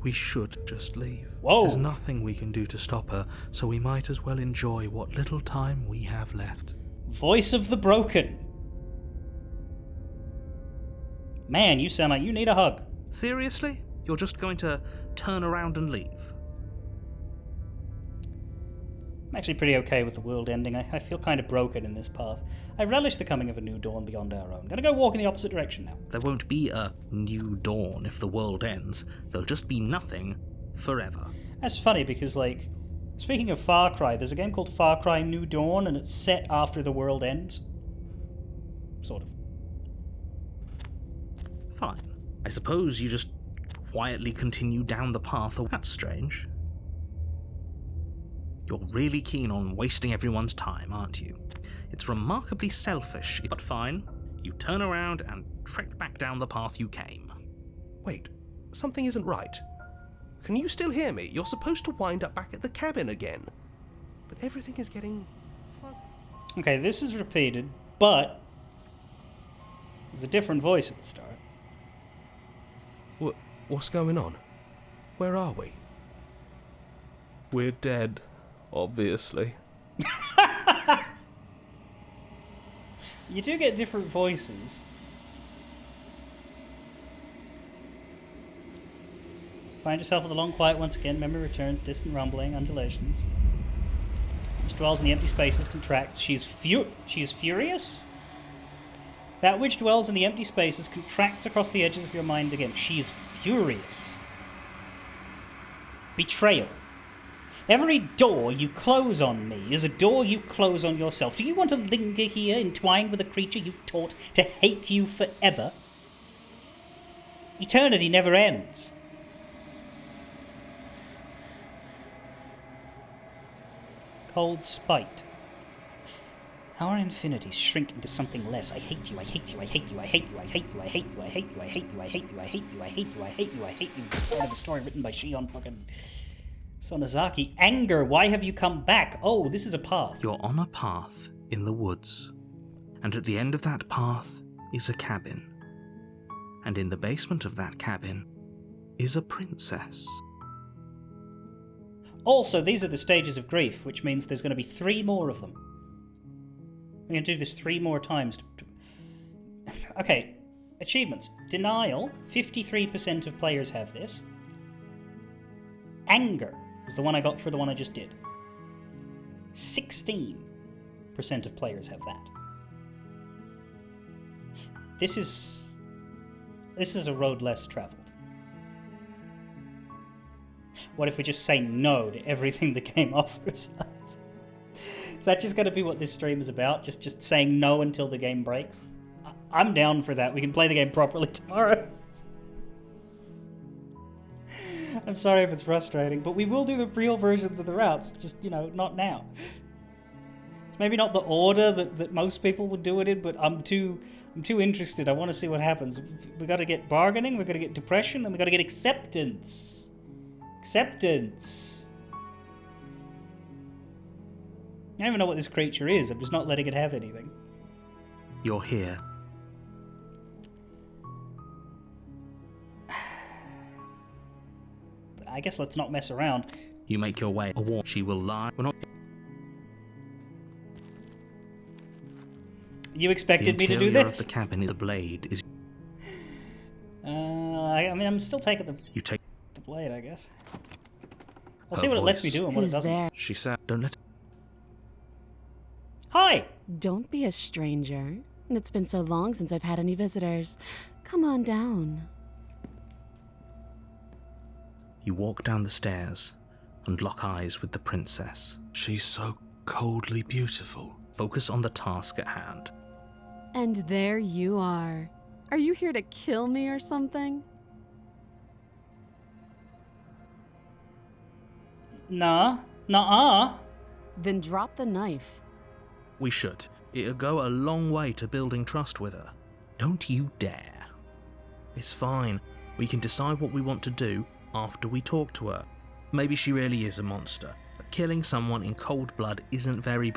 B: We should just leave.
A: Whoa!
B: There's nothing we can do to stop her, so we might as well enjoy what little time we have left.
A: Voice of the broken. Man, you sound like you need a hug.
B: Seriously? You're just going to turn around and leave?
A: I'm actually pretty okay with the world ending. I feel kind of broken in this path. I relish the coming of a new dawn beyond our own. Gonna go walk in the opposite direction now.
B: There won't be a new dawn if the world ends. There'll just be nothing forever.
A: That's funny because, like, speaking of Far Cry, there's a game called Far Cry New Dawn, and it's set after the world ends. Sort of.
B: Fine. I suppose you just quietly continue down the path. That's strange. You're really keen on wasting everyone's time, aren't you? It's remarkably selfish, but fine. You turn around and trek back down the path you came.
F: Wait, something isn't right. Can you still hear me? You're supposed to wind up back at the cabin again. But everything is getting fuzzy.
A: Okay, this is repeated, but there's a different voice at the start.
F: What's going on? Where are we? We're dead, obviously.
A: You do get different voices. Find yourself with a long quiet once again. Memory returns, distant rumbling, undulations. Which dwells in the empty spaces, contracts. She's furious? That which dwells in the empty spaces contracts across the edges of your mind again. She's furious. Betrayal. Every door you close on me is a door you close on yourself. Do you want to linger here, entwined with a creature you taught to hate you forever? Eternity never ends. Cold spite. Our infinities shrink into something less. I hate you, I hate you, I hate you, I hate you, I hate you, I hate you, I hate you, I hate you, I hate you, I hate you, I hate you, I hate you, I hate you. It's part of a story written by Shion fucking Sonozaki. Anger, why have you come back? Oh, this is a path.
B: You're on a path in the woods, and at the end of that path is a cabin. And in the basement of that cabin is a princess.
A: Also, these are the stages of grief, which means there's going to be 3 more of them. I'm going to do this 3 more times. Okay, achievements. Denial, 53% of players have this. Anger is the one I got for the one I just did. 16% of players have that. This is a road less traveled. What if we just say no to everything the game offers us? Is that just going to be what this stream is about? Just saying no until the game breaks? I'm down for that. We can play the game properly tomorrow. I'm sorry if it's frustrating, but we will do the real versions of the routes, just, not now. It's maybe not the order that most people would do it in, but I'm too interested. I want to see what happens. We got to get bargaining, we got to get depression, then we got to get acceptance. Acceptance. I don't even know what this creature is. I'm just not letting it have anything.
B: You're here.
A: I guess let's not mess around.
B: You make your way. She will lie. We're not.
A: You expected me to do
B: The interior
A: this?
B: of the cabin is the blade. Is
A: I mean, I'm still taking
B: you take
A: the blade, I guess. I'll
B: Her
A: see what it lets me
B: voice.
A: do and what it
C: Who's
A: doesn't.
C: there?
B: She said, "Don't let."
A: Hi!
C: Don't be a stranger. It's been so long since I've had any visitors. Come on down.
B: You walk down the stairs and lock eyes with the princess.
E: She's so coldly beautiful.
B: Focus on the task at hand.
C: And there you are. Are you here to kill me or something?
A: Nah. Nuh-uh.
C: Then drop the knife.
B: We should. It'll go a long way to building trust with her. Don't you dare. It's fine. We can decide what we want to do after we talk to her. Maybe she really is a monster, but killing someone in cold blood isn't very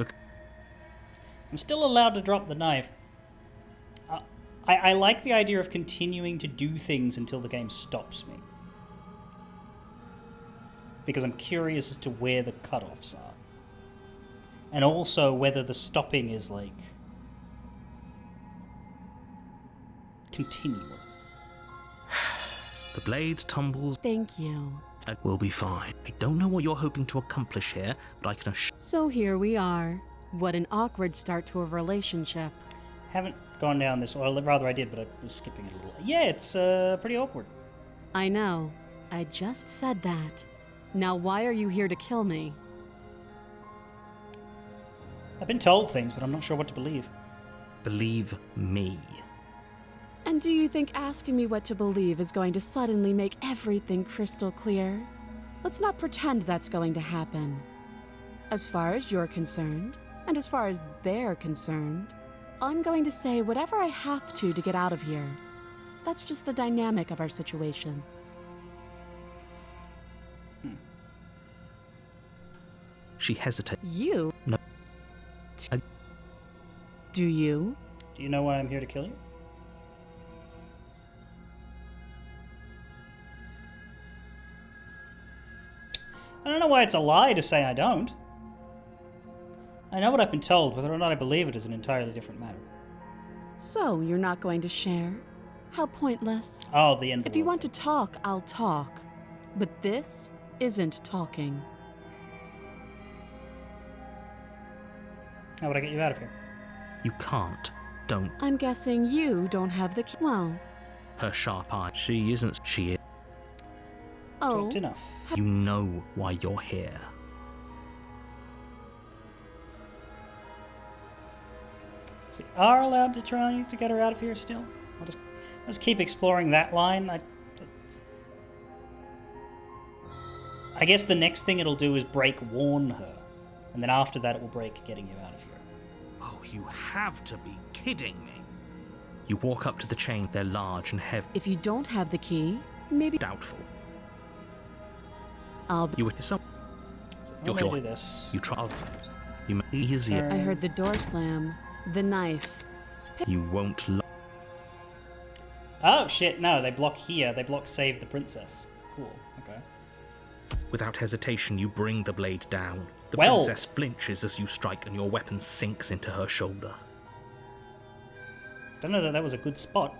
A: I'm still allowed to drop the knife. I like the idea of continuing to do things until the game stops me. Because I'm curious as to where the cutoffs are. And also whether the stopping is, like, continual.
B: The blade tumbles.
C: Thank you.
B: We'll be fine. I don't know what you're hoping to accomplish here, but I can assure
C: So here we are. What an awkward start to a relationship.
A: Haven't gone down this, or rather I did, but I was skipping it a little. Yeah, it's pretty awkward.
C: I know. I just said that. Now why are you here to kill me?
A: I've been told things, but I'm not sure what to believe.
B: believe me.
C: And do you think asking me what to believe is going to suddenly make everything crystal clear? Let's not pretend that's going to happen. As far as you're concerned, and as far as they're concerned, I'm going to say whatever I have to get out of here. That's just the dynamic of our situation.
B: She hesitates.
C: You?
B: No.
C: Do you?
A: Do you know why I'm here to kill you? I don't know why it's a lie to say I don't. I know what I've been told. Whether or not I believe it is an entirely different matter.
C: So, you're not going to share? How pointless.
A: Oh, the end of the
C: If you
A: world
C: want to talk, I'll talk. But this isn't talking.
A: How would I get you out of here?
B: You can't. Don't.
C: I'm guessing you don't have the key. Well,
B: Her sharp eye. She isn't. She is.
C: oh,
A: Talked enough.
B: You know why you're here.
A: So we are allowed to try to get her out of here still? I'll just keep exploring that line. I guess the next thing it'll do is break warn her. And then after that it will break getting you out of here.
B: Oh, you have to be kidding me. You walk up to the chain. They're large and heavy.
C: If you don't have the key, maybe
B: Doubtful.
C: I'll be...
B: You were some.
A: I'm
B: You're
A: gonna
B: sure.
A: do this.
B: You try. You may easier.
C: I heard the door slam. The knife.
B: You won't.
A: Oh shit, no, they block here. They block save the princess. Cool, okay.
B: Without hesitation, you bring the blade down. The
A: Well-
B: princess flinches as you strike, and your weapon sinks into her shoulder.
A: Don't know that that was a good spot.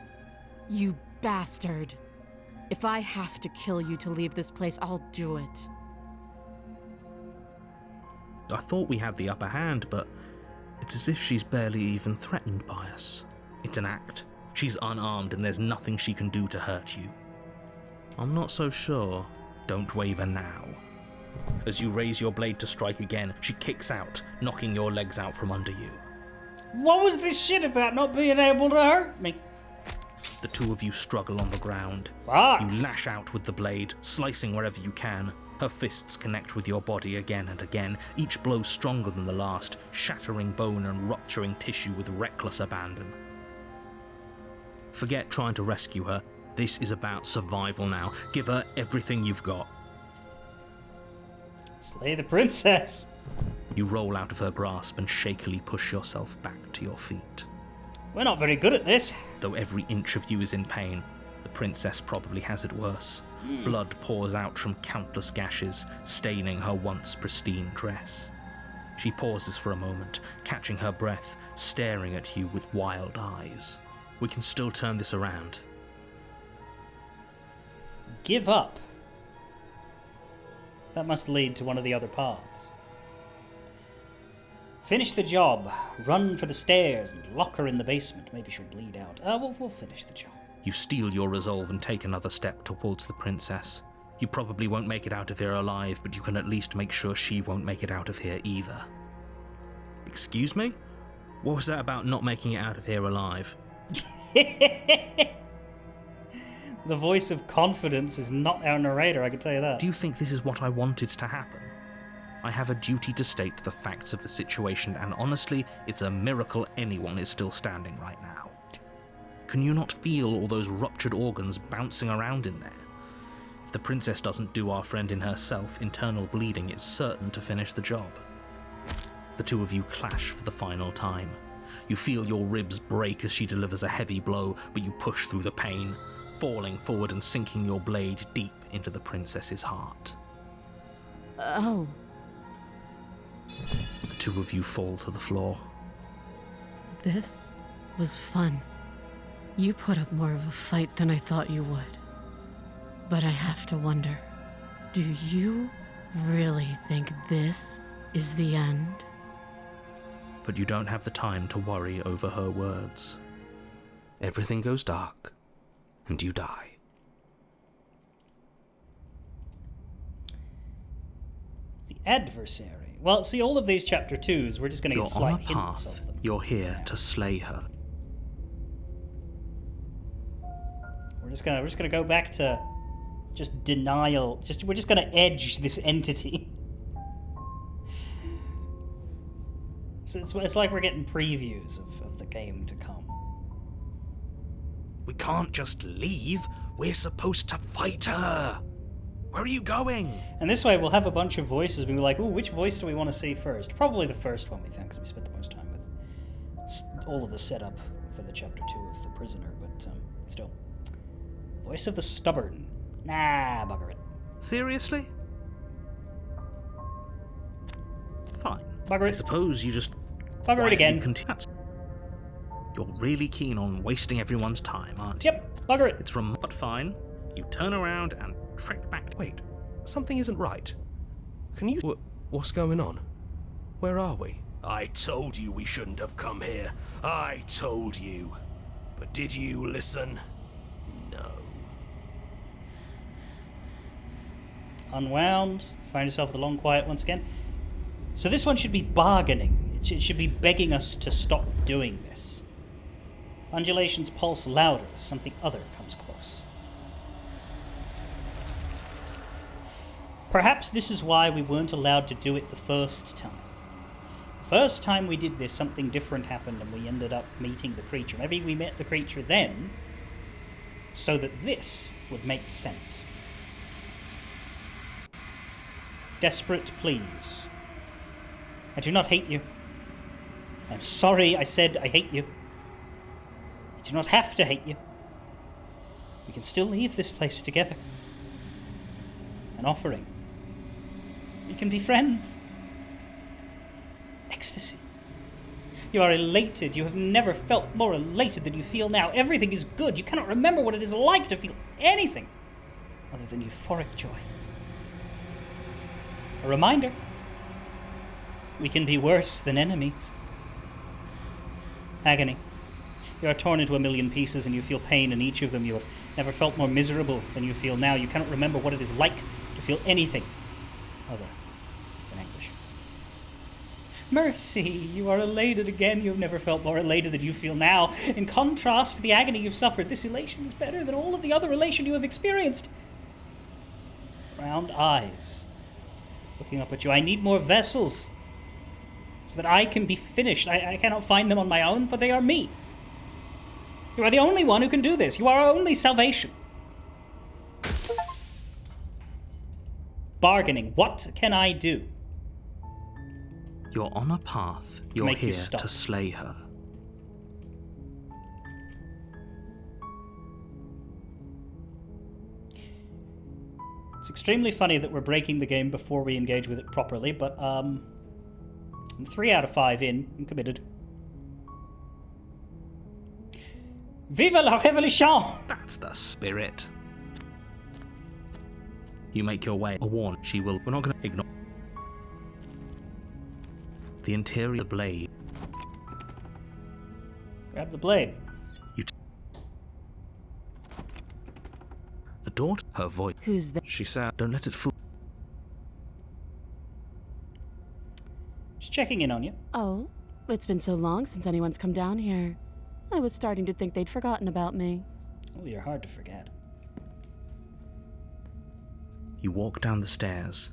C: You bastard. If I have to kill you to leave this place, I'll do it.
B: I thought we had the upper hand, but it's as if she's barely even threatened by us. It's an act. She's unarmed, and there's nothing she can do to hurt you. I'm not so sure. Don't waver now. As you raise your blade to strike again, she kicks out, knocking your legs out from under you.
A: What was this shit about not being able to hurt me?
B: The two of you struggle on the ground.
A: Fuck!
B: You lash out with the blade, slicing wherever you can. Her fists connect with your body again and again, each blow stronger than the last, shattering bone and rupturing tissue with reckless abandon. Forget trying to rescue her. This is about survival now. Give her everything you've got.
A: Slay the princess!
B: You roll out of her grasp and shakily push yourself back to your feet.
A: We're not very good at this.
B: Though every inch of you is in pain, the princess probably has it worse. Blood pours out from countless gashes, staining her once pristine dress. She pauses for a moment, catching her breath, staring at you with wild eyes. We can still turn this around.
A: Give up. That must lead to one of the other paths. Finish the job. Run for the stairs and lock her in the basement. Maybe she'll bleed out. We'll finish the job.
B: You steel your resolve and take another step towards the princess. You probably won't make it out of here alive, but you can at least make sure she won't make it out of here either. Excuse me? What was that about not making it out of here alive?
A: The voice of confidence is not our narrator, I can tell you that.
B: Do you think this is what I wanted to happen? I have a duty to state the facts of the situation, and honestly, it's a miracle anyone is still standing right now. Can you not feel all those ruptured organs bouncing around in there? If the princess doesn't do our friend in herself, internal bleeding is certain to finish the job. The two of you clash for the final time. You feel your ribs break as she delivers a heavy blow, but you push through the pain, falling forward and sinking your blade deep into the princess's heart.
C: Oh.
B: The two of you fall to the floor.
C: This was fun. You put up more of a fight than I thought you would. But I have to wonder, do you really think this is the end?
B: But you don't have the time to worry over her words. Everything goes dark, and you die.
A: The adversary. Well, see, all of these chapter 2s, we're just going to
B: You're
A: get
B: on
A: slight
B: a
A: hints
B: path.
A: of them.
B: You're here to slay her.
A: We're just gonna go back to just denial. We're just gonna edge this entity. So it's like we're getting previews of the game to come.
B: We can't just leave. We're supposed to fight her. Where are you going?
A: And this way we'll have a bunch of voices. We'll be like, ooh, which voice do we want to see first? Probably the first one, we think, because we spent the most time with all of the setup for the chapter 2 of The Prisoner, but still. Voice of the Stubborn. Nah, bugger it.
B: Seriously? Fine.
A: Bugger
B: I
A: it.
B: suppose you just
A: Bugger it
B: quietly
A: again.
B: continue. You're really keen on wasting everyone's time, aren't you?
A: Yep, bugger it.
B: It's but fine. You turn around and trek back.
F: Wait, something isn't right. Can you... What's going on? Where are we?
G: I told you we shouldn't have come here. I told you. But did you listen? No.
A: Unwound. Find yourself with a long quiet once again. So this one should be bargaining. It should be begging us to stop doing this. Undulations pulse louder as something other comes close. Perhaps this is why we weren't allowed to do it the first time. The first time we did this, something different happened and we ended up meeting the creature. Maybe we met the creature then, so that this would make sense. Desperate pleas. I do not hate you. I'm sorry I said I hate you. I do not have to hate you. We can still leave this place together. An offering. We can be friends. Ecstasy. You are elated. You have never felt more elated than you feel now. Everything is good. You cannot remember what it is like to feel anything other than euphoric joy. A reminder. We can be worse than enemies. Agony. You are torn into a million pieces and you feel pain in each of them. You have never felt more miserable than you feel now. You cannot remember what it is like to feel anything other than anguish. Mercy, you are elated again. You have never felt more elated than you feel now. In contrast to the agony you've suffered, this elation is better than all of the other elation you have experienced. Round eyes, looking up at you. I need more vessels, so that I can be finished. I cannot find them on my own, for they are me. You are the only one who can do this. You are our only salvation. Bargaining. What can I do?
B: You're on a path. You're
A: make you
B: here
A: stop.
B: to slay her.
A: It's extremely funny that we're breaking the game before we engage with it properly, but I'm 3 out of 5 in. I'm committed. Vive la révolution!
B: That's the spirit. You make your way. A warn. She will. We're not going to ignore. The interior of the blade.
A: Grab the blade.
B: The door. Her voice.
C: Who's that?
B: She said, "Don't let it fool."
A: Just checking in on you.
C: Oh, it's been so long since anyone's come down here. I was starting to think they'd forgotten about me.
A: Oh, you're hard to forget.
B: You walk down the stairs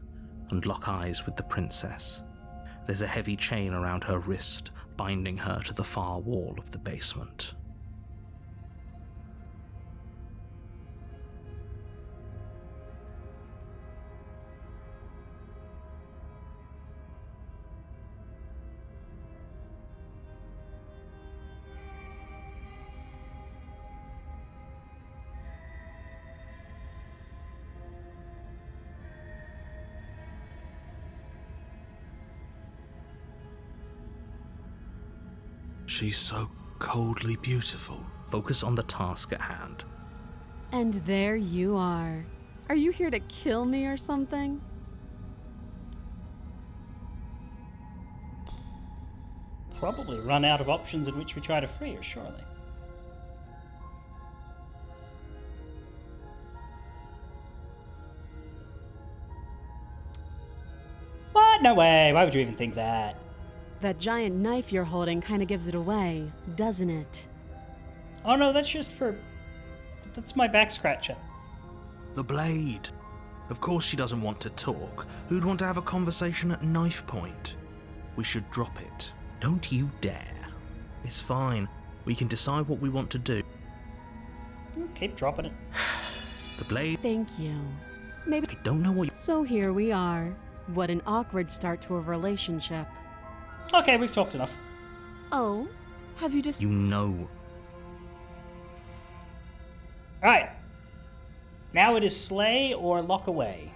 B: and lock eyes with the princess. There's a heavy chain around her wrist, binding her to the far wall of the basement.
E: She's so coldly beautiful.
B: Focus on the task at hand.
C: And there you are. Are you here to kill me or something?
A: Probably run out of options in which we try to free her, surely. What? No way. Why would you even think that?
C: That giant knife you're holding kind of gives it away, doesn't it?
A: Oh no, that's just for... That's my back scratcher.
E: The blade. Of course she doesn't want to talk. Who'd want to have a conversation at knife point? We should drop it.
B: Don't you dare.
E: It's fine. We can decide what we want to do.
A: Keep dropping it.
B: The blade.
C: Thank you. Maybe.
B: I don't know what you...
C: So here we are. What an awkward start to a relationship.
A: Okay, we've talked enough.
C: Oh, have you just...
B: You know.
A: Alright. Now it is slay or lock away.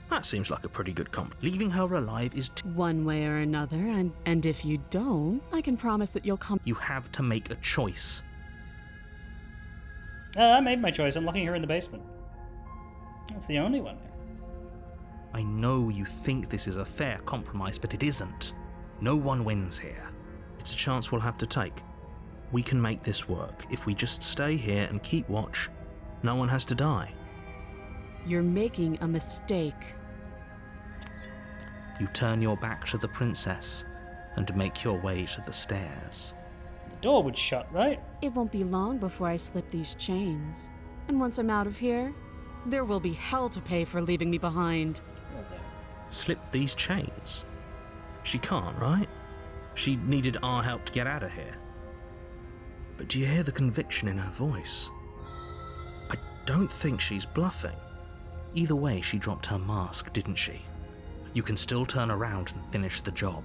B: That seems like a pretty good comp. Leaving her alive is too...
C: One way or another, and if you don't, I can promise that you'll come...
B: You have to make a choice.
A: I made my choice. I'm locking her in the basement. That's the only one there.
B: I know you think this is a fair compromise, but it isn't. No one wins here.
E: It's a chance we'll have to take. We can make this work. If we just stay here and keep watch, no one has to die.
C: You're making a mistake.
B: You turn your back to the princess and make your way to the stairs.
A: The door would shut, right?
C: It won't be long before I slip these chains. And once I'm out of here, there will be hell to pay for leaving me behind.
A: Well,
E: Slip these chains? She can't, right? She needed our help to get out of here. But do you hear the conviction in her voice? I don't think she's bluffing. Either way, she dropped her mask, didn't she? You can still turn around and finish the job.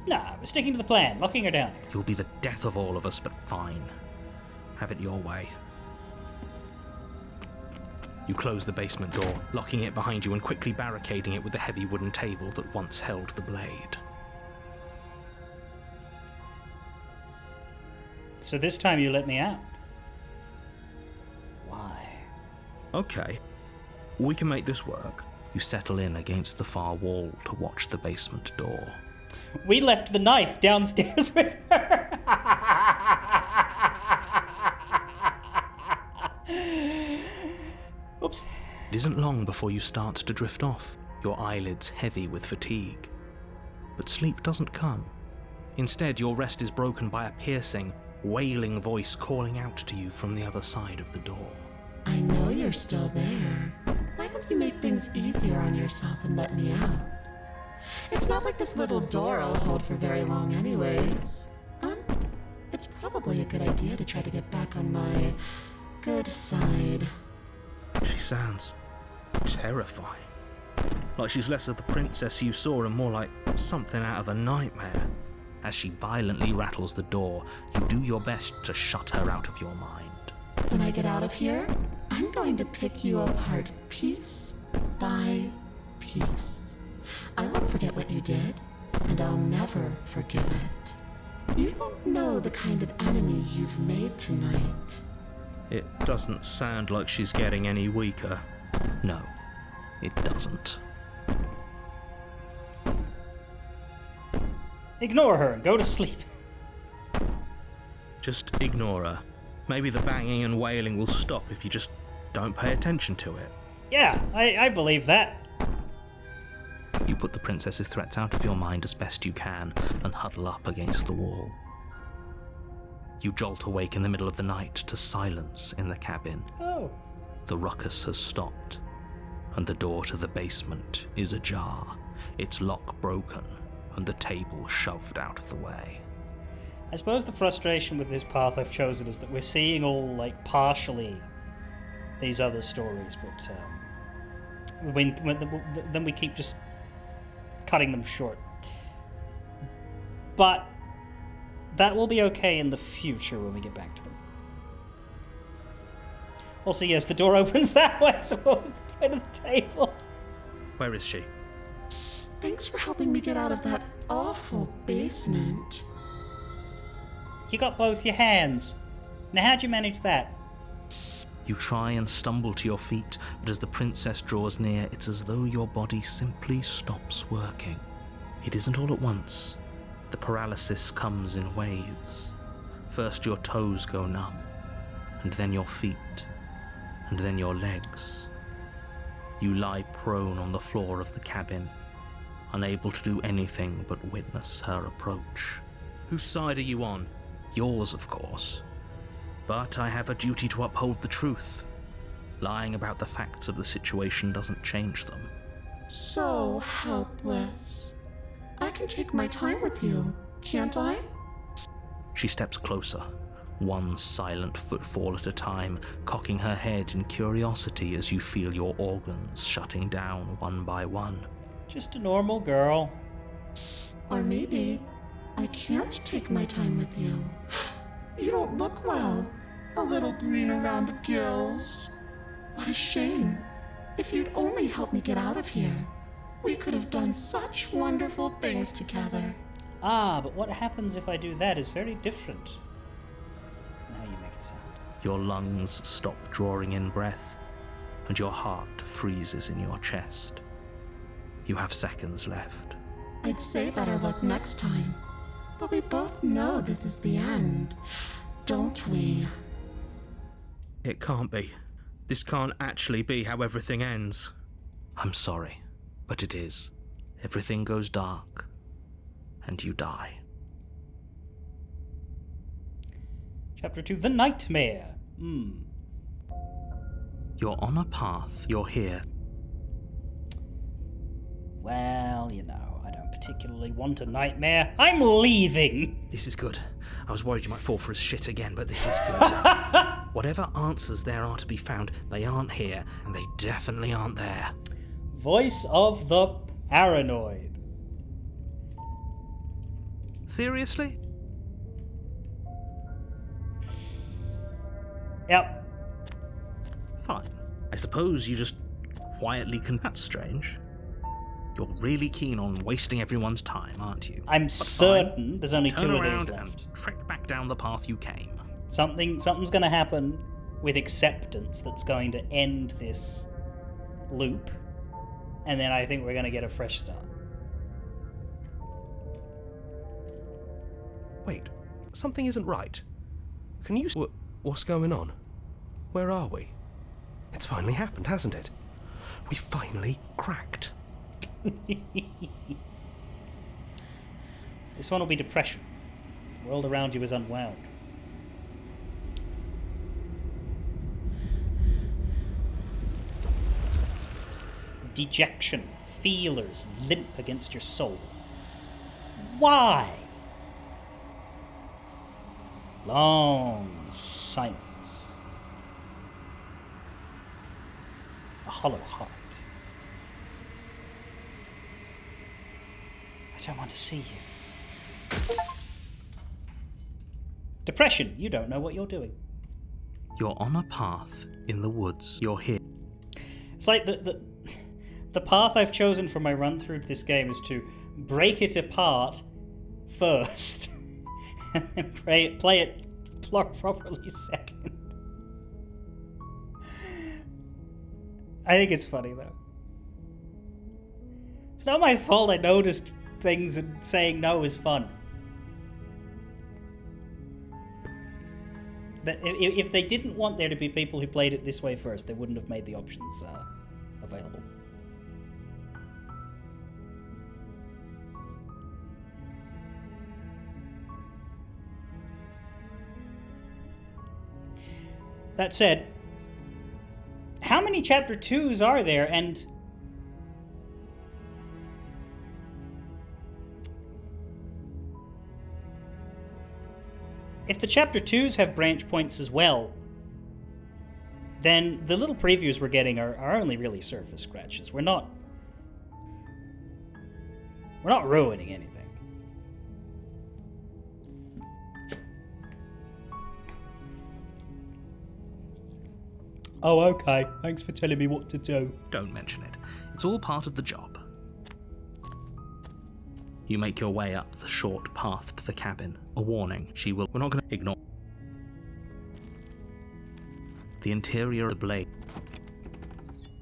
A: Nah, we're sticking to the plan, locking her down here.
E: You'll be the death of all of us, but fine. Have it your way. You close the basement door, locking it behind you and quickly barricading it with the heavy wooden table that once held the blade.
A: So this time you let me out. Why?
E: Okay, we can make this work. You settle in against the far wall to watch the basement door.
A: We left the knife downstairs with her. Oops.
E: It isn't long before you start to drift off, your eyelids heavy with fatigue. But sleep doesn't come. Instead, your rest is broken by a piercing, wailing voice calling out to you from the other side of the door.
C: I know you're still there. Why don't you make things easier on yourself and let me out? It's not like this little door will hold for very long anyways. It's probably a good idea to try to get back on my good side.
E: She sounds terrifying. Like she's less of the princess you saw and more like something out of a nightmare. As she violently rattles the door, you do your best to shut her out of your mind.
C: When I get out of here, I'm going to pick you apart piece by piece. I won't forget what you did, and I'll never forgive it. You don't know the kind of enemy you've made tonight.
E: It doesn't sound like she's getting any weaker. No, it doesn't.
A: Ignore her and go to sleep.
E: Just ignore her. Maybe the banging and wailing will stop if you just don't pay attention to it.
A: Yeah, I believe that.
E: You put the princess's threats out of your mind as best you can and huddle up against the wall. You jolt awake in the middle of the night to silence in the cabin.
A: Oh.
E: The ruckus has stopped, and the door to the basement is ajar, its lock broken, and the table shoved out of the way.
A: I suppose the frustration with this path I've chosen is that we're seeing all, like, partially these other stories, but then we keep just cutting them short. But that will be okay in the future when we get back to them. Also, yes, the door opens that way, so what was the point of the table?
E: Where is she?
C: Thanks for helping me get out of that awful basement.
A: You got both your hands. Now how'd you manage that?
E: You try and stumble to your feet, but as the princess draws near, it's as though your body simply stops working. It isn't all at once. The paralysis comes in waves. First your toes go numb, and then your feet, and then your legs. You lie prone on the floor of the cabin, unable to do anything but witness her approach. Whose side are you on? Yours, of course. But I have a duty to uphold the truth. Lying about the facts of the situation doesn't change them.
C: So helpless. I can take my time with you, can't I?
E: She steps closer, one silent footfall at a time, cocking her head in curiosity as you feel your organs shutting down one by one.
A: Just a normal girl.
C: Or maybe I can't take my time with you. You don't look well. A little green around the gills. What a shame. If you'd only helped me get out of here, we could have done such wonderful things together.
A: Ah, but what happens if I do that is very different. Now you make it sound.
E: Your lungs stop drawing in breath, and your heart freezes in your chest. You have seconds left.
C: I'd say better luck next time. But we both know this is the end, don't we?
E: It can't be. This can't actually be how everything ends. I'm sorry, but it is. Everything goes dark, and you die.
A: Chapter 2, The Nightmare.
E: You're on a path, you're here.
A: Well, you know, I don't particularly want a nightmare. I'm leaving!
B: This is good. I was worried you might fall for his shit again, but this is good. Whatever answers there are to be found, they aren't here, and they definitely aren't there.
A: Voice of the paranoid.
B: Seriously?
A: Yep.
B: Fine. I suppose you just quietly can... That's strange. You're really keen on wasting everyone's time, aren't you?
A: I'm
B: But
A: certain
B: fine.
A: there's only
B: Turn
A: two of
B: around
A: these left.
B: and trek back down the path you came.
A: Something's going to happen with acceptance that's going to end this loop, and then I think we're going to get a fresh start.
F: Wait, something isn't right. Can you... What's going on? Where are we? It's finally happened, hasn't it? We finally cracked.
A: This one will be depression. The world around you is unwound. Dejection, feelers limp against your soul. Why? Long silence. A hollow heart. I don't want to see you. Depression, you don't know what you're doing.
B: You're on a path in the woods. You're here.
A: It's like the path I've chosen for my run through this game is to break it apart first, and then play it properly second. I think it's funny though. It's not my fault I noticed things and saying no is fun. If they didn't want there to be people who played it this way first, they wouldn't have made the options available. That said, how many chapter 2s are there? And if the chapter 2s have branch points as well, then the little previews we're getting are only really surface scratches. We're not ruining anything. Oh, okay. Thanks for telling me what to do.
B: Don't mention it. It's all part of the job. You make your way up the short path to the cabin. A warning. We're not going to ignore the interior of the blade.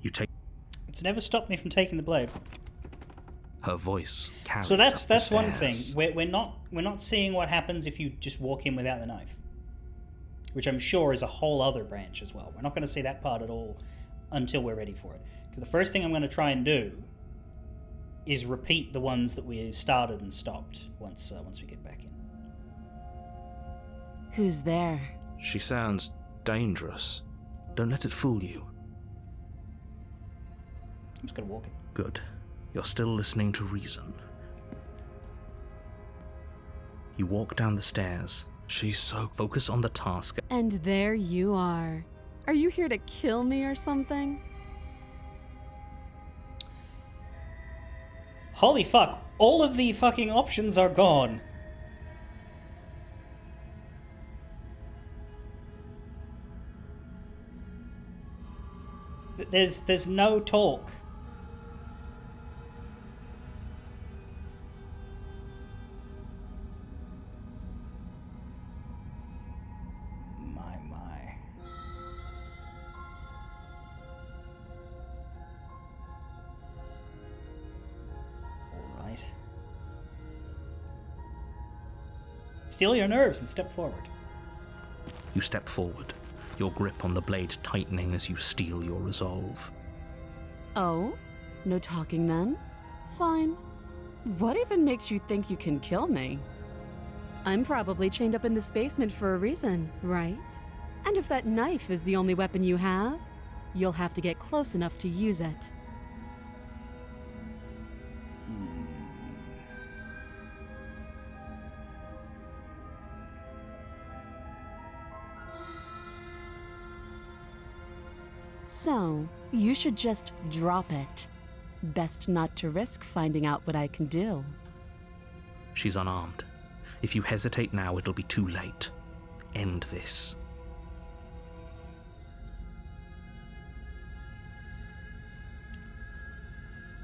B: You take...
A: It's never stopped me from taking the blade.
B: Her voice carries
A: So
B: up the
A: that's one thing.
B: stairs.
A: We're not seeing what happens if you just walk in without the knife, which I'm sure is a whole other branch as well. We're not going to see that part at all until we're ready for it. Because the first thing I'm going to try and do is repeat the ones that we started and stopped once we get back in.
C: Who's there?
B: She sounds dangerous. Don't let it fool you.
A: I'm just going to walk in.
B: Good. You're still listening to reason. You walk down the stairs. She's so focused on the task.
C: And there you are. Are you here to kill me or something?
A: Holy fuck, all of the fucking options are gone. There's no talk. My. All right. Steel your nerves and step forward.
B: You step forward, your grip on the blade tightening as you steel your resolve.
C: Oh? No talking then? Fine. What even makes you think you can kill me? I'm probably chained up in this basement for a reason, right? And if that knife is the only weapon you have, you'll have to get close enough to use it. So, you should just drop it. Best not to risk finding out what I can do.
B: She's unarmed. If you hesitate now, it'll be too late. End this.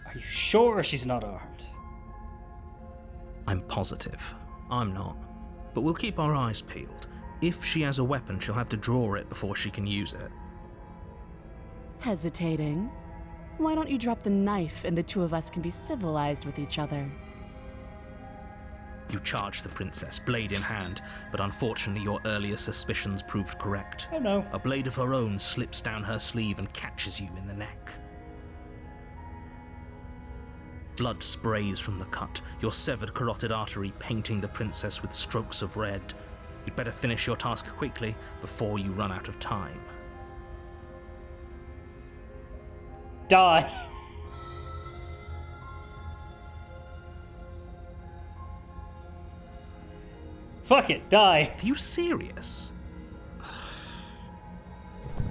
A: Are you sure she's not armed?
B: I'm positive. I'm not. But we'll keep our eyes peeled. If she has a weapon, she'll have to draw it before she can use it.
C: Hesitating? Why don't you drop the knife and the two of us can be civilized with each other?
B: You charge the princess, blade in hand, but unfortunately your earlier suspicions proved correct.
A: Oh no.
B: A blade of her own slips down her sleeve and catches you in the neck. Blood sprays from the cut, your severed carotid artery painting the princess with strokes of red. You'd better finish your task quickly before you run out of time.
A: Die. Fuck it, die.
B: Are you serious?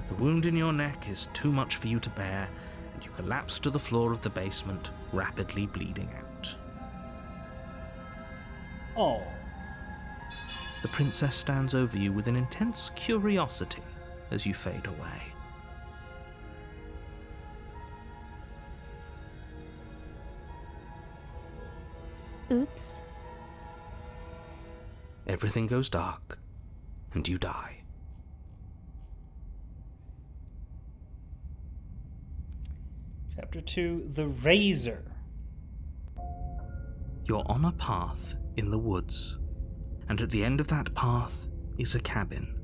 B: The wound in your neck is too much for you to bear, and you collapse to the floor of the basement, rapidly bleeding out.
A: Oh.
B: The princess stands over you with an intense curiosity as you fade away.
C: Oops.
B: Everything goes dark, and you die.
A: Chapter 2, The Razor.
B: You're on a path in the woods, and at the end of that path is a cabin.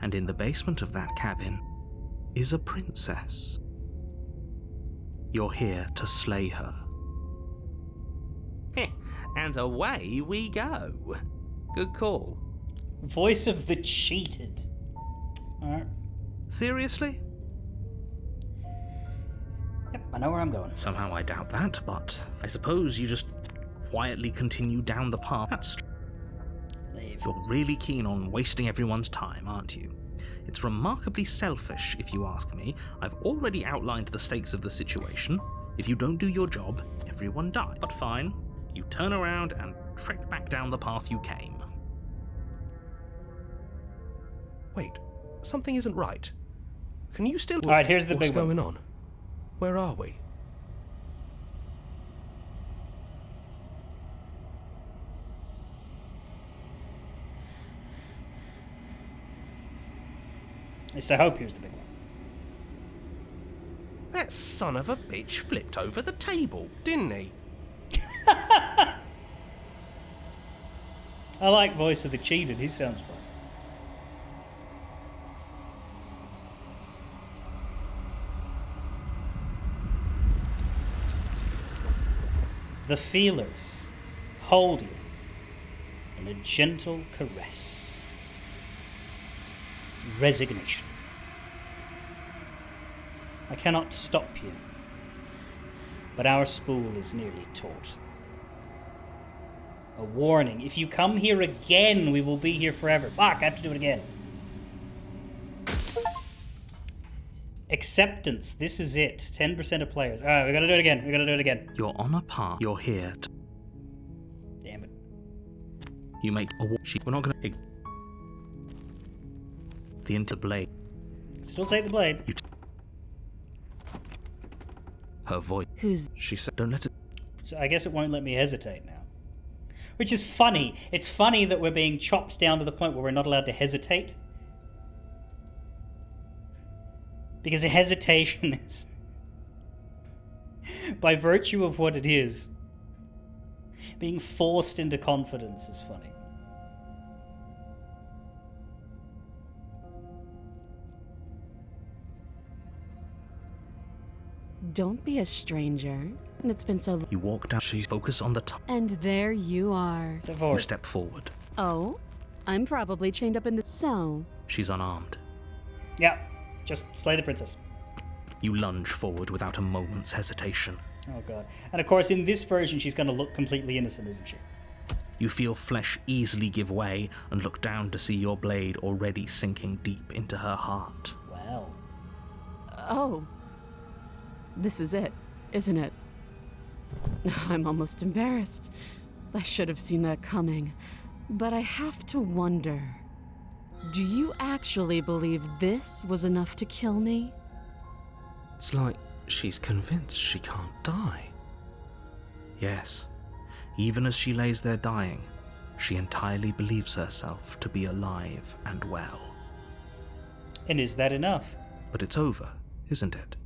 B: And in the basement of that cabin is a princess. You're here to slay her. And away we go. Good call.
A: Voice of the cheated. Alright.
B: Seriously?
A: Yep, I know where I'm going.
B: Somehow I doubt that, but I suppose you just quietly continue down the path. That's
A: Leave.
B: You're really keen on wasting everyone's time, aren't you? It's remarkably selfish, if you ask me. I've already outlined the stakes of the situation. If you don't do your job, everyone dies. But fine, you turn around and trek back down the path you came.
F: Wait, something isn't right. Can you still...
A: Alright, here's the
F: What's
A: big one.
F: going on? Where are we?
A: At least I hope here's the big one.
F: That son of a bitch flipped over the table, didn't he?
A: I like Voice of the Cheated, he sounds fun. The feelers hold you in a gentle caress. Resignation. I cannot stop you, but our spool is nearly taut. A warning, if you come here again, we will be here forever. Fuck, I have to do it again. Acceptance, this is it. 10% of players. Alright, we gotta do it again. We gotta do it again.
B: You're on a path. You're here to...
A: Damn it.
B: You make a... We're not gonna... The interblade.
A: Still take the blade.
B: Her voice.
C: Who's...
B: She said, don't let it...
A: So I guess it won't let me hesitate now. Which is funny. It's funny that we're being chopped down to the point where we're not allowed to hesitate. Because a hesitation is, by virtue of what it is, being forced into confidence is funny.
C: Don't be a stranger. It's been so long.
B: You walk down... She focus on the top.
C: And there you are.
A: Step
B: You
A: forward.
B: step forward.
C: Oh? I'm probably chained up in the... So?
B: She's unarmed.
A: Yeah, just slay the princess.
B: You lunge forward without a moment's hesitation.
A: Oh god. And of course, in this version, she's going to look completely innocent, isn't she?
B: You feel flesh easily give way and look down to see your blade already sinking deep into her heart.
A: Well.
C: Oh. This is it, isn't it? I'm almost embarrassed. I should have seen that coming. But I have to wonder, do you actually believe this was enough to kill me?
B: It's like she's convinced she can't die. Yes, even as she lays there dying, she entirely believes herself to be alive and well.
A: And is that enough?
B: But it's over, isn't it?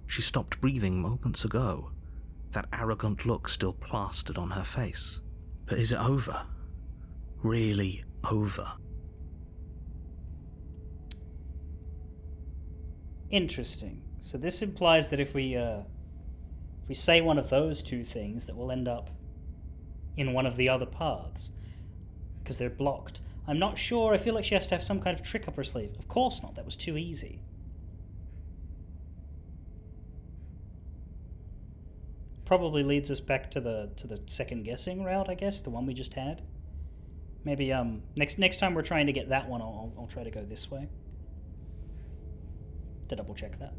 B: She stopped breathing moments ago, that arrogant look still plastered on her face. But is it over? Really over?
A: Interesting. So this implies that if we say one of those two things, that we'll end up in one of the other paths, because they're blocked. I'm not sure. I feel like she has to have some kind of trick up her sleeve. Of course not. That was too easy. Probably leads us back to the second guessing route, I guess, the one we just had. Maybe next time we're trying to get that one, I'll try to go this way. To double check that.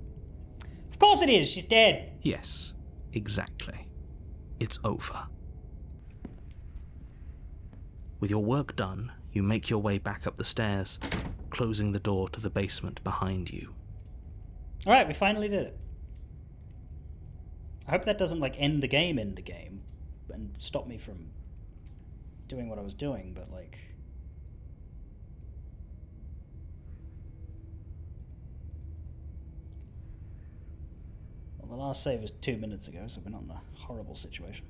A: Of course it is. She's dead.
B: Yes, exactly. It's over. With your work done, you make your way back up the stairs, closing the door to the basement behind you.
A: All right, we finally did it. I hope that doesn't end the game, and stop me from doing what I was doing, but well, the last save was 2 minutes ago, so we're not in a horrible situation.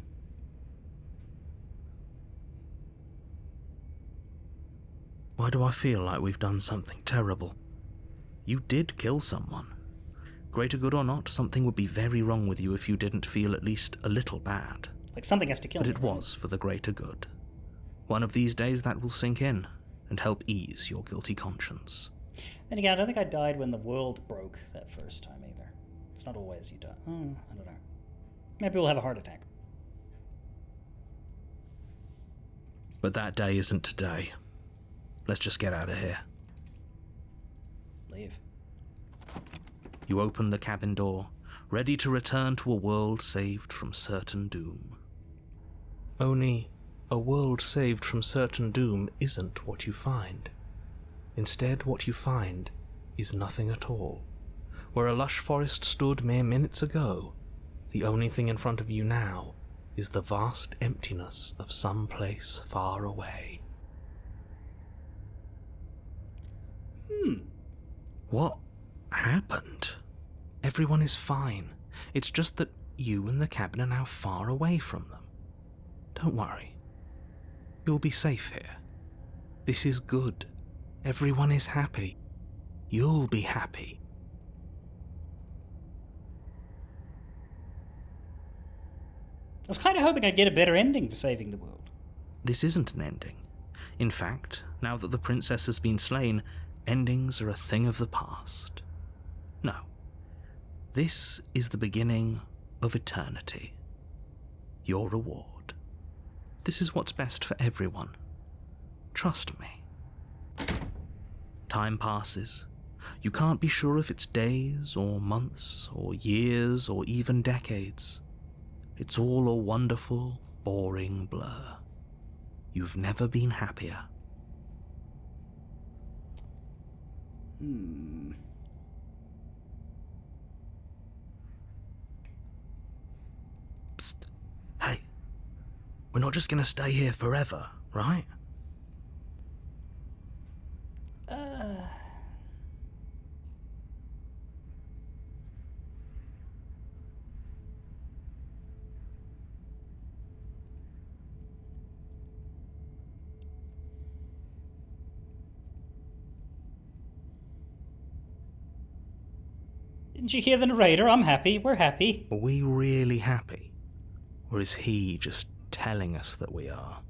B: Why do I feel like we've done something terrible? You did kill someone. Greater good or not, something would be very wrong with you if you didn't feel at least a little bad.
A: Something has to kill
B: But
A: me,
B: it
A: right?
B: was for the greater good. One of these days that will sink in and help ease your guilty conscience.
A: Then again, I don't think I died when the world broke that first time either. It's not always you die. I don't know. Maybe we'll have a heart attack.
B: But that day isn't today. Let's just get out of here.
A: Leave.
B: You open the cabin door, ready to return to a world saved from certain doom. Only, a world saved from certain doom isn't what you find. Instead, what you find is nothing at all. Where a lush forest stood mere minutes ago, the only thing in front of you now is the vast emptiness of some place far away. What happened? Everyone is fine. It's just that you and the cabin are now far away from them. Don't worry. You'll be safe here. This is good. Everyone is happy. You'll be happy.
A: I was kind of hoping I'd get a better ending for saving the world.
B: This isn't an ending. In fact, now that the princess has been slain, endings are a thing of the past. No. This is the beginning of eternity. Your reward. This is what's best for everyone. Trust me. Time passes. You can't be sure if it's days or months or years or even decades. It's all a wonderful, boring blur. You've never been happier. Psst. Hey. We're not just gonna stay here forever, right?
A: Didn't you hear the narrator? I'm happy. We're happy.
B: Are we really happy? Or is he just telling us that we are?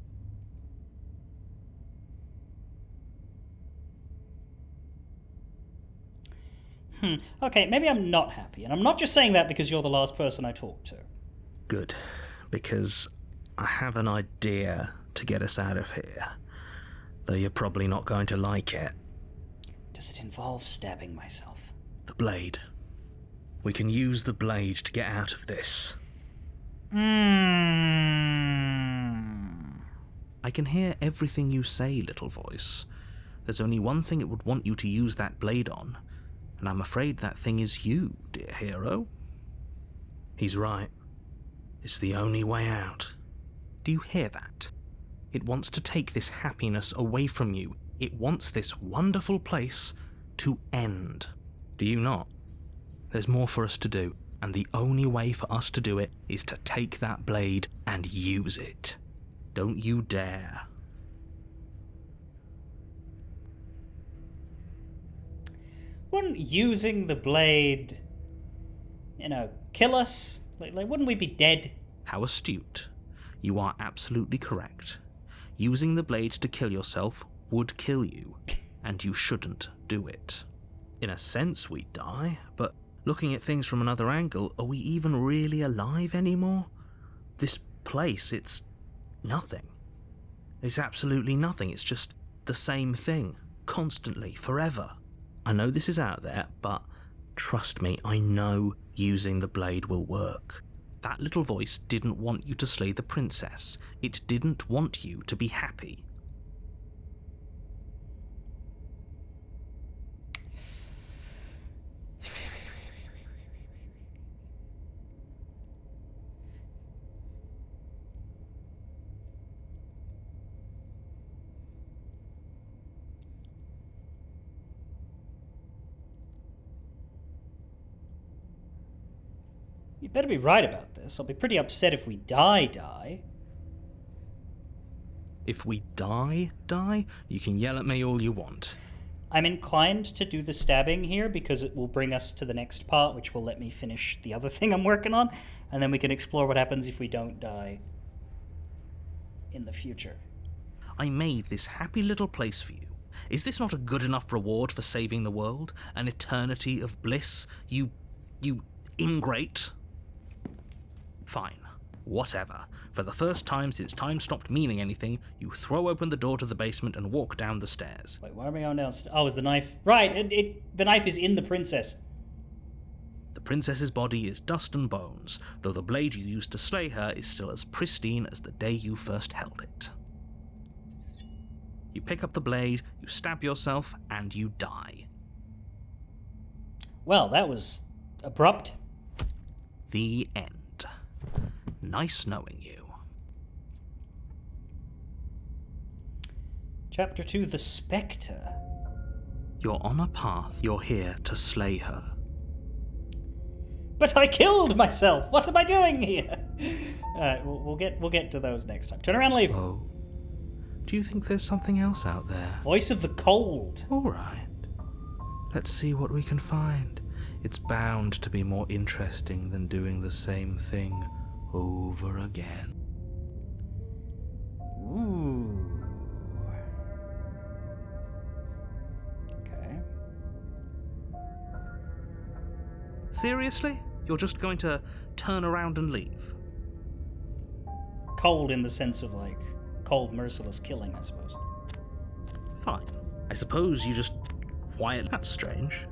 A: Okay, maybe I'm not happy. And I'm not just saying that because you're the last person I talked to.
B: Good, because I have an idea to get us out of here, though you're probably not going to like it.
A: Does it involve stabbing myself?
B: The blade. We can use the blade to get out of this. I can hear everything you say, little voice. There's only one thing it would want you to use that blade on, and I'm afraid that thing is you, dear hero. He's right. It's the only way out. Do you hear that? It wants to take this happiness away from you. It wants this wonderful place to end. Do you not? There's more for us to do, and the only way for us to do it is to take that blade and use it. Don't you dare.
A: Wouldn't using the blade, kill us? Like wouldn't we be dead?
B: How astute. You are absolutely correct. Using the blade to kill yourself would kill you, and you shouldn't do it. In a sense, we'd die, but looking at things from another angle, are we even really alive anymore? This place, it's nothing. It's absolutely nothing. It's just the same thing, constantly, forever. I know this is out there, but trust me, I know using the blade will work. That little voice didn't want you to slay the princess. It didn't want you to be happy.
A: You better be right about this. I'll be pretty upset if we die.
B: If we die, you can yell at me all you want.
A: I'm inclined to do the stabbing here because it will bring us to the next part, which will let me finish the other thing I'm working on, and then we can explore what happens if we don't die in the future.
B: I made this happy little place for you. Is this not a good enough reward for saving the world? An eternity of bliss? You ingrate? Fine. Whatever. For the first time since time stopped meaning anything, you throw open the door to the basement and walk down the stairs.
A: Wait, why are we going downstairs? Oh, is the knife... Right, the knife is in the princess.
B: The princess's body is dust and bones, though the blade you used to slay her is still as pristine as the day you first held it. You pick up the blade, you stab yourself, and you die.
A: Well, that was abrupt.
B: The end. Nice knowing you.
A: Chapter 2, The Spectre.
B: You're on a path. You're here to slay her.
A: But I killed myself! What am I doing here? Alright, we'll get to those next time. Turn around, leave.
B: Oh. Do you think there's something else out there?
A: Voice of the Cold.
B: Alright. Let's see what we can find. It's bound to be more interesting than doing the same thing over again.
A: Ooh. Okay.
B: Seriously? You're just going to turn around and leave?
A: Cold in the sense of, cold, merciless killing, I suppose.
B: Fine. I suppose you just quiet. That's strange.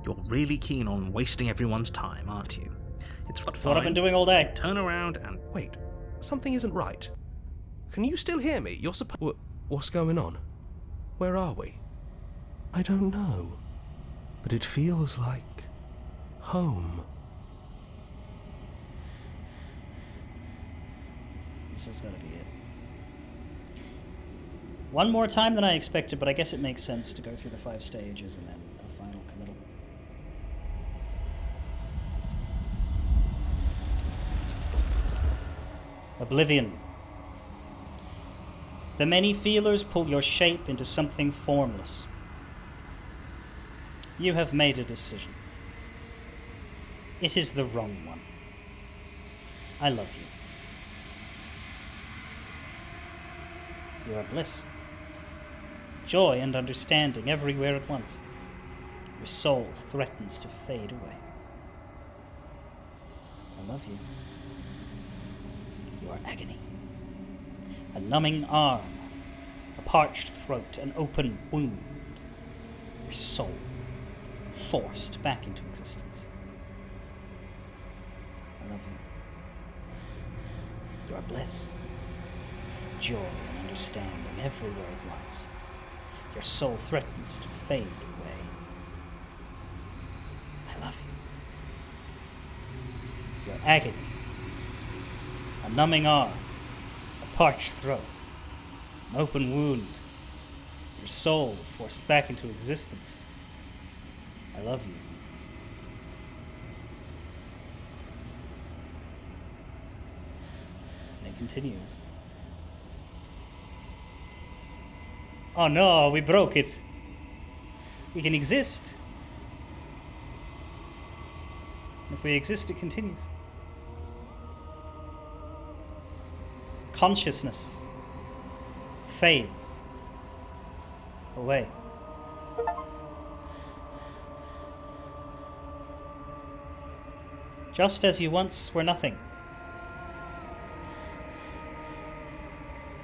B: You're really keen on wasting everyone's time, aren't you? It's
A: That's what I've been doing all day.
B: Turn around and...
F: Wait, something isn't right. Can you still hear me? You're supposed... What's going on? Where are we? I don't know. But it feels like... home.
A: This is gonna be it. One more time than I expected, but I guess it makes sense to go through the 5 stages and then a final committal. Oblivion. The many feelers pull your shape into something formless. You have made a decision. It is the wrong one. I love you. You are bliss. Joy and understanding everywhere at once. Your soul threatens to fade away. I love you. You are agony. A numbing arm, a parched throat, an open wound. Your soul forced back into existence. I love you. You are bliss, joy and understanding, every word once. Your soul threatens to fade away. I love you. Your agony, a numbing arm, a parched throat, an open wound, your soul forced back into existence. I love you. And it continues. Oh no, we broke it. We can exist. If we exist, it continues. Consciousness fades away. Just as you once were nothing,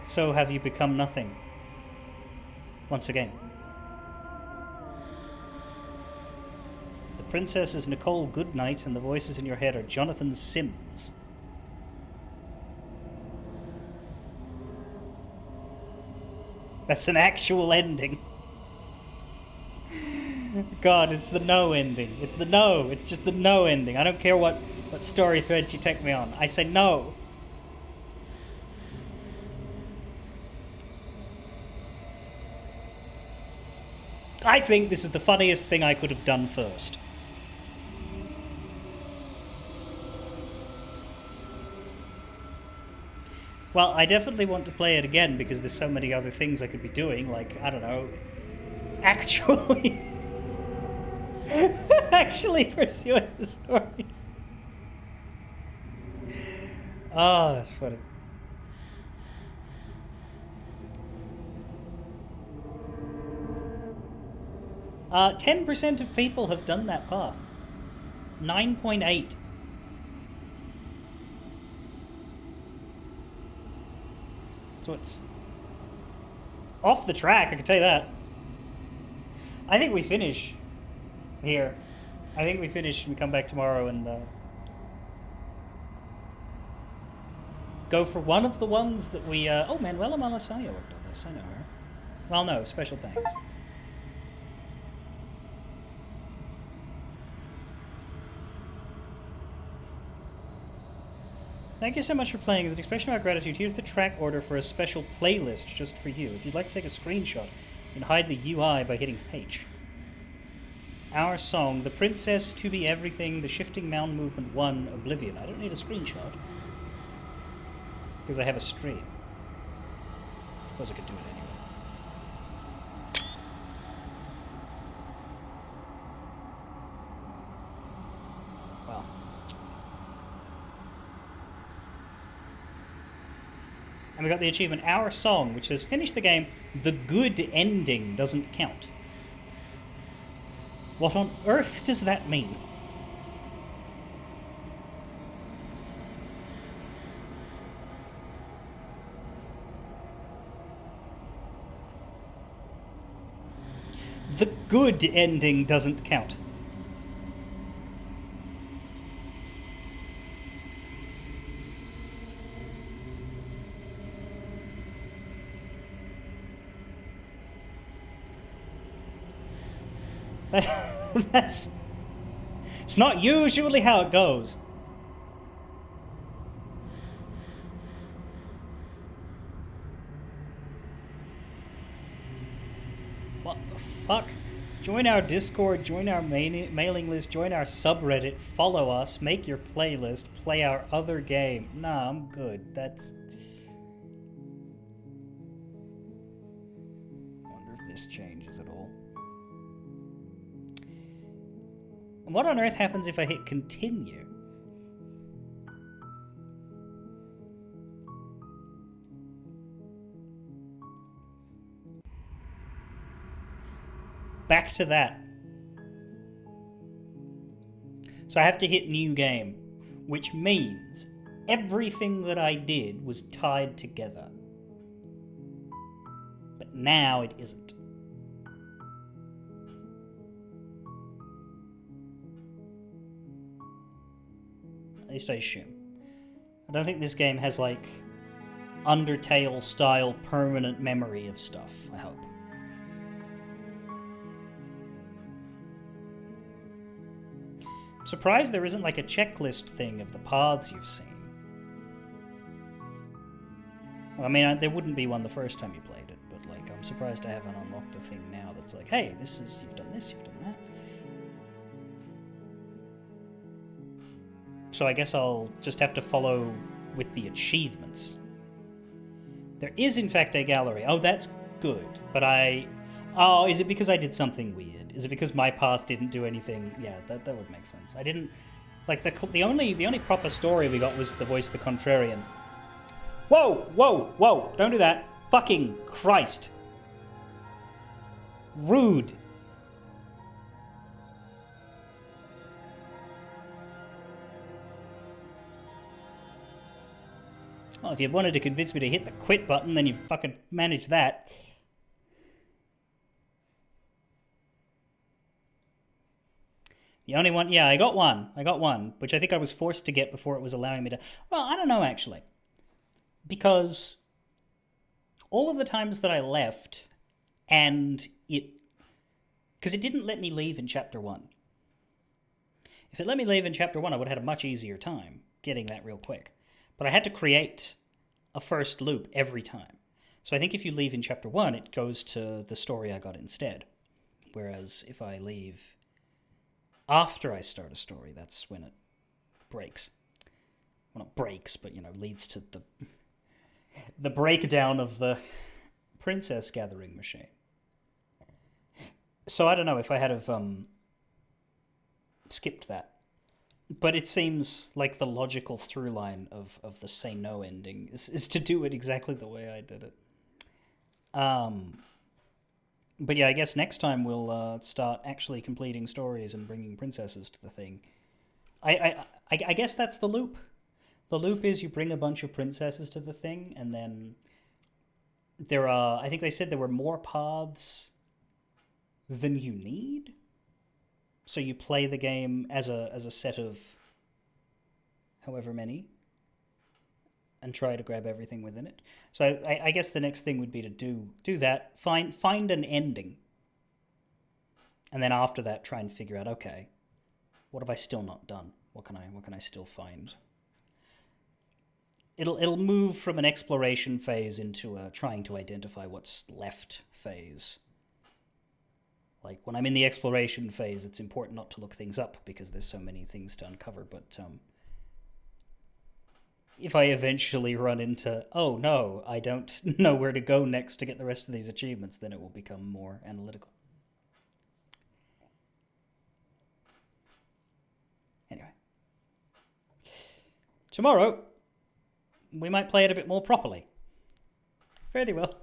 A: so have you become nothing once again. The princess is Nicole Goodnight, and the voices in your head are Jonathan Sims. That's an actual ending. God, it's the no ending. It's the no. It's just the no ending. I don't care what story threads you take me on. I say no. I think this is the funniest thing I could have done first. Well, I definitely want to play it again because there's so many other things I could be doing, like, I don't know, actually pursuing the stories. Oh, that's funny. 10% of people have done that path. 9.8. So it's off the track, I can tell you that. I think we finish here. I think we finish and we come back tomorrow and go for one of the ones that we... oh, Manuela Malasaña worked on this. I know her. Well, no, special thanks. Thank you so much for playing. As an expression of our gratitude, here's the track order for a special playlist just for you. If you'd like to take a screenshot, you can hide the UI by hitting H. Our song, The Princess, To Be Everything, The Shifting Mound Movement 1, Oblivion. I don't need a screenshot, because I have a stream. I suppose I could do it anyway. Well. And we got the achievement, Our Song, which says, finish the game, the good ending doesn't count. What on earth does that mean? The good ending doesn't count. That's... It's not usually how it goes. What the fuck? Join our Discord, join our mailing list, join our subreddit, follow us, make your playlist, play our other game. Nah, I'm good. That's... Wonder if this changes at all. What on earth happens if I hit continue? Back to that. So I have to hit new game. which means everything that I did was tied together. But now it isn't. At least I assume. I don't think this game has, like, Undertale-style permanent memory of stuff, I hope. I'm surprised there isn't, like, a checklist thing of the paths you've seen. Well, I mean, there wouldn't be one the first time you played it, but, like, I'm surprised I haven't unlocked a thing now that's like, hey, you've done this, you've done that. So I guess I'll just have to follow with the achievements. There is, in fact, a gallery. Oh, that's good. But oh, is it because I did something weird? Is it because my path didn't do anything? Yeah, that would make sense. I didn't... Like, the only proper story we got was the Voice of the Contrarian. Whoa! Whoa! Whoa! Don't do that! Fucking Christ! Rude! Well, if you wanted to convince me to hit the quit button, then you fucking managed that. The only one... Yeah, I got one, which I think I was forced to get before it was allowing me to... Well, I don't know, actually. Because all of the times that I left, and it... Because it didn't let me leave in Chapter 1. If it let me leave in Chapter 1, I would have had a much easier time getting that real quick. But I had to create a first loop every time. So I think if you leave in Chapter 1, it goes to the story I got instead. Whereas if I leave after I start a story, that's when it breaks. Well, not breaks, but, leads to the breakdown of the princess gathering machine. So I don't know if I had have skipped that. But it seems like the logical through line of the say no ending is to do it exactly the way I did it. But yeah, I guess next time we'll start actually completing stories and bringing princesses to the thing. I guess that's the loop. The loop is you bring a bunch of princesses to the thing, and then there are... I think they said there were more paths than you need. So you play the game as a set of however many and try to grab everything within it. So I guess the next thing would be to do that, find an ending. And then after that try and figure out, okay, what have I still not done? What can I still find? It'll move from an exploration phase into a trying to identify what's left phase. Like, when I'm in the exploration phase, it's important not to look things up because there's so many things to uncover, but if I eventually run into, oh no, I don't know where to go next to get the rest of these achievements, then it will become more analytical. Anyway. Tomorrow, we might play it a bit more properly. Fairly well.